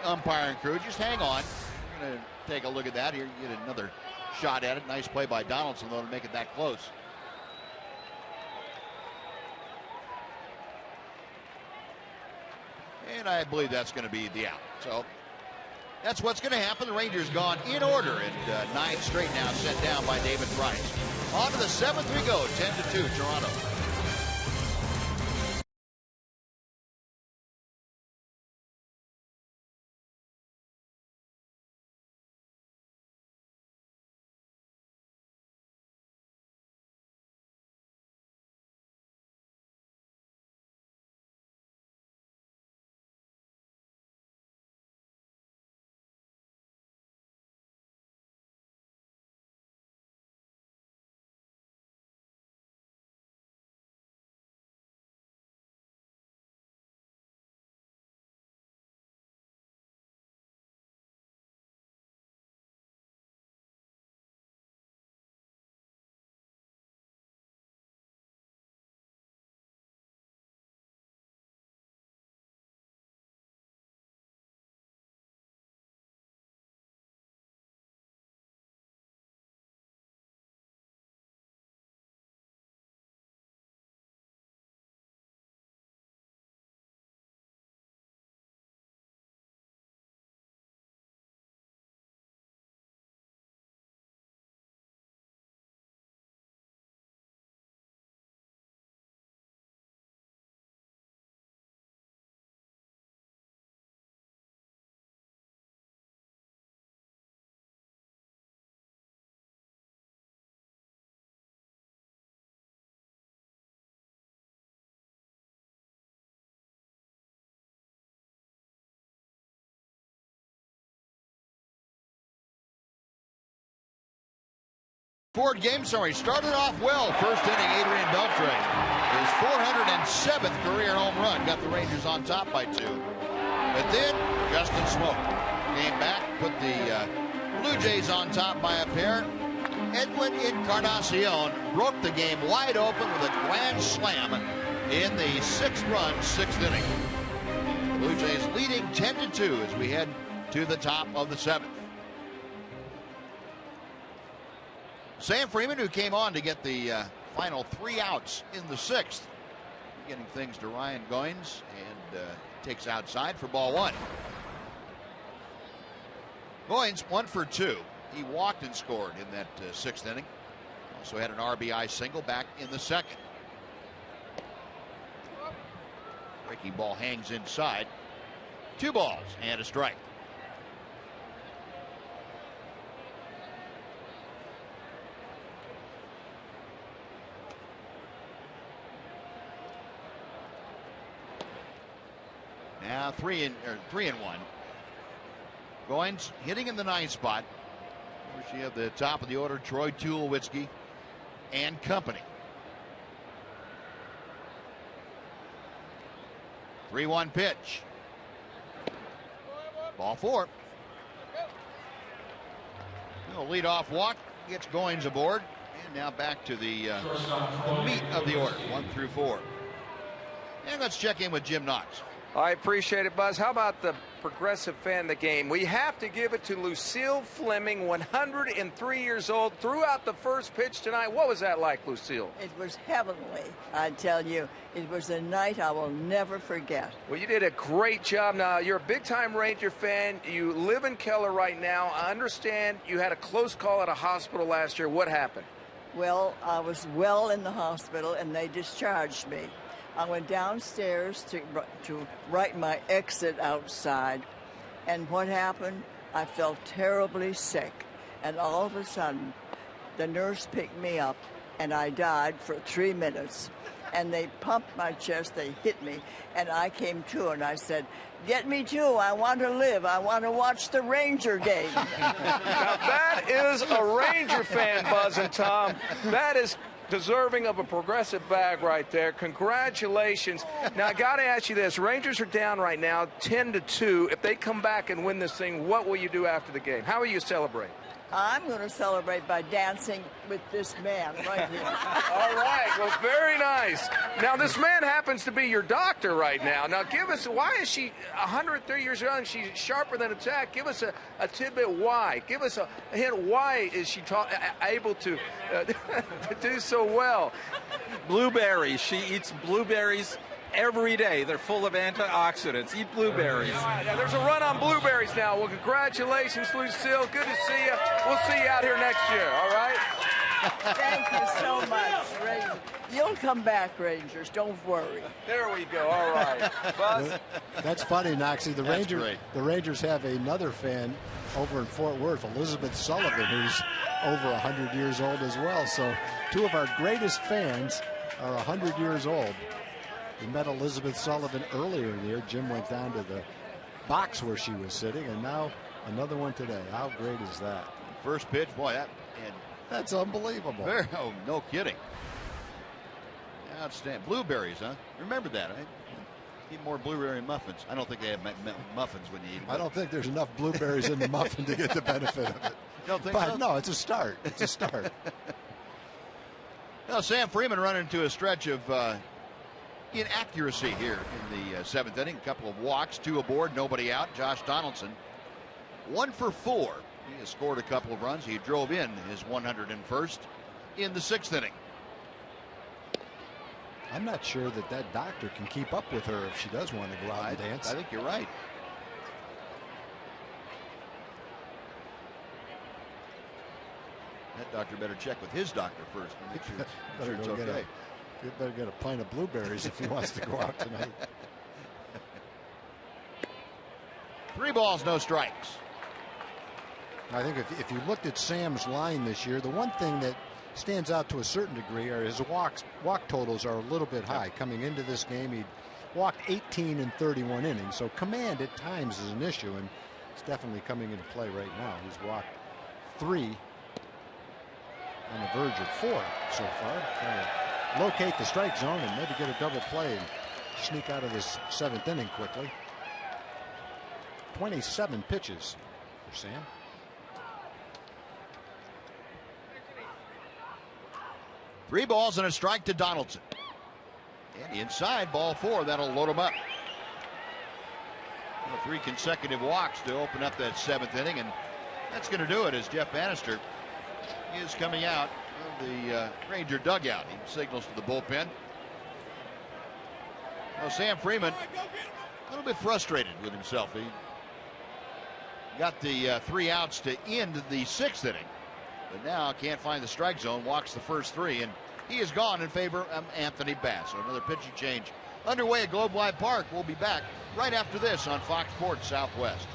umpiring crew, just hang on. We're going to take a look at that here. You get another shot at it. Nice play by Donaldson, though, to make it that close. And I believe that's going to be the out. So that's what's going to happen. The Rangers gone in order, and 9 straight now set down by David Price. On to the 7th we go, 10-2 Toronto. Ford game summary started off well. First inning, Adrian Beltre. His 407th career home run got the Rangers on top by 2. But then Justin Smoke came back, put the Blue Jays on top by a pair. Edwin Encarnacion broke the game wide open with a grand slam in the 6th-run 6th inning. The Blue Jays leading 10-2 as we head to the top of the 7th. Sam Freeman, who came on to get the final 3 outs in the 6th, getting things to Ryan Goins, and takes outside for ball 1. Goins 1 for 2. He walked and scored in that 6th inning. Also had an RBI single back in the 2nd. Breaking ball hangs inside. 2 balls and a strike. Now 3 and 1. Goins hitting in the 9th spot. Of course, you have the top of the order, Troy Tulowitzki and company. 3-1 pitch. Ball 4. Lead off walk gets Goins aboard, and now back to the meat of the order, 1 through 4. And let's check in with Jim Knox. I appreciate it, Buzz. How about the progressive fan of the game? We have to give it to Lucille Fleming, 103 years old, threw out the first pitch tonight. What was that like, Lucille? It was heavenly, I tell you. It was a night I will never forget. Well, you did a great job. Now, you're a big-time Ranger fan. You live in Keller right now. I understand you had a close call at a hospital last year. What happened? Well, I was well in the hospital, and they discharged me. I went downstairs to write my exit outside, and what happened? I felt terribly sick, and all of a sudden, the nurse picked me up, and I died for 3 minutes. And they pumped my chest, they hit me, and I came to, and I said, "Get me too, I want to live, I want to watch the Ranger game." Now that is a Ranger fan, Buzz and Tom. That is deserving of a progressive bag right there. Congratulations. Now, I got to ask you this. Rangers are down right now 10-2. If they come back and win this thing, what will you do after the game? How will you celebrate? I'm going to celebrate by dancing with this man right here. All right. Well, very nice. Now, this man happens to be your doctor right now. Now, give us, why is she 103 years young? She's sharper than a tack. Give us a tidbit why. Give us a hint. Why is she able to do so well? Blueberries. She eats blueberries every day. They're full of antioxidants. Eat blueberries. All right, now there's a run on blueberries now. Well, congratulations, Lucille. Good to see you. We'll see you out here next year, all right? Thank you so much, Rangers. You'll come back, Rangers. Don't worry. There we go. All right. Buzz? That's funny, Noxie. The Rangers have another fan over in Fort Worth, Elizabeth Sullivan, who's over 100 years old as well. So 2 of our greatest fans are 100 years old. We met Elizabeth Sullivan earlier in the year. Jim went down to the box where she was sitting, and now another one today. How great is that? First pitch, boy, that's unbelievable. Oh, no kidding. Outstanding. Blueberries, huh? Remember that, right? Eat more blueberry muffins. I don't think they have muffins when you eat them. I don't think there's enough blueberries in the muffin to get the benefit of it. Don't think but so? No, it's a start. It's a start. Well, Sam Freeman running into a stretch of inaccuracy here in the 7th inning. A couple of walks, 2 aboard, nobody out. Josh Donaldson, 1 for 4. He has scored a couple of runs. He drove in his 101st in the 6th inning. I'm not sure that doctor can keep up with her if she does want to go out and dance. I think you're right. That doctor better check with his doctor first and make sure it's okay. You better get a pint of blueberries if he wants to go out tonight. 3 balls, no strikes. I think if you looked at Sam's line this year, the one thing that stands out to a certain degree are his walk totals are a little bit high. Coming into this game, he walked 18 in 31 innings, so command at times is an issue, and it's definitely coming into play right now. He's walked 3 on the verge of 4 so far. Trying to locate the strike zone and maybe get a double play and sneak out of this 7th inning quickly. 27 pitches for Sam. Three balls and a strike to Donaldson. And inside, ball 4. That'll load him up. 3 consecutive walks to open up that 7th inning, and that's going to do it as Jeff Bannister is coming out of the Ranger dugout. He signals to the bullpen. Well, Sam Freeman a little bit frustrated with himself. He got the 3 outs to end the 6th inning, but now can't find the strike zone. Walks the first 3, and he is gone in favor of Anthony Bass. So another pitching change underway at Globe Life Park. We'll be back right after this on Fox Sports Southwest.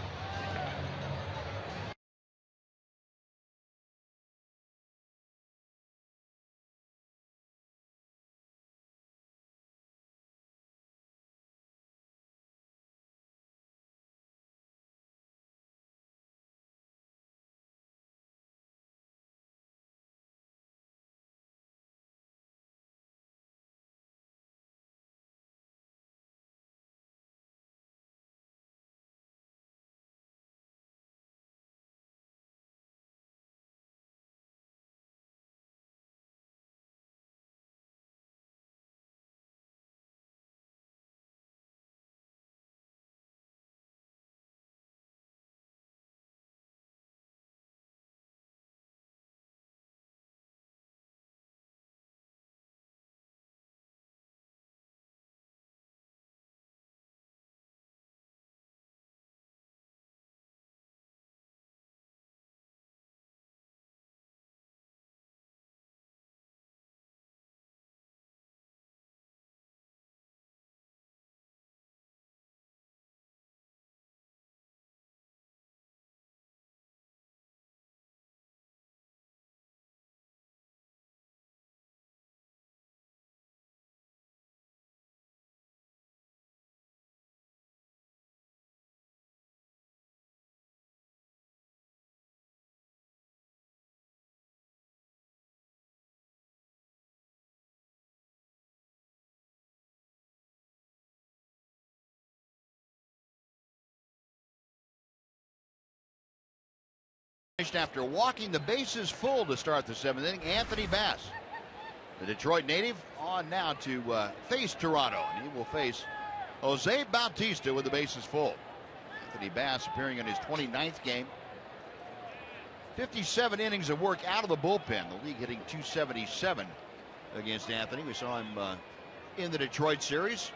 After walking the bases full to start the 7th inning, Anthony Bass, the Detroit native, on now to face Toronto. And he will face Jose Bautista with the bases full. Anthony Bass appearing in his 29th game. 57 innings of work out of the bullpen. The league hitting .277 against Anthony. We saw him in the Detroit series.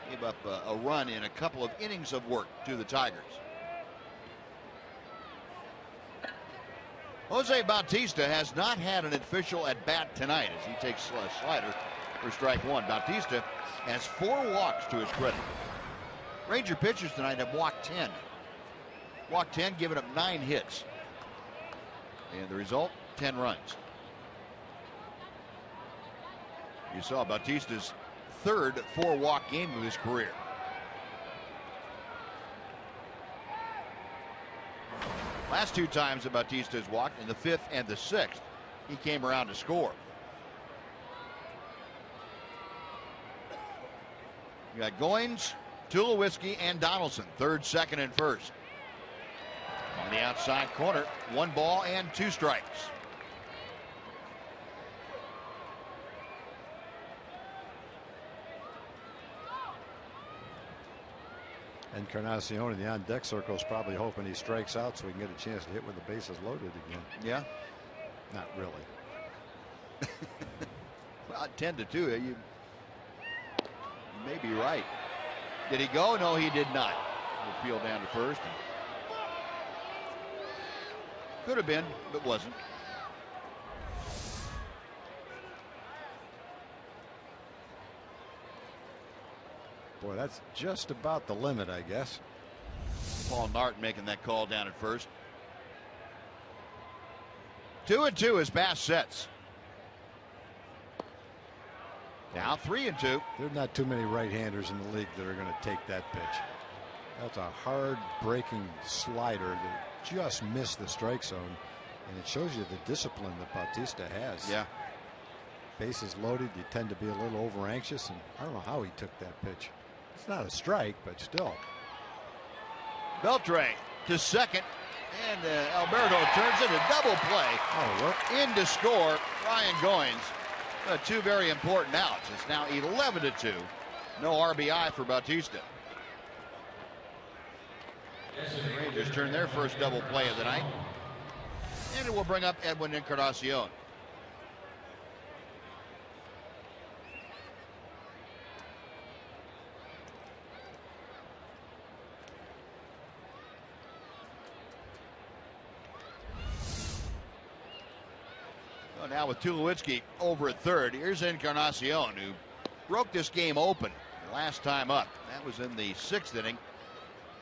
Gave up a run in a couple of innings of work to the Tigers. Jose Bautista has not had an official at bat tonight as he takes a slider for strike 1. Bautista has 4 walks to his credit. Ranger pitchers tonight have walked 10. Walked 10, given up 9 hits. And the result, 10 runs. You saw Bautista's 3rd 4-walk game of his career. Last 2 times that Bautista has walked, in the 5th and the 6th, he came around to score. You got Goins, Tulowitzki, and Donaldson, 3rd, 2nd, and 1st. On the outside corner, 1 ball and 2 strikes. Encarnacion in the on-deck circle is probably hoping he strikes out so he can get a chance to hit with the bases loaded again. Yeah? Not really. Well, 10-2. You may be right. Did he go? No, he did not. Appeal down to first. Could have been, but wasn't. Boy, that's just about the limit, I guess. Paul Narton making that call down at first. 2-2 as Bass sets. Now 3-2. There's not too many right-handers in the league that are going to take that pitch. That's a hard breaking slider that just missed the strike zone And it shows you the discipline that Bautista has. Yeah. Bases loaded, you tend to be a little over anxious, and I don't know how he took that pitch. It's not a strike, but still. Beltre to second, and Alberto turns it a double play. Oh, look. In to score, Ryan Goins. Two very important outs. It's now 11-2. No RBI for Bautista. The Rangers turn their first double play of the night. And it will bring up Edwin Encarnacion. So now with Tulowitzki over at third, here's Encarnacion, who broke this game open last time up. That was in the 6th inning.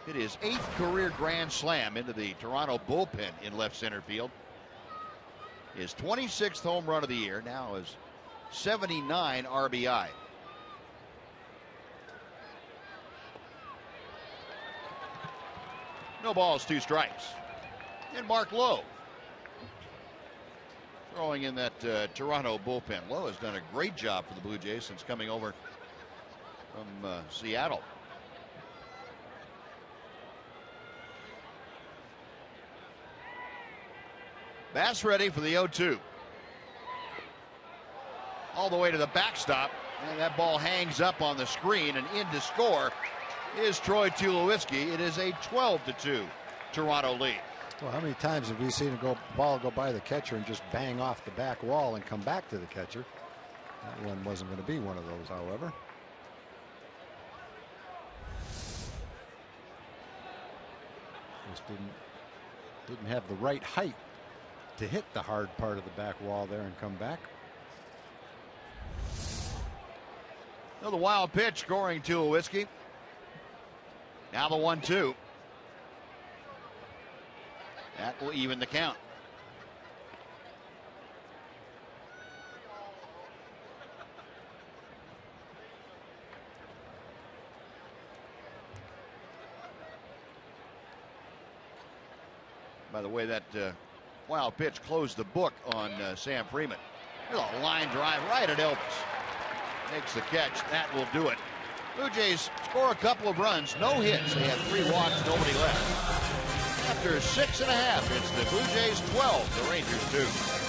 Hit his 8th career grand slam into the Toronto bullpen in left center field. His 26th home run of the year, now is 79 RBI. No balls, 2 strikes. And Mark Lowe throwing in that Toronto bullpen. Lowe has done a great job for the Blue Jays since coming over from Seattle. Bass ready for the 0-2. All the way to the backstop, and that ball hangs up on the screen, and in to score is Troy Tulowitzki. It is a 12-2 Toronto lead. Well, how many times have we seen a ball go by the catcher and just bang off the back wall and come back to the catcher? That one wasn't going to be one of those, however. Just didn't have the right height to hit the hard part of the back wall there and come back. Another wild pitch scoring Tulowitzki. Now the 1-2. That will even the count. By the way, that wild pitch closed the book on Sam Freeman. There's a line drive right at Elvis. Makes the catch. That will do it. Blue Jays score a couple of runs. No hits. They had 3 walks, nobody left. After 6.5, it's the Blue Jays 12, the Rangers 2.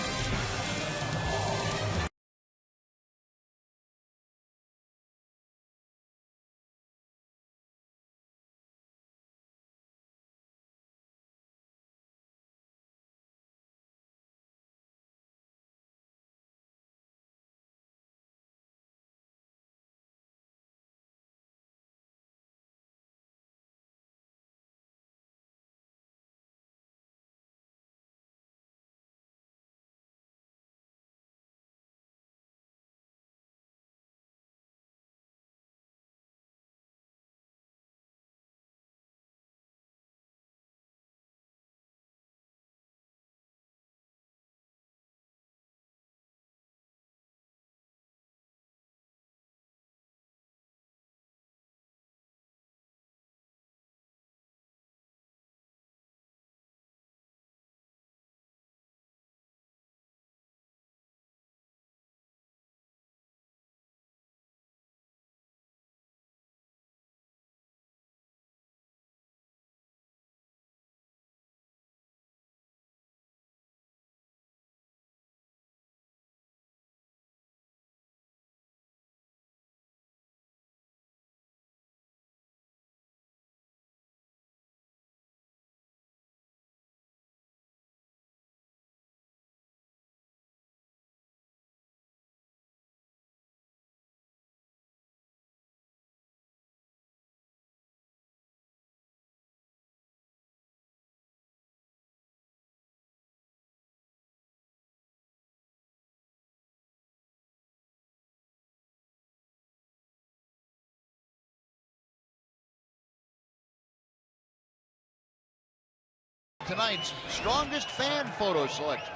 Tonight's strongest fan photo selection.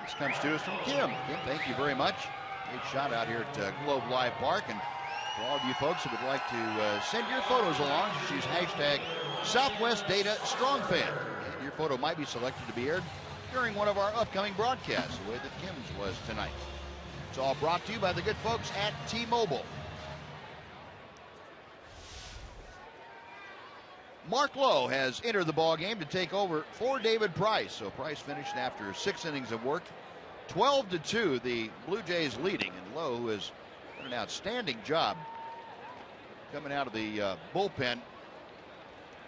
This comes to us from Kim. Kim, thank you very much. Great shot out here at Globe Live Park. And for all of you folks that would like to send your photos along, just use hashtag Southwest Data Strong Fan. And your photo might be selected to be aired during one of our upcoming broadcasts, the way that Kim's was tonight. It's all brought to you by the good folks at T-Mobile. Mark Lowe has entered the ballgame to take over for David Price. So Price finished after 6 innings of work. 12-2, the Blue Jays leading. And Lowe, who has done an outstanding job coming out of the bullpen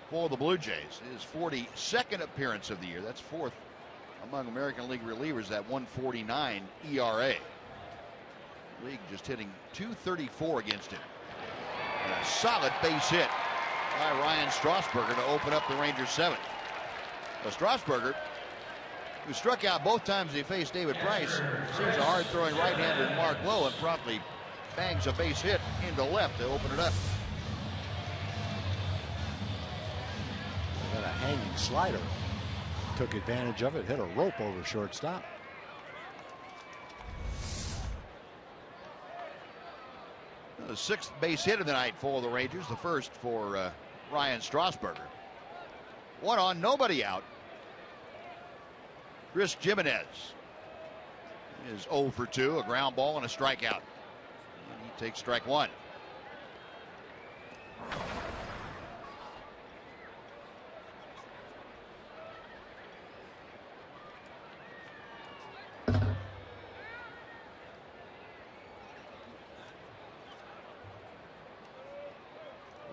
for the Blue Jays. His 42nd appearance of the year. That's 4th among American League relievers, that 1.49 ERA. League just hitting .234 against him. And a solid base hit by Ryan Strasburger to open up the Rangers' 7th. Well, Strasburger, who struck out both times he faced David Price, sees a hard-throwing right-hander Mark Lowe and promptly bangs a base hit into left to open it up. Got a hanging slider. Took advantage of it, hit a rope over shortstop. The 6th base hit of the night for the Rangers, the first for Ryan Strasburger. 1 on, nobody out. Chris Jimenez is 0 for 2, a ground ball and a strikeout. And he takes strike 1.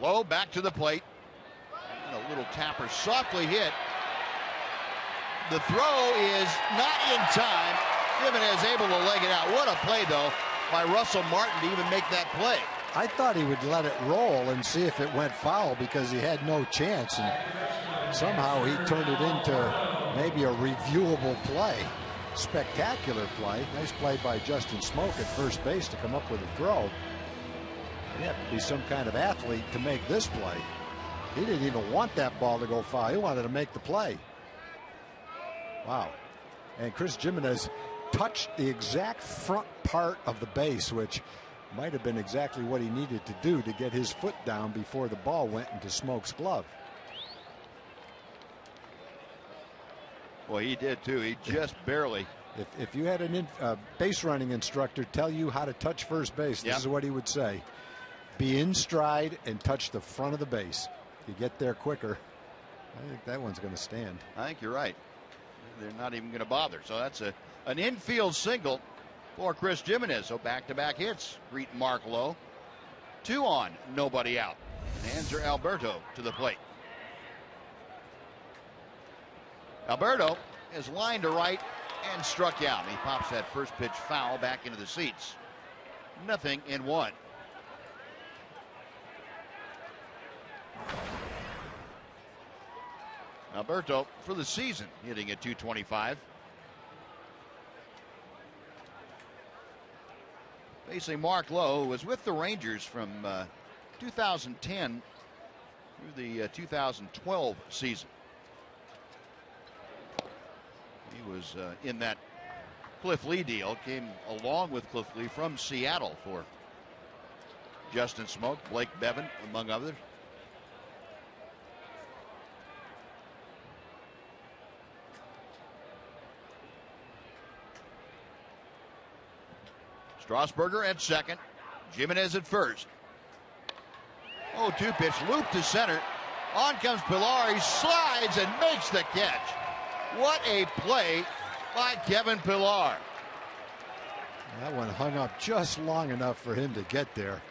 Lowe back to the plate. And a little tapper softly hit. The throw is not in time. Jimenez able to leg it out. What a play, though, by Russell Martin to even make that play. I thought he would let it roll and see if it went foul because he had no chance. And somehow he turned it into maybe a reviewable play. Spectacular play. Nice play by Justin Smoke at first base to come up with a throw. You have to be some kind of athlete to make this play. He didn't even want that ball to go foul. He wanted to make the play. Wow. And Chris Jimenez touched the exact front part of the base, which might have been exactly what he needed to do to get his foot down before the ball went into Smoke's glove. Well, he did too. He just barely. If you had a base running instructor tell you how to touch first base, this is what he would say. Be in stride and touch the front of the base. If you get there quicker, I think that one's going to stand. I think you're right. They're not even going to bother. So that's an infield single for Chris Jimenez. So back-to-back hits greet Mark Lowe. 2 on, nobody out. And Hanser Alberto to the plate. Alberto is lined to right and struck out. He pops that first pitch foul back into the seats. 0-1. Alberto for the season hitting at .225. Facing Mark Lowe, who was with the Rangers from 2010 through the 2012 season. He was in that Cliff Lee deal, came along with Cliff Lee from Seattle for Justin Smoke, Blake Bevan, among others. Strasburger at second. Jimenez at first. 0-2 pitch, loop to center. On comes Pilar. He slides and makes the catch. What a play by Kevin Pilar. That one hung up just long enough for him to get there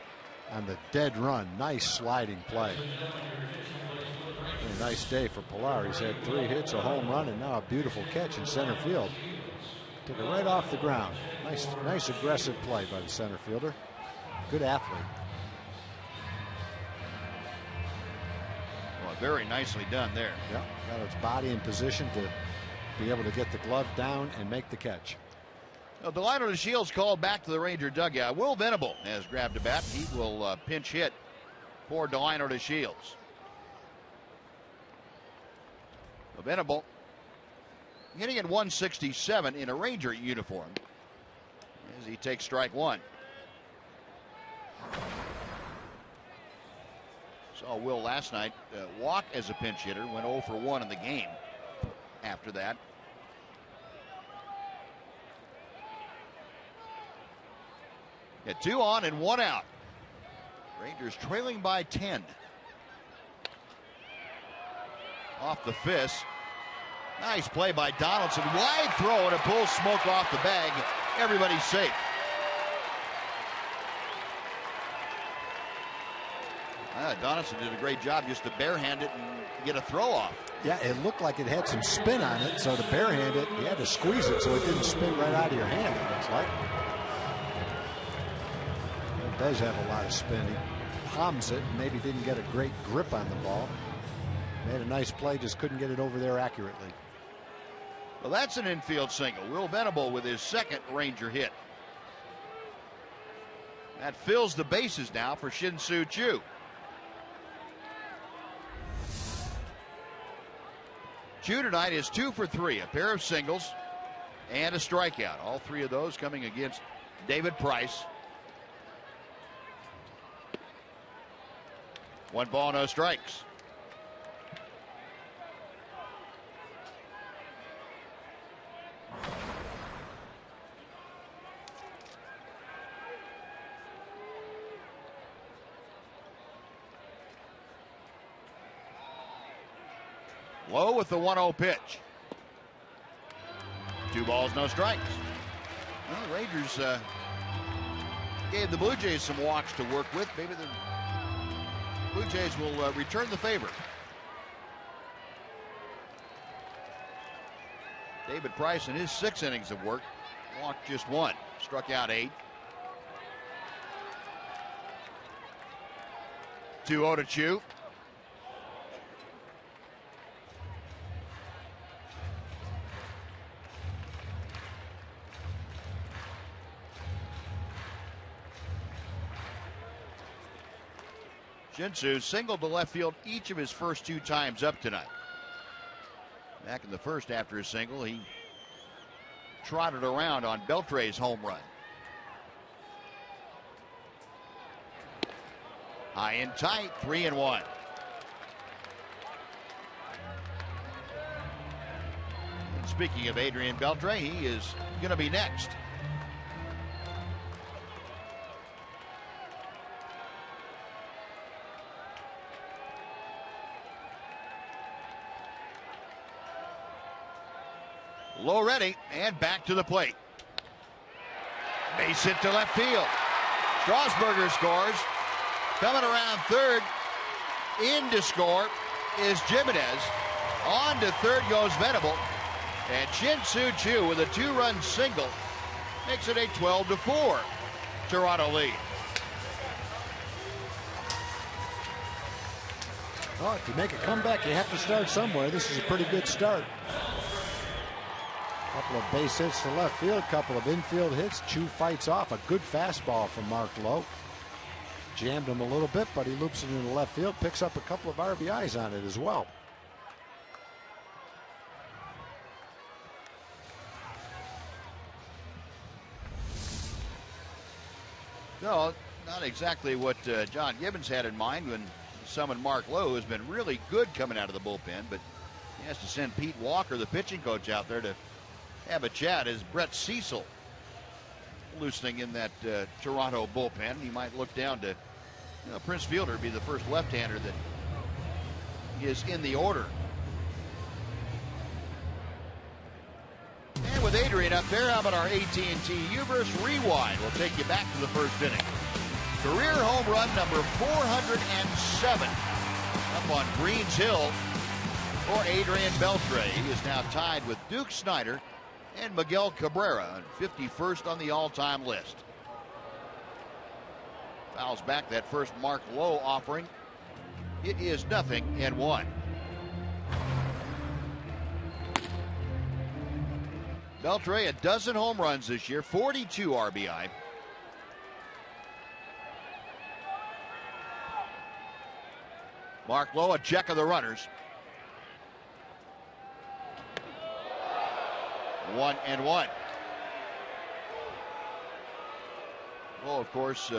on the dead run. Nice sliding play. A nice day for Pilar. He's had 3 hits, a home run, and now a beautiful catch in center field. Took it right off the ground. Nice aggressive play by the center fielder. Good athlete. Well, very nicely done there. Yeah, got its body in position to be able to get the glove down and make the catch. Well, Delino DeShields called back to the Ranger dugout. Will Venable has grabbed a bat. He will pinch hit for Delino DeShields. Well, Venable hitting at 167 in a Ranger uniform as he takes strike 1. Saw Will last night walk as a pinch hitter, went 0 for 1 in the game after that. At 2 on and 1 out. Rangers trailing by 10. Off the fist. Nice play by Donaldson. Wide throw, and it pulls smoke off the bag. Everybody's safe. Donaldson did a great job just to barehand it and get a throw off. Yeah, it looked like it had some spin on it, so to barehand it, you had to squeeze it so it didn't spin right out of your hand, it looks like. It does have a lot of spin. He palms it, maybe didn't get a great grip on the ball. Made a nice play, just couldn't get it over there accurately. Well, that's an infield single. Will Venable with his second Ranger hit. That fills the bases now for Shin-Soo Choo. Choo tonight is 2 for 3, a pair of singles and a strikeout. All 3 of those coming against David Price. 1 ball, no strikes. Low with the 1-0 pitch. 2 balls, no strikes. Well, the Rangers gave the Blue Jays some walks to work with. Maybe the Blue Jays will return the favor. David Price in his 6 innings of work walked just 1, struck out 8. 2-0 to Choo. Shin-Soo singled to left field each of his first 2 times up tonight. Back in the first after his single, he trotted around on Beltre's home run. High and tight, 3-1. And speaking of Adrian Beltre, he is going to be next. Low ready and back to the plate. Base hit to left field. Strasburger scores. Coming around third, in to score is Jimenez. On to third goes Venable. And Shin-Soo Choo with a 2-run single makes it a 12-4 Toronto lead. Well, if you make a comeback, you have to start somewhere. This is a pretty good start. Couple of base hits to left field, couple of infield hits. Choo fights off a good fastball from Mark Lowe. Jammed him a little bit, but he loops it into left field, picks up a couple of RBIs on it as well. No, not exactly what John Gibbons had in mind when he summoned Mark Lowe, who's been really good coming out of the bullpen, but he has to send Pete Walker, the pitching coach, out there to have a chat. As Brett Cecil loosening in that Toronto bullpen. He might look down to Prince Fielder, be the first left-hander that is in the order. And with Adrian up there, how about our AT&T Uverse Rewind? We'll take you back to the first inning. Career home run number 407 up on Greens Hill for Adrian Beltre. He is now tied with Duke Snider and Miguel Cabrera, and 51st on the all-time list. Fouls back that first Mark Lowe offering. It is 0-1. Beltre, a dozen home runs this year, 42 RBI. Mark Lowe, a check of the runners. 1-1. Well, of course,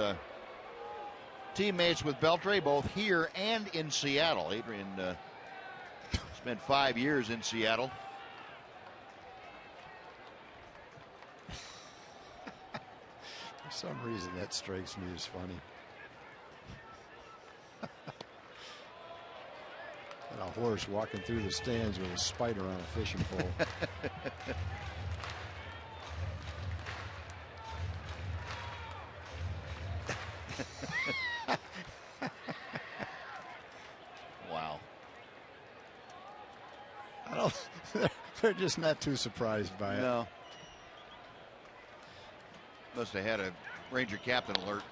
teammates with Beltre, both here and in Seattle. Adrian spent 5 years in Seattle. some reason that strikes me as funny. And a horse walking through the stands with a spider on a fishing pole. Wow. I don't. They're just not too surprised by it. No. Must have had a Ranger captain alert.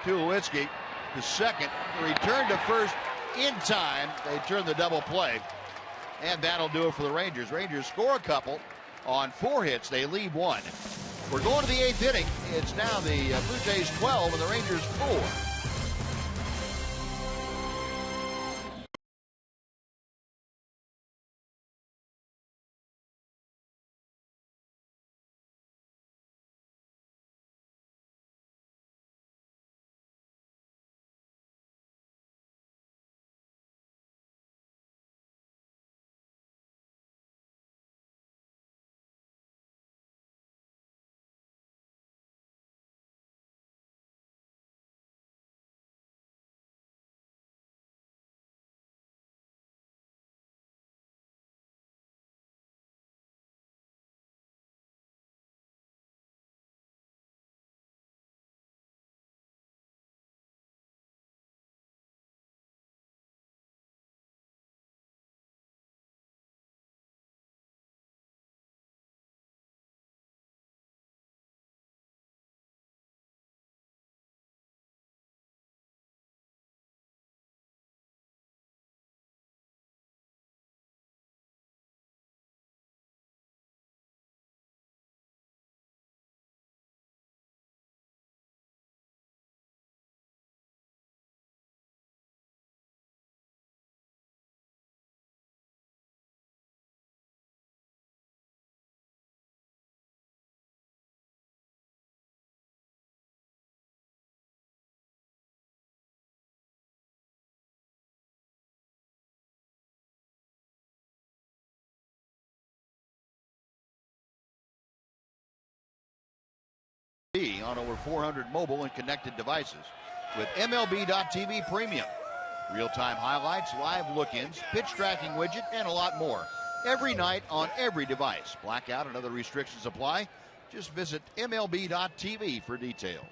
Tulowitzki, the second, return to first in time. They turn the double play, and that'll do it for the Rangers. Rangers score a couple on 4 hits. They leave 1. We're going to the 8th inning. It's now the Blue Jays 12 and the Rangers 4. On over 400 mobile and connected devices with MLB.TV Premium. Real-time highlights, live look-ins, pitch tracking widget, and a lot more. Every night on every device. Blackout and other restrictions apply. Just visit MLB.TV for details.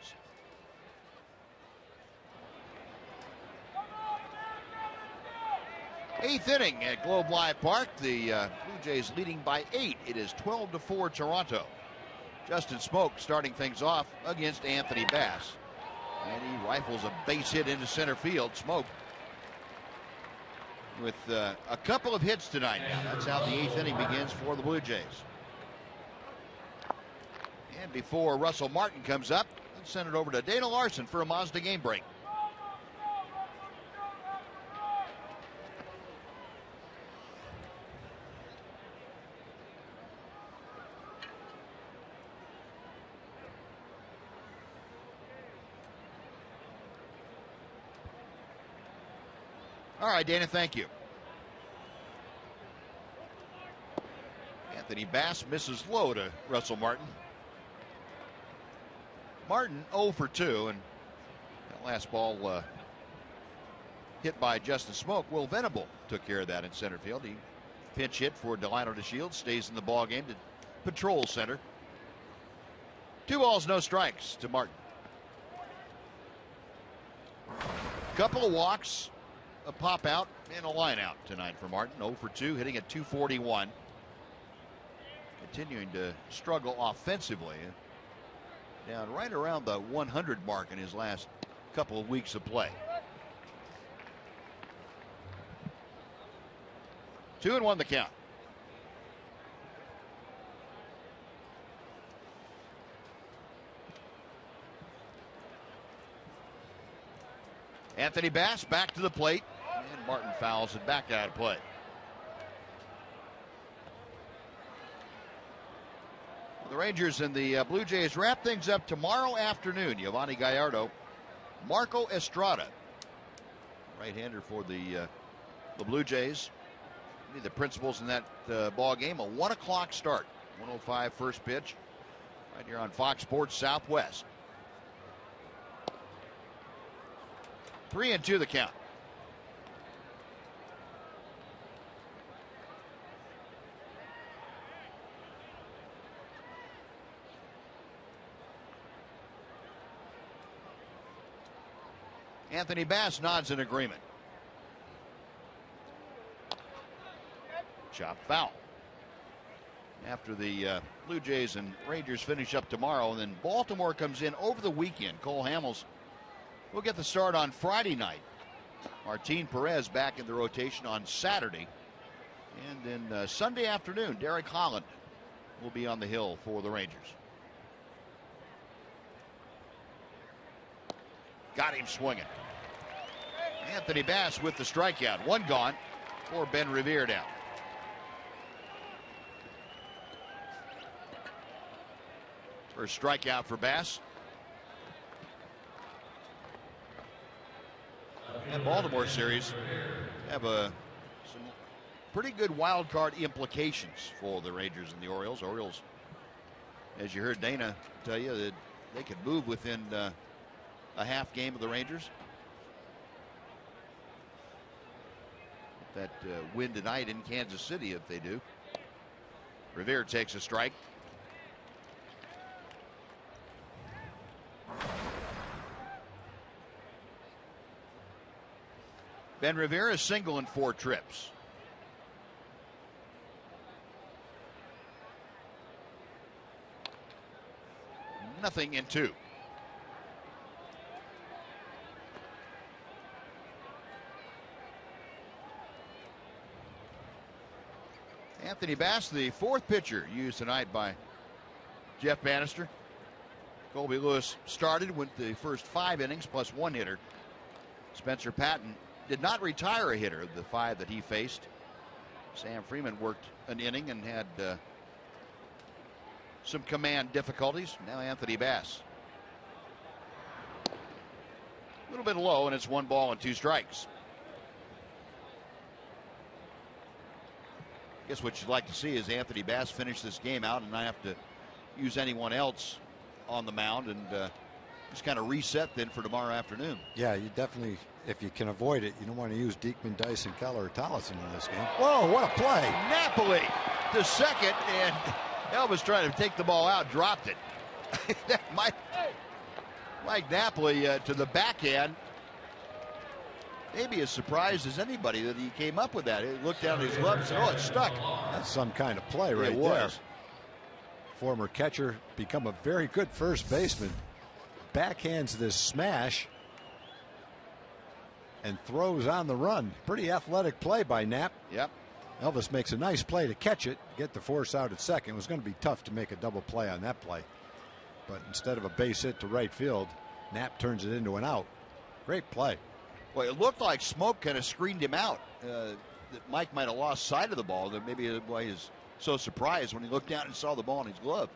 Eighth inning at Globe Life Park. The Blue Jays leading by 8. It is 12-4 Toronto. Justin Smoak starting things off against Anthony Bass. And he rifles a base hit into center field. Smoak with a couple of hits tonight now. That's how the 8th inning begins for the Blue Jays. And before Russell Martin comes up, let's send it over to Dana Larson for a Mazda game break. All right, Dana, thank you. Anthony Bass misses low to Russell Martin. Martin 0 for 2, and that last ball hit by Justin Smoak. Will Venable took care of that in center field. He pinch hit for Delino DeShields, stays in the ball game to patrol center. 2 balls, no strikes to Martin. Couple of walks, a pop out, and a line out tonight for Martin. 0 for 2, hitting at .241. Continuing to struggle offensively. Down right around the 100 mark in his last couple of weeks of play. 2-1 the count. Anthony Bass back to the plate, and Martin fouls it back out of play. The Rangers and the Blue Jays wrap things up tomorrow afternoon. Giovanni Gallardo, Marco Estrada, right-hander for the Blue Jays. The principals in that ball game. A 1 o'clock start. 1:05 first pitch. right here on Fox Sports Southwest. 3-2 the count. Anthony Bass nods in agreement. Chop foul. After the Blue Jays and Rangers finish up tomorrow, and then Baltimore comes in over the weekend. Cole Hamels will get the start on Friday night. Martin Perez back in the rotation on Saturday. And then Sunday afternoon, Derek Holland will be on the hill for the Rangers. Got him swinging. Anthony Bass with the strikeout. One gone for Ben Revere down. First strikeout for Bass. And Baltimore series have some pretty good wild card implications for the Rangers and the Orioles. Orioles, as you heard Dana tell you, that they could move within a half game of the Rangers. That win tonight in Kansas City if they do. Revere takes a strike. Ben Revere is single in 4 trips. Nothing in 2. Anthony Bass, the 4th pitcher used tonight by Jeff Bannister. Colby Lewis started with the first 5 innings plus 1 hitter. Spencer Patton did not retire a hitter, the 5 that he faced. Sam Freeman worked an inning and had some command difficulties. Now Anthony Bass. A little bit low, and it's 1 ball and 2 strikes. I guess what you'd like to see is Anthony Bass finish this game out and not have to use anyone else on the mound, and just kind of reset then for tomorrow afternoon. Yeah, you definitely, if you can avoid it, you don't want to use Diekman, Dyson, Keller, or Tollison in this game. Whoa, what a play. Napoli to second, and Elvis trying to take the ball out, dropped it. Mike Napoli to the backhand. Maybe as surprised as anybody that he came up with that. He looked down at his glove and said, oh, it's stuck. That's some kind of play right there. Former catcher, become a very good first baseman. Backhands this smash and throws on the run. Pretty athletic play by Knapp. Yep. Elvis makes a nice play to catch it, get the force out at second. It was going to be tough to make a double play on that play. But instead of a base hit to right field, Knapp turns it into an out. Great play. Well, it looked like smoke kind of screened him out. That Mike might have lost sight of the ball. That maybe why he's so surprised when he looked down and saw the ball in his glove.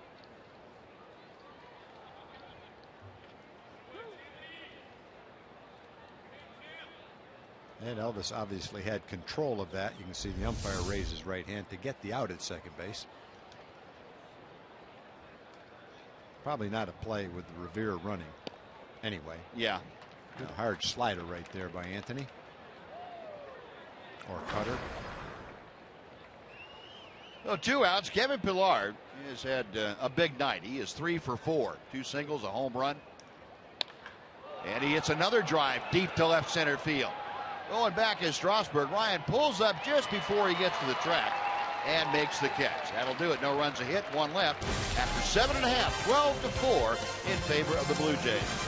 And Elvis obviously had control of that. You can see the umpire raise his right hand to get the out at second base. Probably not a play with Revere running. Anyway. Yeah. Good hard slider right there by Anthony. Or cutter. Well, 2 outs. Kevin Pillar has had a big night. He is 3 for 4. 2 singles, a home run. And he hits another drive deep to left center field. Going back is Strasburg. Ryan pulls up just before he gets to the track and makes the catch. That'll do it. No runs a hit, 1 left. After 7.5, 12-4 in favor of the Blue Jays.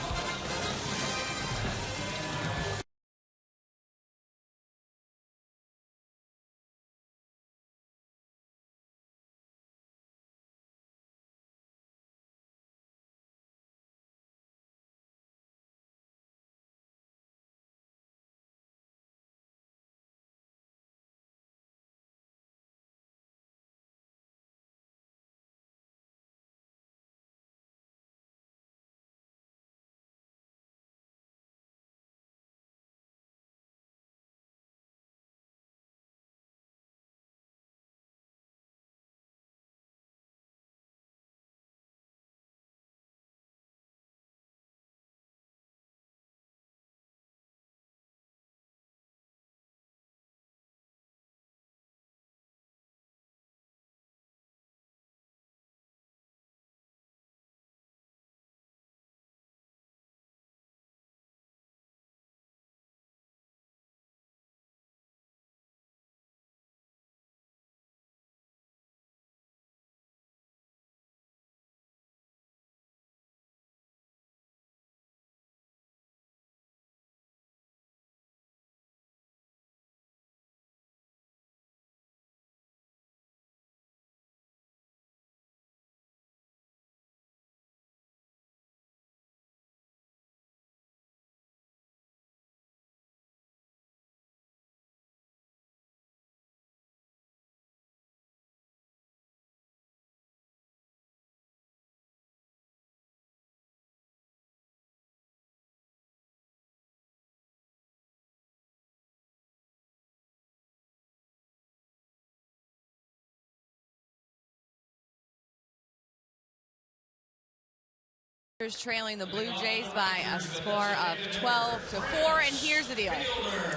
Trailing the Blue Jays by a score of 12-4, and here's the deal.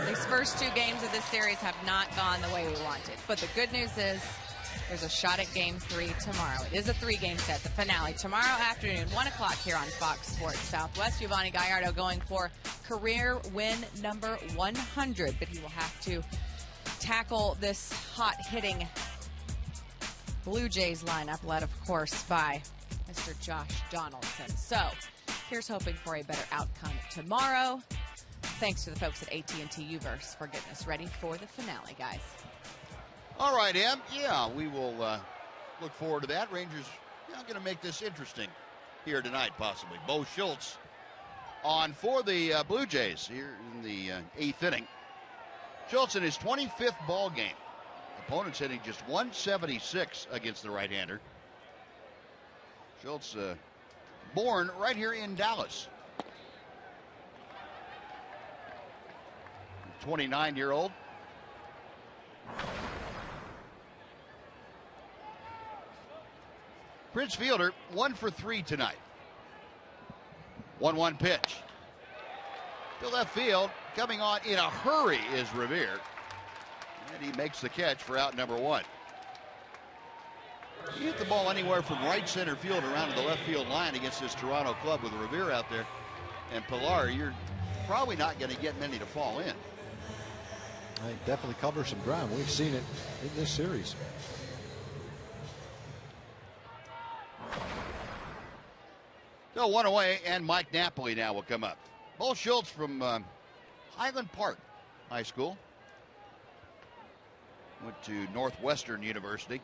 These first 2 games of this series have not gone the way we wanted, but the good news is there's a shot at Game 3 tomorrow. It is a 3-game set, the finale tomorrow afternoon, 1 o'clock here on Fox Sports Southwest. Giovanni Gallardo going for career win number 100, but he will have to tackle this hot-hitting Blue Jays lineup, led, of course, by Mr. Josh Donaldson. So here's hoping for a better outcome tomorrow. Thanks to the folks at AT&T U-verse for getting us ready for the finale, guys. All right, Em. Yeah, we will look forward to that. Rangers going to make this interesting here tonight, possibly. Bo Schultz on for the Blue Jays here in the 8th inning. Schultz in his 25th ball game. Opponents hitting just 176 against the right-hander. Schultz, born right here in Dallas. 29-year-old. Prince Fielder, 1 for 3 tonight. 1-1 pitch. To left field, coming on in a hurry is Revere. And he makes the catch for out number 1. You hit the ball anywhere from right center field around to the left field line against this Toronto club with Revere out there and Pilar, you're probably not going to get many to fall in. I definitely cover some ground. We've seen it in this series. So 1 away, and Mike Napoli now will come up. Bo Schultz from Highland Park High School. Went to Northwestern University.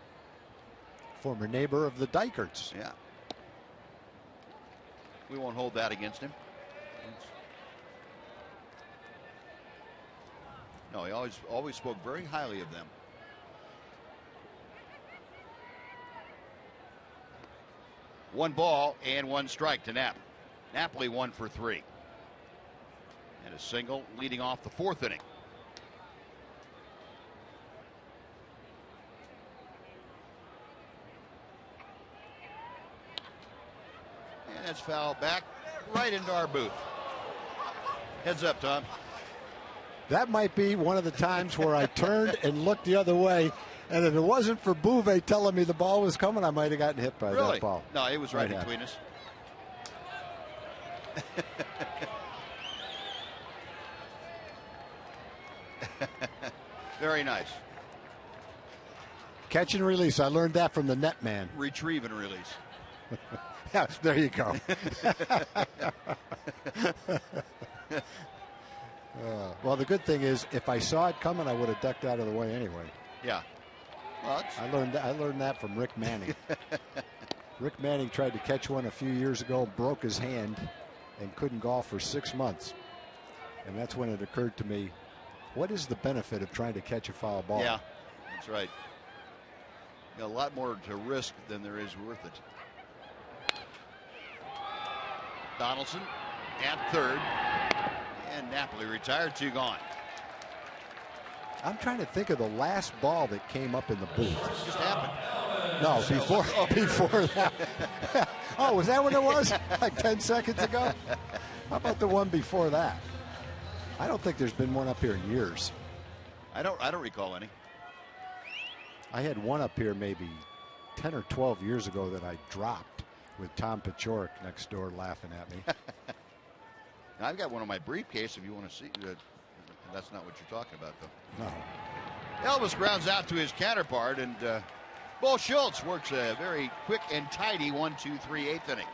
Former neighbor of the Dykerts. Yeah. We won't hold that against him. No, he always spoke very highly of them. One ball and 1 strike to Napoli. Napoli 1 for 3. And a single leading off the 4th inning. And it's fouled back right into our booth. Heads up, Tom. That might be one of the times where I turned and looked the other way, and if it wasn't for Bouvet telling me the ball was coming, I might have gotten hit by that ball. No, it was right between us. Very nice. Catch and release. I learned that from the net man. Retrieve and release. Yeah, there you go. Well, the good thing is, if I saw it coming, I would have ducked out of the way anyway. Yeah. Well, I learned that from Rick Manning. Rick Manning tried to catch one a few years ago, broke his hand, and couldn't golf for 6 months. And that's when it occurred to me, what is the benefit of trying to catch a foul ball? Yeah, that's right. You got a lot more to risk than there is worth it. Donaldson at third, and Napoli retired, 2 gone. I'm trying to think of the last ball that came up in the booth. It just happened. No, before that. Oh, was that what it was? Like 10 seconds ago? How about the one before that? I don't think there's been one up here in years. I don't recall any. I had one up here maybe 10 or 12 years ago that I dropped with Tom Paciorek next door laughing at me. I've got one in my briefcase if you want to see. That's not what you're talking about, though. No. Elvis grounds out to his counterpart, and Bo Schultz works a very quick and tidy 1-2-3 8th inning.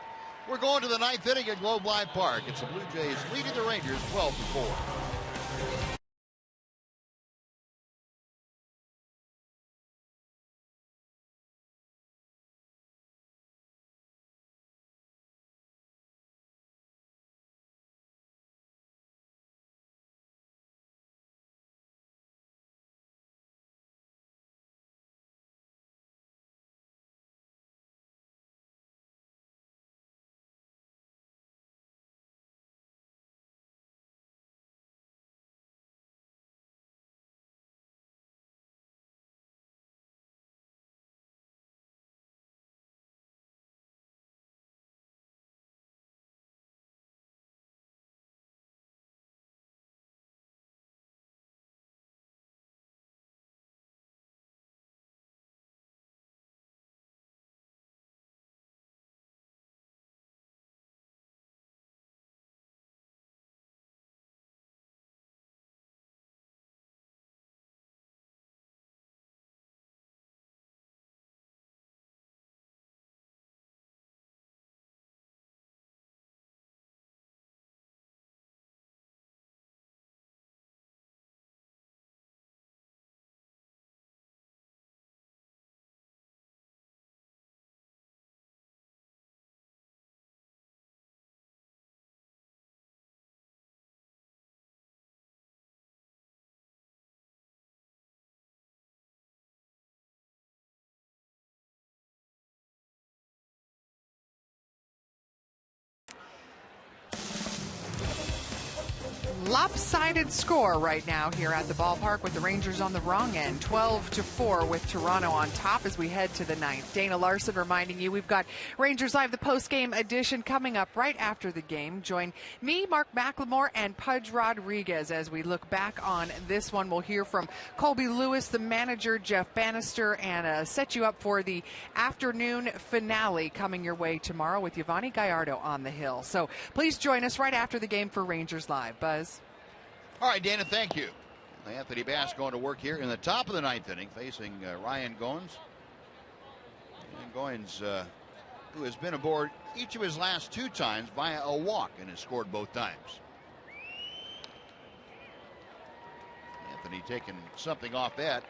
We're going to the 9th inning at Globe Life Park. It's the Blue Jays leading the Rangers 12-4. lopsided score right now here at the ballpark with the Rangers on the wrong end. 12-4 with Toronto on top as we head to the ninth. Dana Larson reminding you we've got Rangers Live, the post-game edition, coming up right after the game. Join me, Mark McLemore, and Pudge Rodriguez as we look back on this one. We'll hear from Colby Lewis, the manager, Jeff Bannister, and set you up for the afternoon finale coming your way tomorrow with Yvonne Gallardo on the hill. So please join us right after the game for Rangers Live. Buzz. All right, Dana, thank you. Anthony Bass going to work here in the top of the ninth inning, facing Ryan Goins. And Goins, who has been aboard each of his last 2 times via a walk and has scored both times. Anthony taking something off that.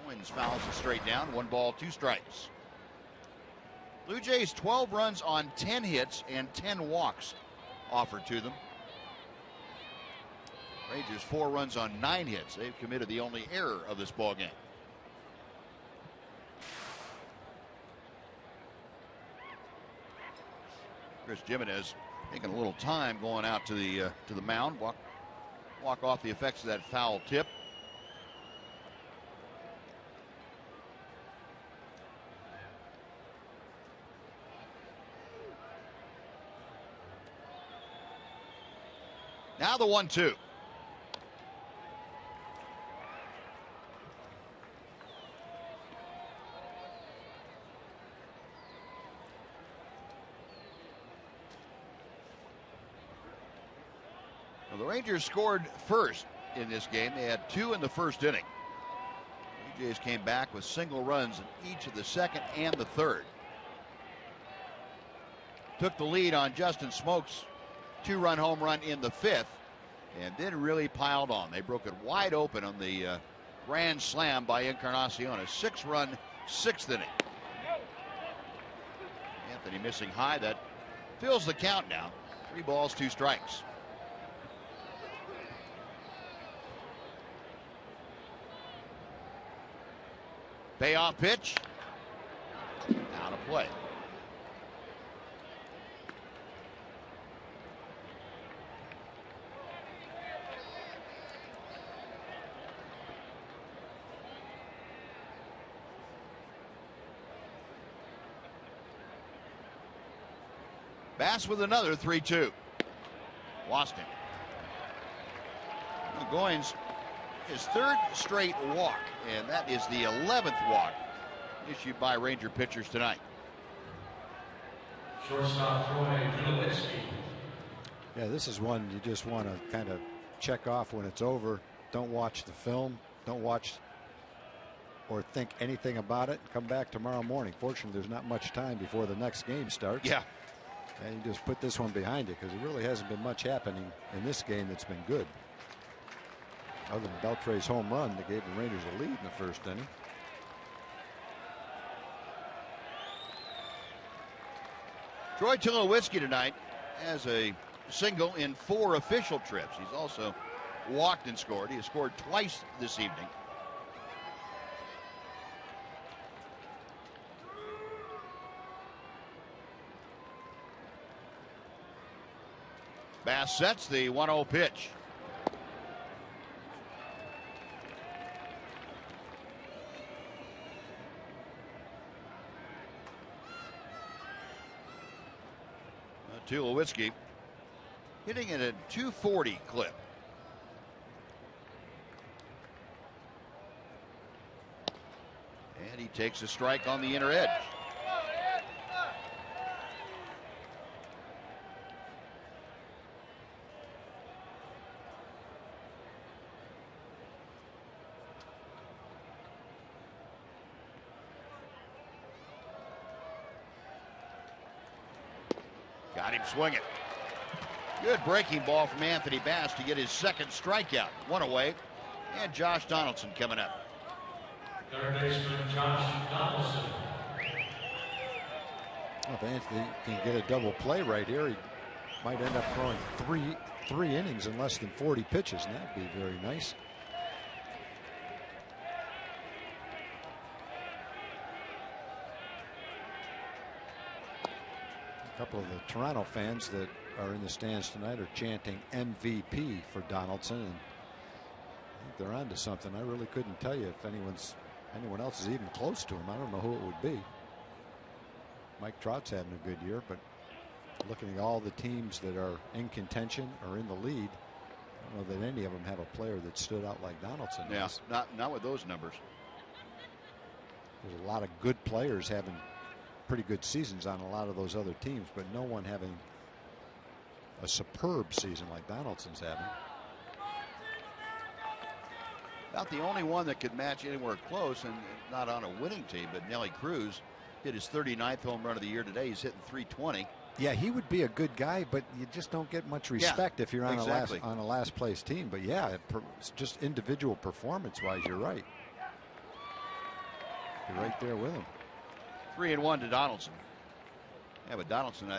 Goins fouls it straight down. 1 ball, 2 strikes. Blue Jays 12 runs on 10 hits and 10 walks offered to them. Rangers 4 runs on 9 hits. They've committed the only error of this ballgame. Chris Jimenez taking a little time going out to the mound. Walk off the effects of that foul tip. Now the 1-2. Well, the Rangers scored first in this game. They had 2 in the first inning. The Blue Jays came back with single runs in each of the second and the third. Took the lead on Justin Smoke's 2-run home run in the 5th, and then really piled on. They broke it wide open on the grand slam by Encarnacion, a 6-run 6th inning. Anthony missing high. That fills the count now. 3 balls, 2 strikes. Payoff pitch. Out of play. Bass with another 3-2. Lost him. Goins, his 3rd straight walk, and that is the 11th walk issued by Ranger pitchers tonight. Shortstop Troy Tulowitzki. Yeah, this is one you just want to kind of check off when it's over. Don't watch the film. Don't watch or think anything about it. Come back tomorrow morning. Fortunately, there's not much time before the next game starts. Yeah. And you just put this one behind you because there really hasn't been much happening in this game that's been good. Other than Beltre's home run that gave the Rangers a lead in the first inning. Troy Tulowitzki tonight has a single in 4 official trips. He's also walked and scored. He has scored twice this evening. Bass sets the 1-0 pitch. Tulowitzki hitting at a 240 clip. And he takes a strike on the inner edge. Got him swinging. Good breaking ball from Anthony Bass to get his 2nd strikeout. 1 away. And Josh Donaldson coming up. Third baseman Josh Donaldson. Well, if Anthony can get a double play right here, he might end up throwing three innings in less than 40 pitches, and that'd be very nice. A couple of the Toronto fans that are in the stands tonight are chanting MVP for Donaldson, and I think they're onto something. I really couldn't tell you if anyone else is even close to him. I don't know who it would be. Mike Trout's having a good year, but looking at all the teams that are in contention or in the lead, I don't know that any of them have a player that stood out like Donaldson does. Yeah, not with those numbers. There's a lot of good players having pretty good seasons on a lot of those other teams, but no one having a superb season like Donaldson's having. About the only one that could match anywhere close, and not on a winning team, but Nelly Cruz hit his 39th home run of the year today. He's hitting 320. Yeah, he would be a good guy, but you just don't get much respect if you're on a last place team. But yeah, it's just individual performance wise, you're right. You're right there with him. 3-1 to Donaldson. Yeah, but Donaldson,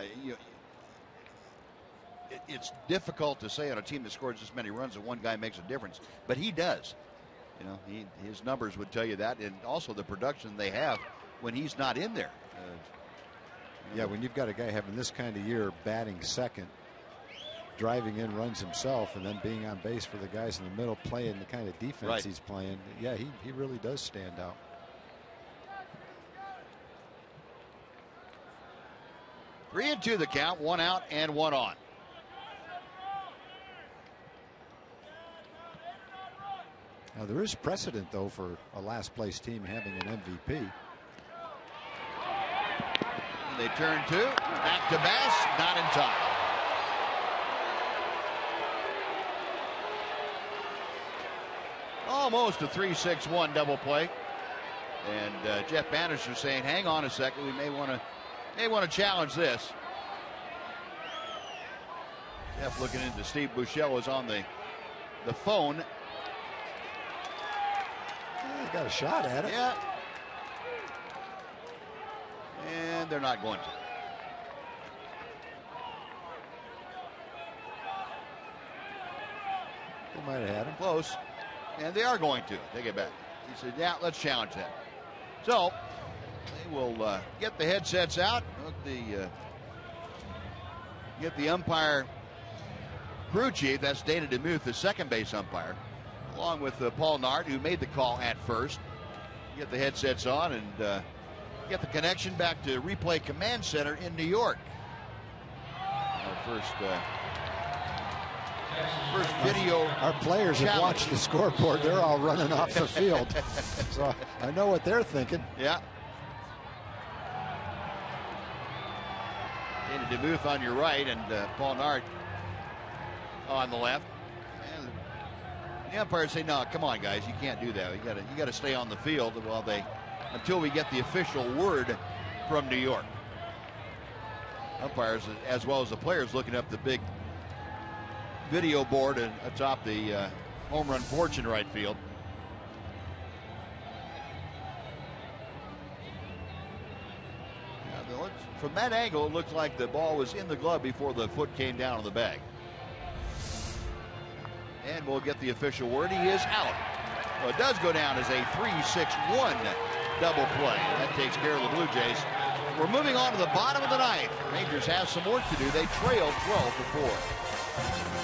it's difficult to say on a team that scores this many runs that one guy makes a difference, but he does. You know, his numbers would tell you that, and also the production they have when he's not in there. Yeah, when you've got a guy having this kind of year, batting second, driving in runs himself, and then being on base for the guys in the middle, playing the kind of defense he's playing, yeah, he really does stand out. Three and two the count, 1 out and 1 on. Now there is precedent though for a last place team having an MVP. They turn two, back to Bass, not in time. Almost a 3-6-1 double play, and Jeff Bannister saying, "Hang on a second, we may want to challenge this." Jeff looking into Steve Buechele is on the phone. He got a shot at it. Yeah. And they're not going to. They might have had him. Close. And they are going to. Take it back. He said, yeah, let's challenge that. So they will get the headsets out. Get the umpire crew chief. That's Dana DeMuth, the second base umpire, along with Paul Nart, who made the call at first. Get the headsets on and get the connection back to Replay Command Center in New York. First video. Our players have watched the scoreboard. They're all running off the field. So I know what they're thinking. Yeah. Dana DeMuth on your right and Paul Nart on the left. And the umpires say, "No, come on, guys, you can't do that. You got to stay on the field until we get the official word from New York." Umpires, as well as the players, looking up the big video board atop the home run porch in right field. From that angle, it looked like the ball was in the glove before the foot came down on the bag. And we'll get the official word. He is out. Well, it does go down as a 3-6-1 double play. That takes care of the Blue Jays. We're moving on to the bottom of the ninth. Rangers have some work to do. They trail 12-4.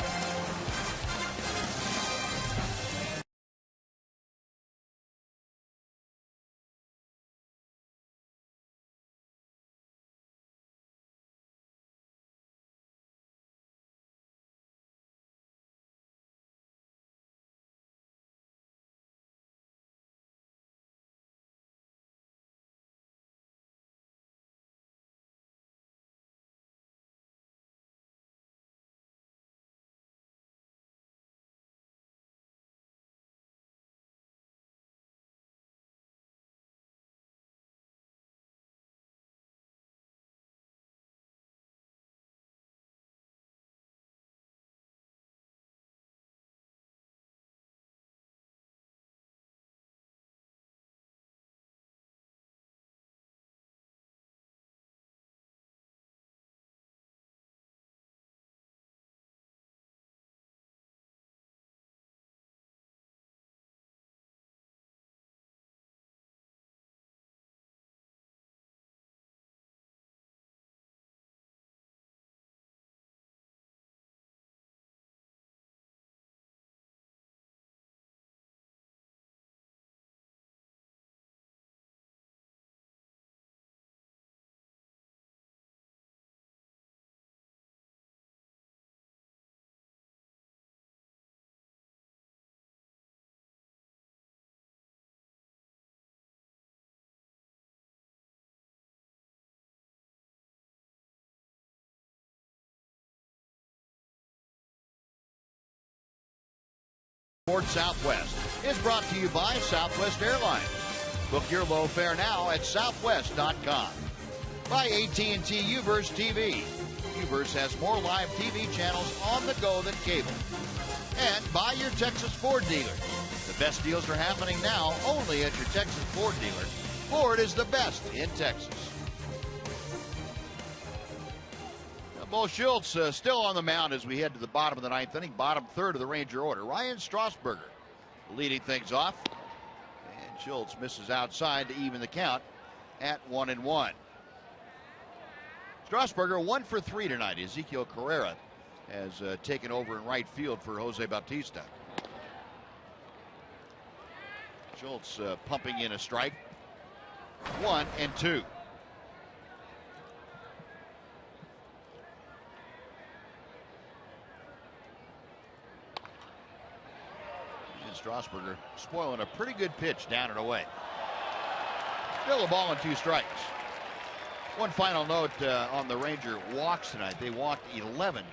North Southwest is brought to you by Southwest Airlines. Book your low fare now at southwest.com. By AT&T Uverse TV. Uverse has more live TV channels on the go than cable. And by your Texas Ford dealer. The best deals are happening now only at your Texas Ford dealer. Ford is the best in Texas. Bo Schultz still on the mound as we head to the bottom of the ninth inning, bottom third of the Ranger order. Ryan Strasburger leading things off. And Schultz misses outside to even the count at 1-1. Strasburger 1 for 3 tonight. Ezekiel Carrera has taken over in right field for Jose Bautista. Schultz pumping in a strike. 1-2. Strasburger spoiling a pretty good pitch down and away. Still a ball and 2 strikes. One final note on the Ranger walks tonight. They walked 11,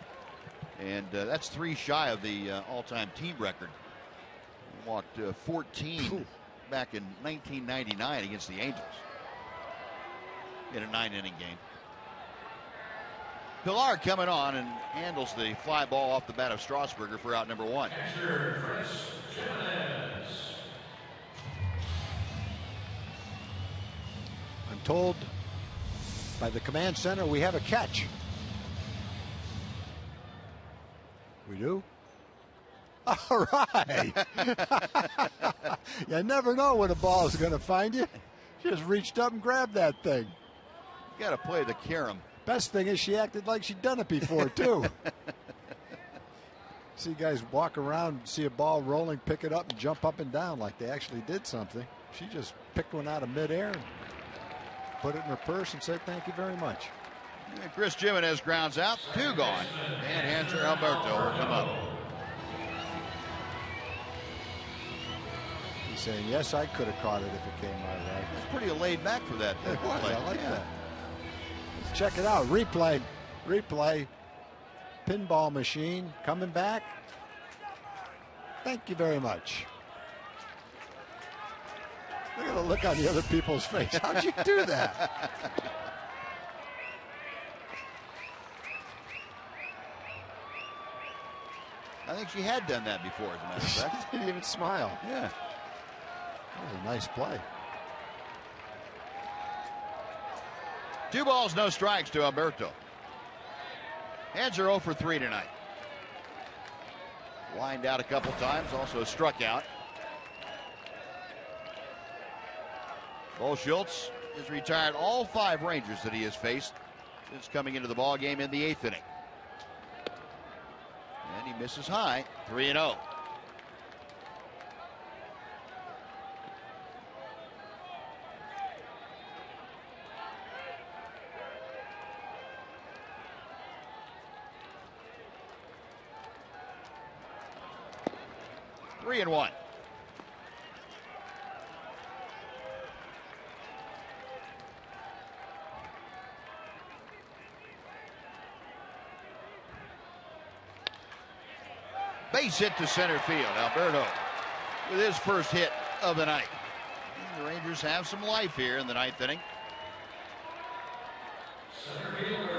and that's 3 shy of the all-time team record. They walked 14 back in 1999 against the Angels in a 9-inning game. Pilar coming on and handles the fly ball off the bat of Strasburger for out number 1. I'm told by the command center we have a catch. We do? All right. You never know when a ball is going to find you. Just reached up and grabbed that thing. You got to play the carom. Best thing is she acted like she'd done it before, too. See guys walk around, see a ball rolling, pick it up, and jump up and down like they actually did something. She just picked one out of midair and put it in her purse and said, "Thank you very much." And Chris Jimenez grounds out, 2 gone, and Hanser Alberto will come up. He's saying, "Yes, I could have caught it if it came my way." It's pretty laid back for that. It was. I like that. Let's check it out. Replay. Pinball machine coming back. Thank you very much. Look at the look on the other people's face. How'd you do that? I think she had done that before, as a matter of fact. She didn't even smile. Yeah. That was a nice play. 2 balls, no strikes to Alberto. Hands are 0 for 3 tonight. Lined out a couple times, also struck out. Bo Schultz has retired all 5 Rangers that he has faced since coming into the ball game in the 8th inning. And he misses high, 3-0. Three and 1. Base hit to center field. Alberto with his first hit of the night. And the Rangers have some life here in the 9th inning.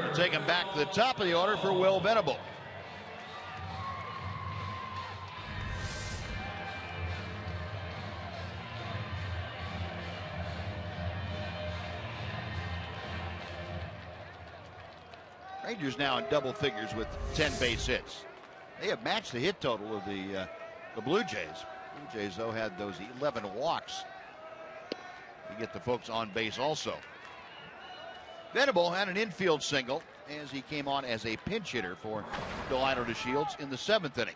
We'll take him back to the top of the order for Will Venable. Rangers now in double figures with 10 base hits. They have matched the hit total of the Blue Jays. Blue Jays, though, had those 11 walks to get the folks on base also. Venable had an infield single as he came on as a pinch hitter for Delino DeShields in the 7th inning.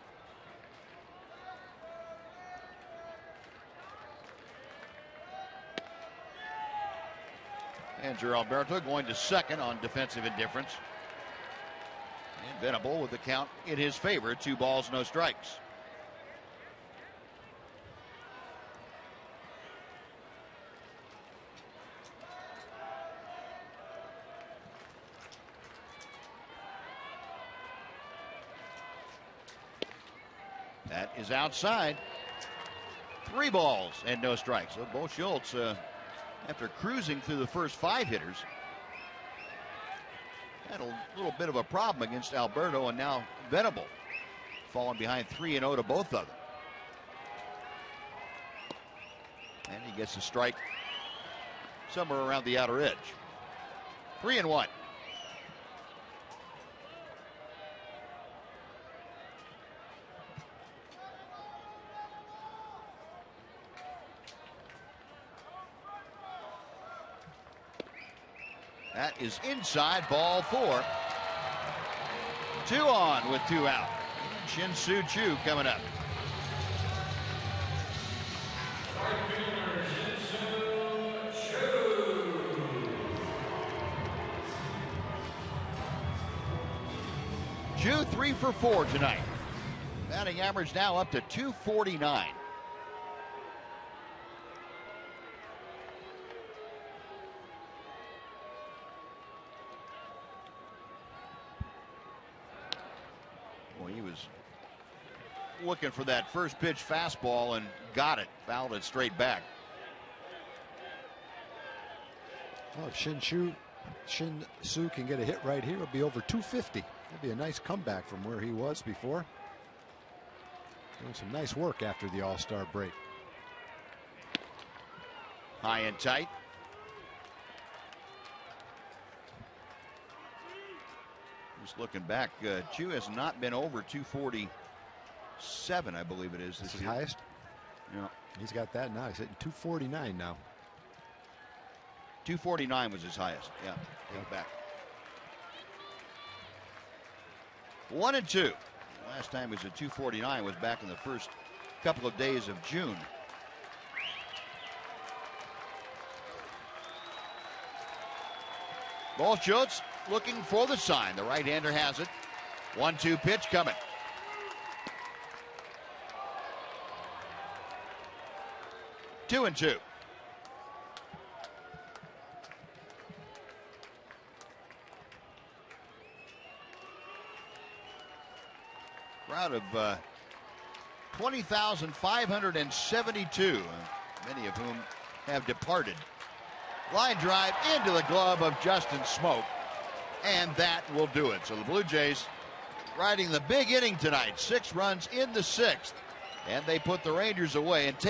Andrew Alberto going to second on defensive indifference. And Venable with the count in his favor, 2 balls, no strikes. That is outside. 3 balls and no strikes. So Bo Schultz, after cruising through the first 5 hitters, had a little bit of a problem against Alberto and now Venable, falling behind 3-0 to both of them. And he gets a strike somewhere around the outer edge. 3-1. That is inside, ball 4. 2 on with 2 out. Shin-Soo Choo coming up. Choo 3 for 4 tonight. Batting average now up to 249. Well, he was looking for that first pitch fastball and got it. Fouled it straight back. Well, if Shin-Soo can get a hit right here, it'll be over 250. That'd be a nice comeback from where he was before. Doing some nice work after the All-Star break. High and tight. Just looking back, Choo has not been over 247, I believe it is. This is highest? Yeah. He's got that now. He's hitting 249 now. 249 was his highest. Yeah, back. 1-2. Last time he was at 249 was back in the first couple of days of June. Bo Schultz looking for the sign. The right-hander has it. 1-2 pitch coming. Two and two. Crowd of 20,572, many of whom have departed. Line drive into the glove of Justin Smoke, and that will do it. So the Blue Jays riding the big inning tonight, 6 runs in the 6th, and they put the Rangers away and take